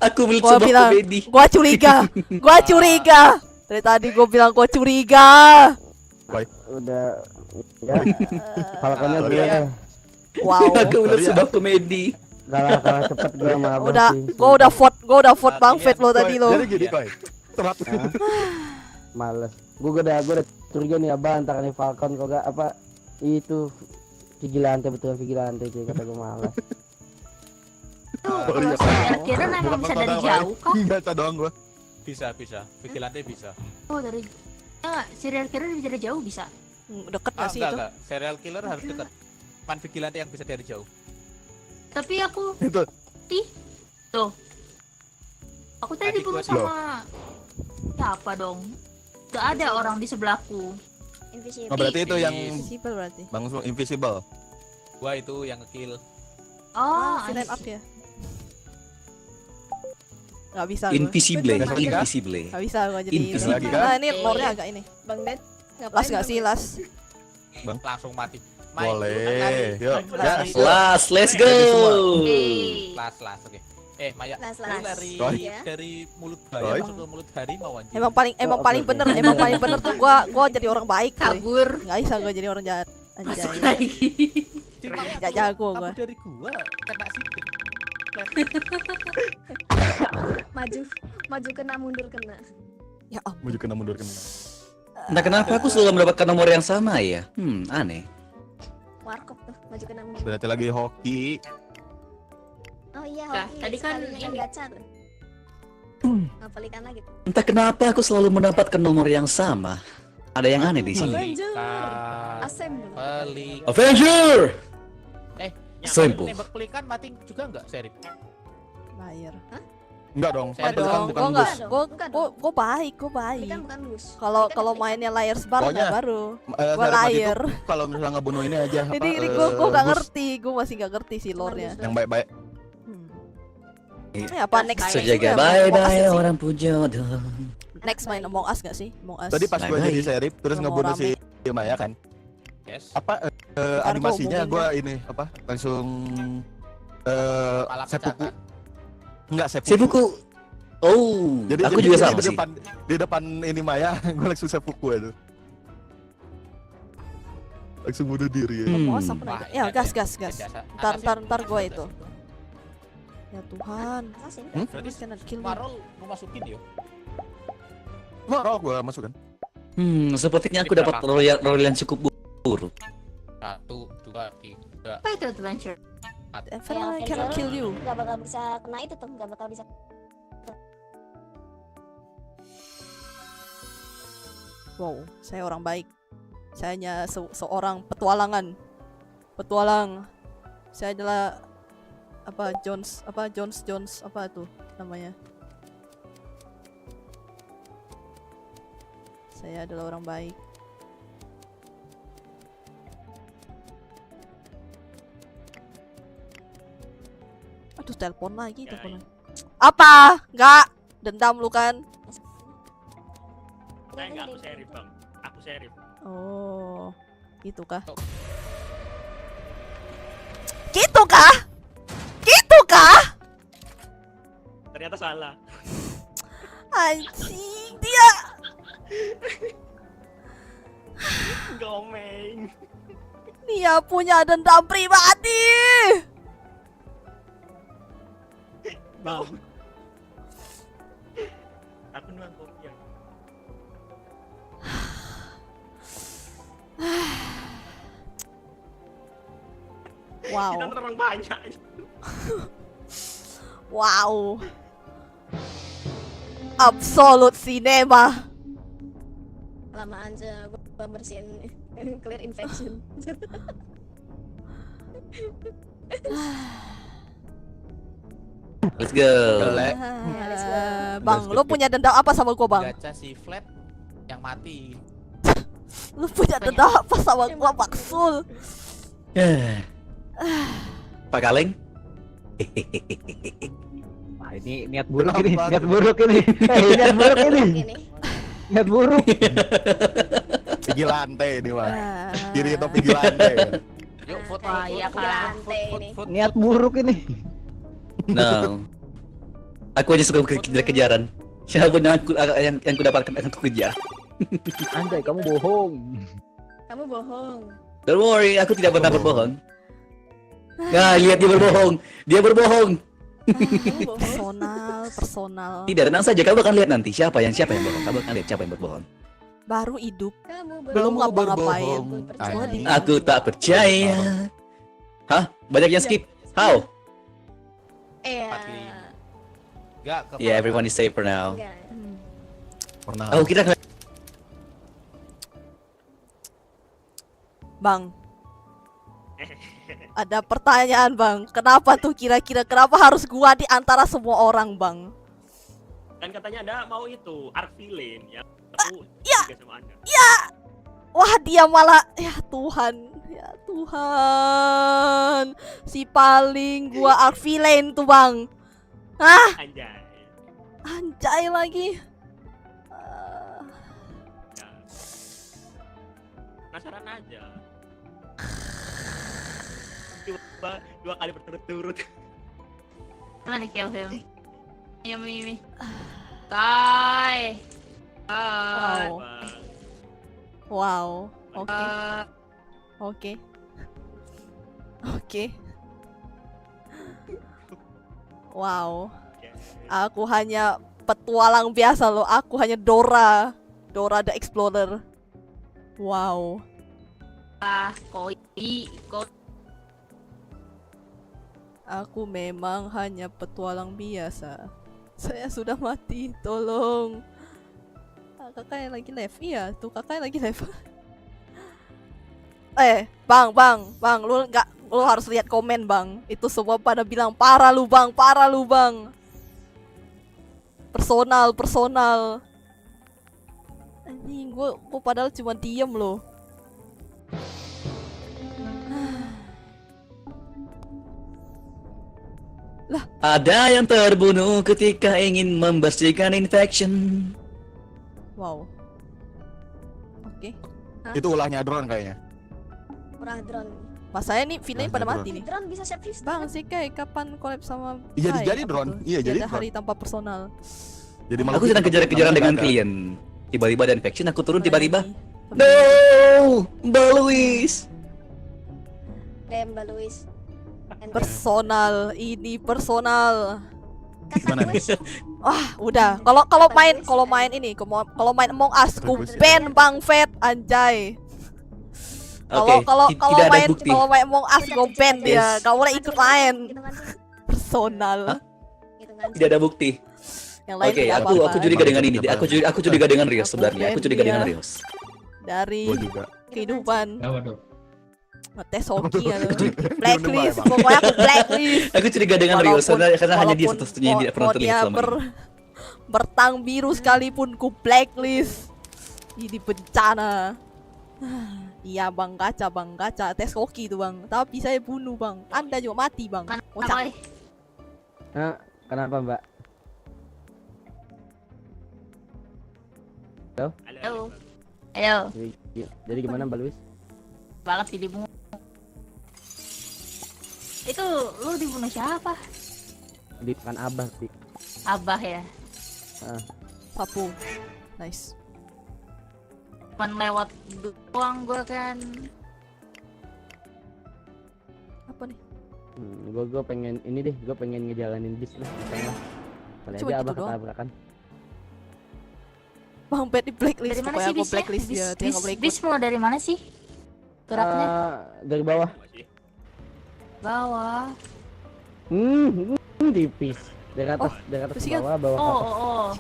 Aku beli Gua sebuah bilang, komedi. gua curiga. Dari tadi gua bilang gua curiga. Baik. Udah ya. Falconnya gue. Wow. Aku melihat sebuah komedi. Kalah cepet gue sama Abang sih. Gua udah vote Bang Fit lo tadi lo. Jadi gini Koy. Males. Gue udah curiga nih Abang antara nih Falcon kok gak apa itu vigilante kayak kata gue malas. Kira emang bisa dari jauh kah? Baca doang gua. Bisa. Vigilante bisa. Oh dari serial killer bisa dari jauh bisa. Deket gak sih itu? Enggak. Serial killer harus dekat. Pan vigilante yang bisa dari jauh. Tapi aku Itu. tuh. Aku tadi dibunuh sama siapa dong? Gak ada orang di sebelahku. Invisible. Oh, berarti itu yang Invisible berarti. Bang Su invisible. Gua itu yang nge-kill. Oh, Si line up ya. Gak bisa gua. Invisible. Gak bisa gua jadi Invisible. Nah ini lore-nya agak ini. Bang Det, Las gak sih las? Bang. Langsung mati. Boleh. Yuk. Last, let's go. Las, oke. Maya, Las. lu lari Iya. dari mulut Roy. buaya masuk ke mulut harimau anjir. Emang paling bener tuh gua jadi orang baik. Kabur. Nggak bisa gua jadi orang jahat. Masuk Anjay. lagi. Nggak jago gua. Kabur dari gua kena sipit. maju kena mundur kena. Ya ampun. Maju kena mundur kena. Nah, kenapa aku selalu mendapatkan nomor yang sama ya? Aneh. Warkop tuh, maju kena mundur. Berarti lagi hoki. Oh iya, Nah, hoki. tadi kan Sekalian ini. gacha tuh. Ngapelikan lagi tuh. Entah kenapa aku selalu mendapatkan nomor yang sama. Ada yang aneh di sini. Avenger. Assemble. Pelik. Avenger! Yang Simple. nembak pelikan mati juga enggak, Serif? Bayar. Enggak dong. Saya Enggak Pelikan dong. bukan Gua bus. enggak. Gua baik. Pelikan bukan bus. Kalau mainnya layers bar Pokoknya, baru. Gua Serif mati layer. tuh kalau misalnya ngebunuh ini aja. Ini gua nggak ngerti. Gua masih nggak ngerti sih lore-nya. Yang baik-baik. Ini apa next? Sejaga Among Us bye-bye nggak sih? orang pujodoh. Next main Among Us gak sih? Among Us. Tadi pas gue Bye-bye. jadi Serif terus Udah mau ngebunuh si Maya kan. Yes. Apa Ntar animasinya gua gue ini apa langsung Kepala pecah seppuku. kan? Enggak seppuku. Seppuku. Oh, Jadi aku juga sama di sih. depan ini Maya gue langsung seppuku itu. Langsung bunuh diri ya. Among Us apa Wah, nih? Ya ini ada gas. jasa. Ntar gue itu. Ya Tuhan. Assassin. Berarti Cannot kill me. Marol mau masukin yuk. Marok gua masukkan. Sepertinya aku dapat role yang cukup buruk. 1, 2, 3. Apa itu adventure? Everyone cannot kill you. Gak bakal bisa kena itu tuh, gak bakal bisa. Wow, saya orang baik. Saya hanya seorang petualang. Saya adalah Jones apa tuh namanya? Saya adalah orang baik. Aduh, telepon lagi. Apa? Enggak. Dendam lu kan? Saya nggak, aku sheriff bang. Aku sheriff. Oh, gitu kah? Gitu kah? Gitu kah? Ternyata salah. Anjing, dia. Gomeng. Dia punya dendam pribadi. Bang. Aku nuang kopi ya. Wow. Kita terang banyak. Wow. Absolute cinema. Lamaan aja gua bersihin clear infection. Let's go. Bang, lo punya dendam apa sama gua, Bang? Gacha si flat yang mati. Lu punya dendam apa sama gua, Baksul? Pak Kaleng. Wah, ini niat buruk ini. Niat buruk ini. Niat buruk. Pigi lantai ini mah. Kiri atau pigi lantai. Yuk foto. Wah, iya kan. Niat buruk ini. No. Aku aja suka kejar-kejaran. Siapa yang ku dapatkan akan ku kejar. Anjay, kamu bohong. Kamu bohong. Don't worry, aku tidak pernah berbohong. Nah, lihat dia berbohong. Dia berbohong. Personal. Tidak, tenang saja. Kamu akan lihat nanti siapa yang bohong. Kamu akan lihat siapa yang berbohong. Baru hidup. Kamu Belum ngapa-ngapain. Aku tak percaya. Hah? Banyak yang skip. How? Yeah, everyone is safe for now. Oh, kita Bang. Ada pertanyaan, Bang. Kenapa tuh kira-kira harus gua di antara semua orang, Bang? Kan katanya Anda mau itu Arvilin ya. Aku sama Anda. Ya. Wah, dia malah ya Tuhan. Si paling gua Arvilin tuh, Bang. Hah? Anjay lagi. Penasaran aja. Dua kali berturut-turut. Mana kill him? Ayo Mimi. Kai. Wow. Oke. Wow. Aku hanya petualang biasa loh. Aku hanya Dora the Explorer. Wow. Aku memang hanya petualang biasa. Saya sudah mati, tolong. Kakaknya lagi live. Iya, tuh kakaknya lagi live. Bang, lu harus lihat komen, Bang. Itu semua pada bilang parah lu, Bang. Personal. Anjing, gua padahal cuma diem loh. Lah, ada yang terbunuh ketika ingin membersihkan infection. Wow. Oke. Itu ulahnya drone kayaknya. Ulah drone. Masanya nih filmnya pada mati nih. Drone bisa save. Bang, sih kayak kapan collab sama Jadi drone. Iya, jadi hari tanpa personal. Jadi aku sedang kejar-kejaran dengan klien. Tiba-tiba ada infection, aku turun tiba-tiba. No, Mbak Luis. Mbak Luis. Personal, ini personal. Gimana nih? Udah. Kalau main ini, kalau main Among Us, ku ban Bang Fat anjay. Kalau main Among Us, gue ban dia. Gak boleh ikut main. Personal. Tidak ada bukti. Yang lain Oke, aku curiga dengan ini. Aku curiga dengan Rios sebenarnya. Aku curiga dengan Rios. Dari kehidupan. Ngetes hoki ya. Blacklist. Blacklist. Pokoknya aku blacklist. Aku curiga dengan Rios karena hanya dia satu-satunya yang tidak pernah terlihat selama ini. Bertang biru sekalipun ku blacklist. Ini bencana. Iya bang gacha tes hoki tuh bang. Tapi saya bunuh bang. Anda juga mati bang. Kocak. Kenapa mbak? Halo. Halo. Jadi gimana Mbak Luis? Banget sih dibunuh. Itu lu dibunuh siapa? Bukan Abah sih. Abah ya. Sapu. Nice. Cuman lewat doang gua kan. Apa nih? Gue pengen ini deh, gue pengen ngejalanin bis lah. Kali aja Abah ketabrakan. Bang Bet di blacklist. Dari mana pokoknya sih aku blacklist dia nggak boleh ikut. Bis mulai dari mana sih? Geraknya? Dari bawah. Bawah. Tipis. Dari atas ke bawah, bawah ke atas. Oh.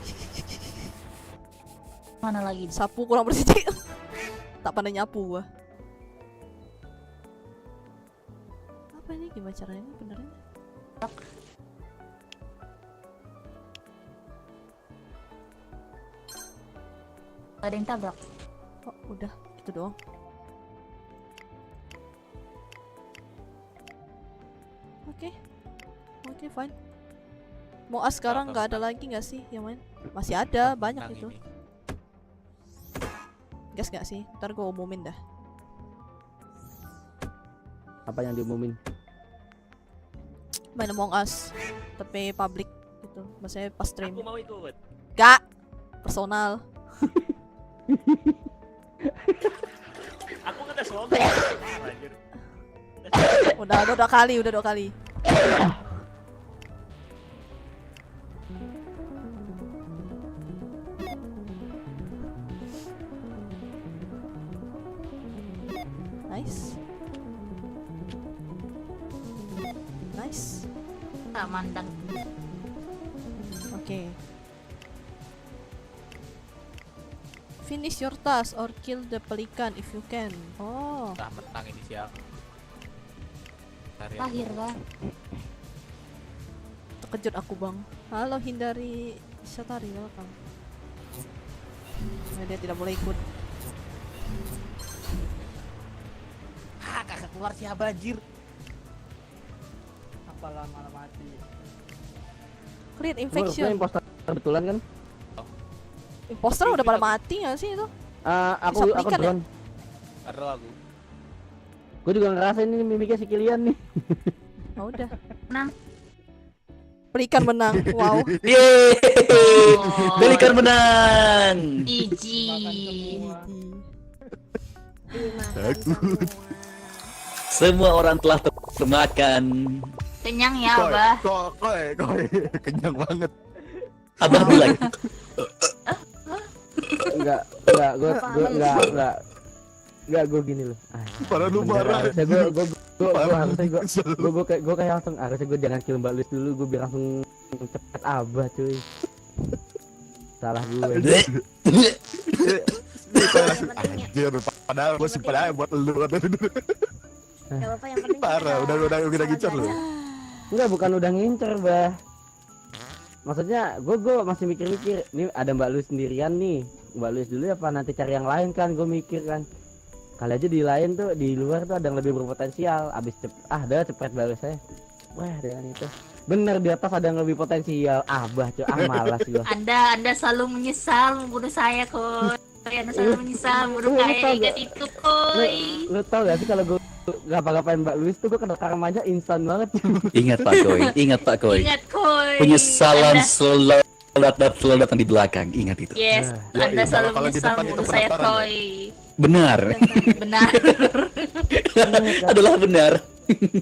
Mana lagi? Sapu kurang bersih. Tak pandai nyapu gua. Apa ini gimana caranya benernya? Ada yang tabrak. Oh, udah gitu doang. Oke, fine. Mau sekarang nggak ada lagi nggak sih yang main? Masih ada, banyak itu. Gas nggak sih? Ntar gue umumin dah. Apa yang diumumin? Main Among Us, tapi public gitu. Maksudnya pas stream. Aku mau ikut. Gak, personal. Aku ngetes ngomong. Anjir. Udah dua kali. Nice. Tak mandang. Oke. Finish your task or kill the pelican if you can. Oh. Udah menang ini siang. Lahir kan. Terkejut aku bang. Halo hindari Shatari welcome. Dia tidak boleh ikut. Kakak keluar siapa anjir? Apalah malah mati. Clear infection. Imposter kebetulan kan? Imposter udah pada mati gak sih itu? Aku drone. Ada aku. Gue juga ngerasain ini mimiknya si Kilian nih. Oh, udah. Menang. Pelikan menang. Wow. Yeay. Pelikan menang. Semua orang telah termakan. Kenyang ya, Abah. Koi. Kenyang banget. Abah bilang. Enggak, gue gini loh. Parah lu marah. Gue kayak langsung harusnya gue jangan kill Mbak Luis dulu, gue biar langsung cepet Abah cuy. Salah gue. Anjir, padahal gue simpen aja buat lu. Gak apa-apa, yang penting parah, udah ngincer lu. Enggak, bukan udah ngincer, Bah. Maksudnya gue masih mikir-mikir, nih ada Mbak Luis sendirian nih. Mbak Luis dulu apa nanti cari yang lain kan, gue mikir kan. Kali aja di lain tuh, di luar tuh ada yang lebih berpotensial. Abis cepet balas saya. Wah, dengan itu. Bener, di atas ada yang lebih potensial. Abah cuy, malas gue. Anda selalu menyesal membunuh saya, Koi. Anda selalu menyesal membunuh saya, ingat itu, Koi. Lu tau gak sih kalau gue ngapa-ngapain Mbak Luis tuh gue kena karmanya instan banget. Ingat Pak Koi. Ingat, Koi. Penyesalan selalu datang di belakang. Ingat itu. Yes, Anda selalu menyesal membunuh saya, Koi. Benar. Benar. Adalah benar.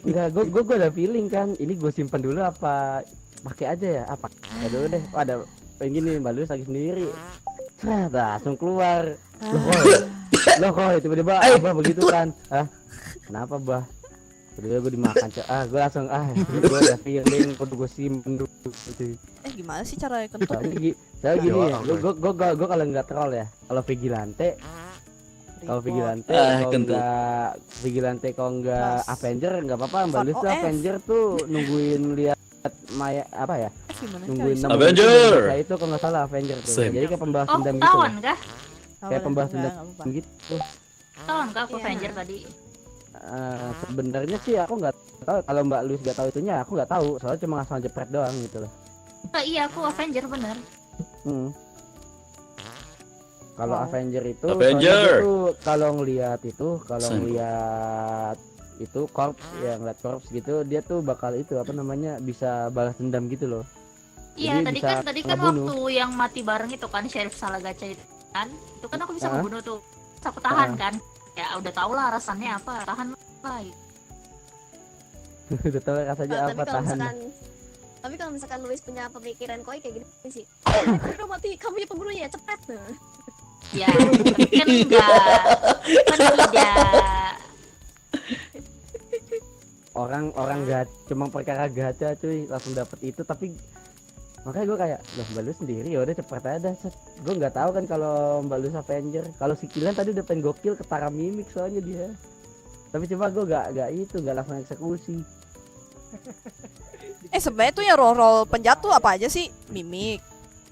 Enggak, gue udah feeling kan. Ini gue simpan dulu apa pakai aja ya apa aduh deh ada pengen nih Mbak Luis lagi sendiri langsung keluar loh kok tiba-tiba abah begitu kan kenapa bah tiba-tiba gue dimakan gue langsung gue ada feeling gue simpen dulu gitu. Gimana sih caranya kentut? Saya gini ya gue kalau nggak troll ya kalau vigilante kalau vigilante kalau nggak Avenger nggak apa-apa Mbak Luis tuh Avenger tuh nungguin lihat Maya apa ya nungguin Avenger saya itu kalau nggak salah Avenger tuh jadi kayak pembahas dendam gitu Tawan kah? kayak pembahas dendam gitu Tawan kah aku Avenger tadi? Sebenarnya sih aku nggak tahu kalau Mbak Luis nggak tahu itunya aku nggak tahu soalnya cuma asal jepret doang gitu loh. Iya aku Avenger bener. Kalau Avenger itu kalau ngelihat itu korps yang ngeliat korps gitu dia tuh bakal itu apa namanya bisa balas dendam gitu loh. Iya tadi kan waktu yang mati bareng itu kan Sheriff Salagacha itu kan aku bisa membunuh tuh aku tahan kan ya udah tau lah rasanya apa tahan lah. Udah tau rasanya apa tahan. Tapi kalau misalkan Luis punya pemikiran koi kayak gini sih udah mati kamu ya pembunuhnya cepet ya kan enggak kan tidak orang gak cuma perkara gacha cuy langsung dapet itu tapi makanya gue kayak loh Mbak Luis sendiri ya udah cepet aja gue nggak tahu kan kalau Mbak Luis Avenger kalau si Kilian tadi udah pengen gokil ketara mimik soalnya dia tapi cuma gue nggak langsung eksekusi. Sebenarnya tuh ya role penjahat tuh apa aja sih? Mimik.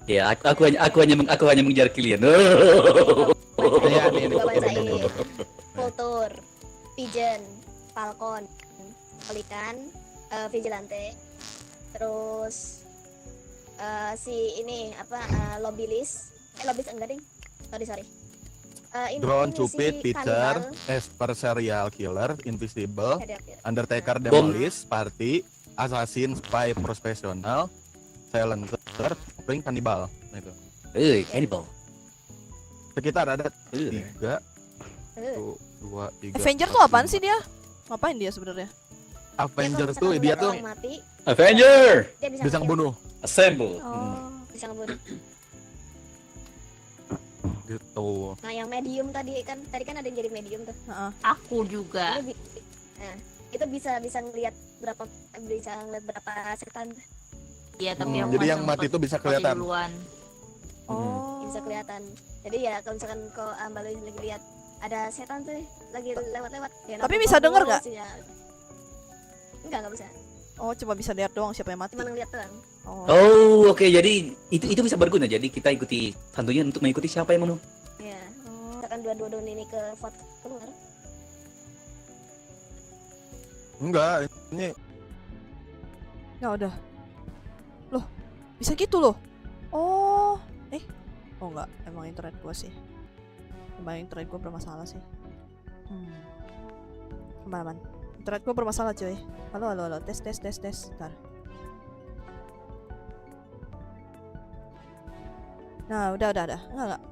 Ya, aku hanya mengejar Kilian. Kultur, Pigeon, Falcon, Pelikan, Vigilante, terus si ini apa Lobilis enggak ding, sorry. Drone, Cupid, Pitcher, Esper, Serial Killer, Invisible, Undertaker, Demolish, Party, Assassin, Spy, Professional, Silencer, Ring, Cannibal. Nah itu. Cannibal. Sekitar ada 3, 2, 3. Avenger tuh apaan sih dia? Ngapain dia sebenarnya? Avenger tuh dia tuh Avenger. Bisa ngebunuh. Assemble. Bisa ngebunuh. Gitu. Nah yang medium tadi kan ada yang jadi medium tuh. Aku juga. Nah itu bisa ngelihat berapa setan. Iya tapi jadi yang mati itu bisa kelihatan. Bisa kelihatan. Jadi ya kalau misalkan Mbak Luis lagi lihat ada setan tuh lagi lewat. Ya, tapi bisa denger nggak? Enggak bisa. Oh cuma bisa lihat doang siapa yang mati. Cuma ngeliat doang. Oke. Jadi itu bisa berguna. Jadi kita ikuti hantunya untuk mengikuti siapa yang membunuh. Iya. Misalkan dua ini ke vote keluar. Enggak, ini. Ya udah. Loh, bisa gitu loh. Oh enggak, emang internet gua sih. Emang internet gua bermasalah sih. Aman. Internet gua bermasalah cuy. Halo. Tes. Bentar. Nah, udah. Enggak.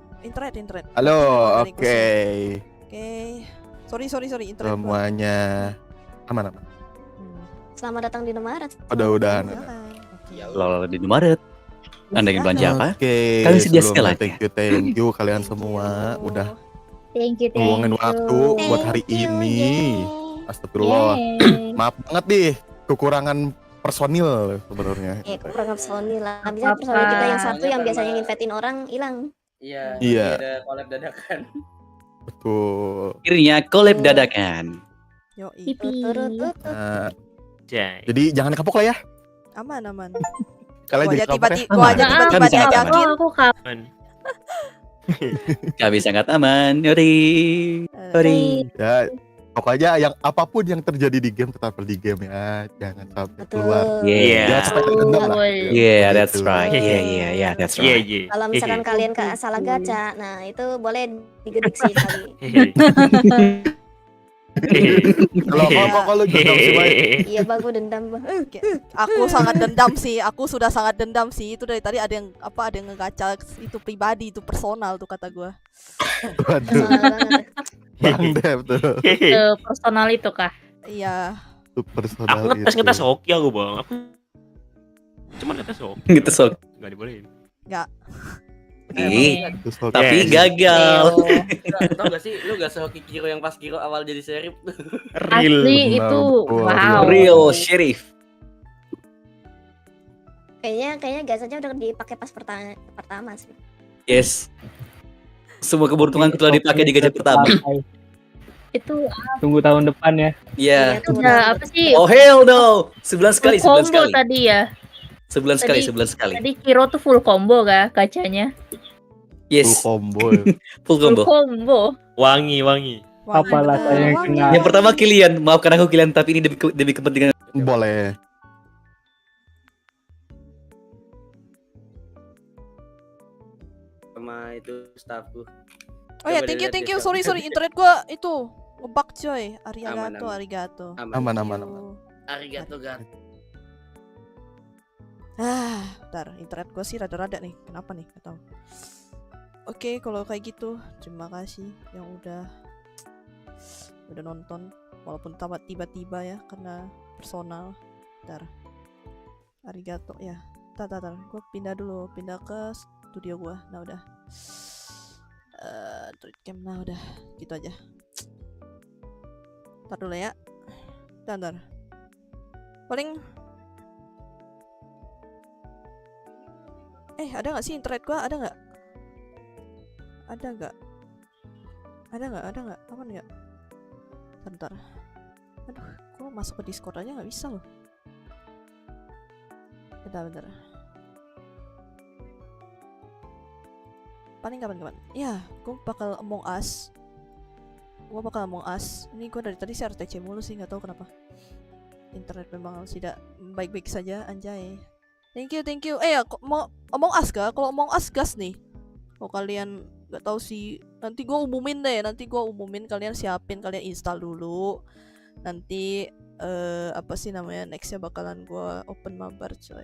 Internet. Halo, oke. Sorry, internet semuanya aman. Selamat datang di Indomaret. Udah. Lalu di Indomaret. Anda ingin belanja apa? Oke. Kalian sedia sekali. Thank you kalian semua udah Thank you. luangin waktu buat hari ini. Astagfirullah. Maaf banget nih kekurangan personil sebenarnya. Kekurangan personil lah. Bisa personil kita yang satu yang biasanya nginvetin orang hilang. Iya. Ada collab dadakan. Betul. Akhirnya collab dadakan. Yoi. Jadi jangan kapok lah ya. Aman. Kalian jadi kapok ya. Gua aja tiba-tiba diajakin. Aku kapan? Kami sangat aman. Yori. Ya, pokoknya yang apapun yang terjadi di game tetap di game ya. Jangan sampai keluar. Yeah. Sampai terendam lah. Yeah, that's right. Yeah, that's right. Kalau misalkan kalian salah gacha, nah itu boleh digedik sih kali. Kalau dendam sih baik. Iya bang, gue dendam bang. Aku sangat dendam sih. Aku sudah sangat dendam sih. Itu dari tadi ada yang ngegaca itu pribadi, itu personal tuh kata gue. Waduh. Bang Dev tuh. Personal itu kah? Iya. Itu personal aku itu. ngetes kita Sokia gue bang. Cuma ngetes sok. Ngetes sok. Nggak dibolehin. Nggak. Tapi gagal. Tau gak sih, lu gak sehoki Kiro yang pas Kiro awal jadi sheriff? Asli itu wow. Real sheriff. Kayaknya gas aja udah dipakai pas pertama sih. Yes. Semua keberuntunganku telah dipakai di gajah pertama. Itu Tunggu tahun depan ya. Iya. udah apa sih? Oh hell no. 11 Full kali, 11 combo kali. tadi ya. 11 kali, 11 kali. Tadi Kiro tuh full combo kah gacanya? Yes. Full combo. Full combo. Full combo. Wangi. Apalah saya yang kena. Yang pertama Kilian, maafkan aku Kilian, tapi ini demi kepentingan. Boleh. Sama itu staffku. Oh ya, Coba thank dilihat you. ya, Sorry, siapa. internet gua itu ngebug coy. Aman. Arigato. Aman. Arigato gan. Bentar, internet gua sih rada-rada nih. Kenapa nih? Gak tahu. Oke, kalau kayak gitu, terima kasih yang udah nonton, walaupun tiba-tiba ya karena personal. Bentar. Arigato ya. Tar. Gua pindah ke studio gua. Nah udah. Cam nah udah gitu aja. Ntar dulu ya. Bentar. Paling ada nggak sih internet gua? Ada nggak? Aman nggak? Bentar. Aduh, gua masuk ke Discord aja nggak bisa loh. Bentar. Paling kapan? Ya, gue bakal Among Us. Ini gue dari tadi sih RTC mulu sih, nggak tahu kenapa. Internet memang tidak baik-baik saja, anjay. Thank you. Mau Among Us kah? Kalau Among Us gas nih. Kalau kalian nggak tahu sih, nanti gue umumin deh. Kalian siapin, kalian install dulu. Nanti apa sih namanya, nextnya bakalan gue open mabar coy.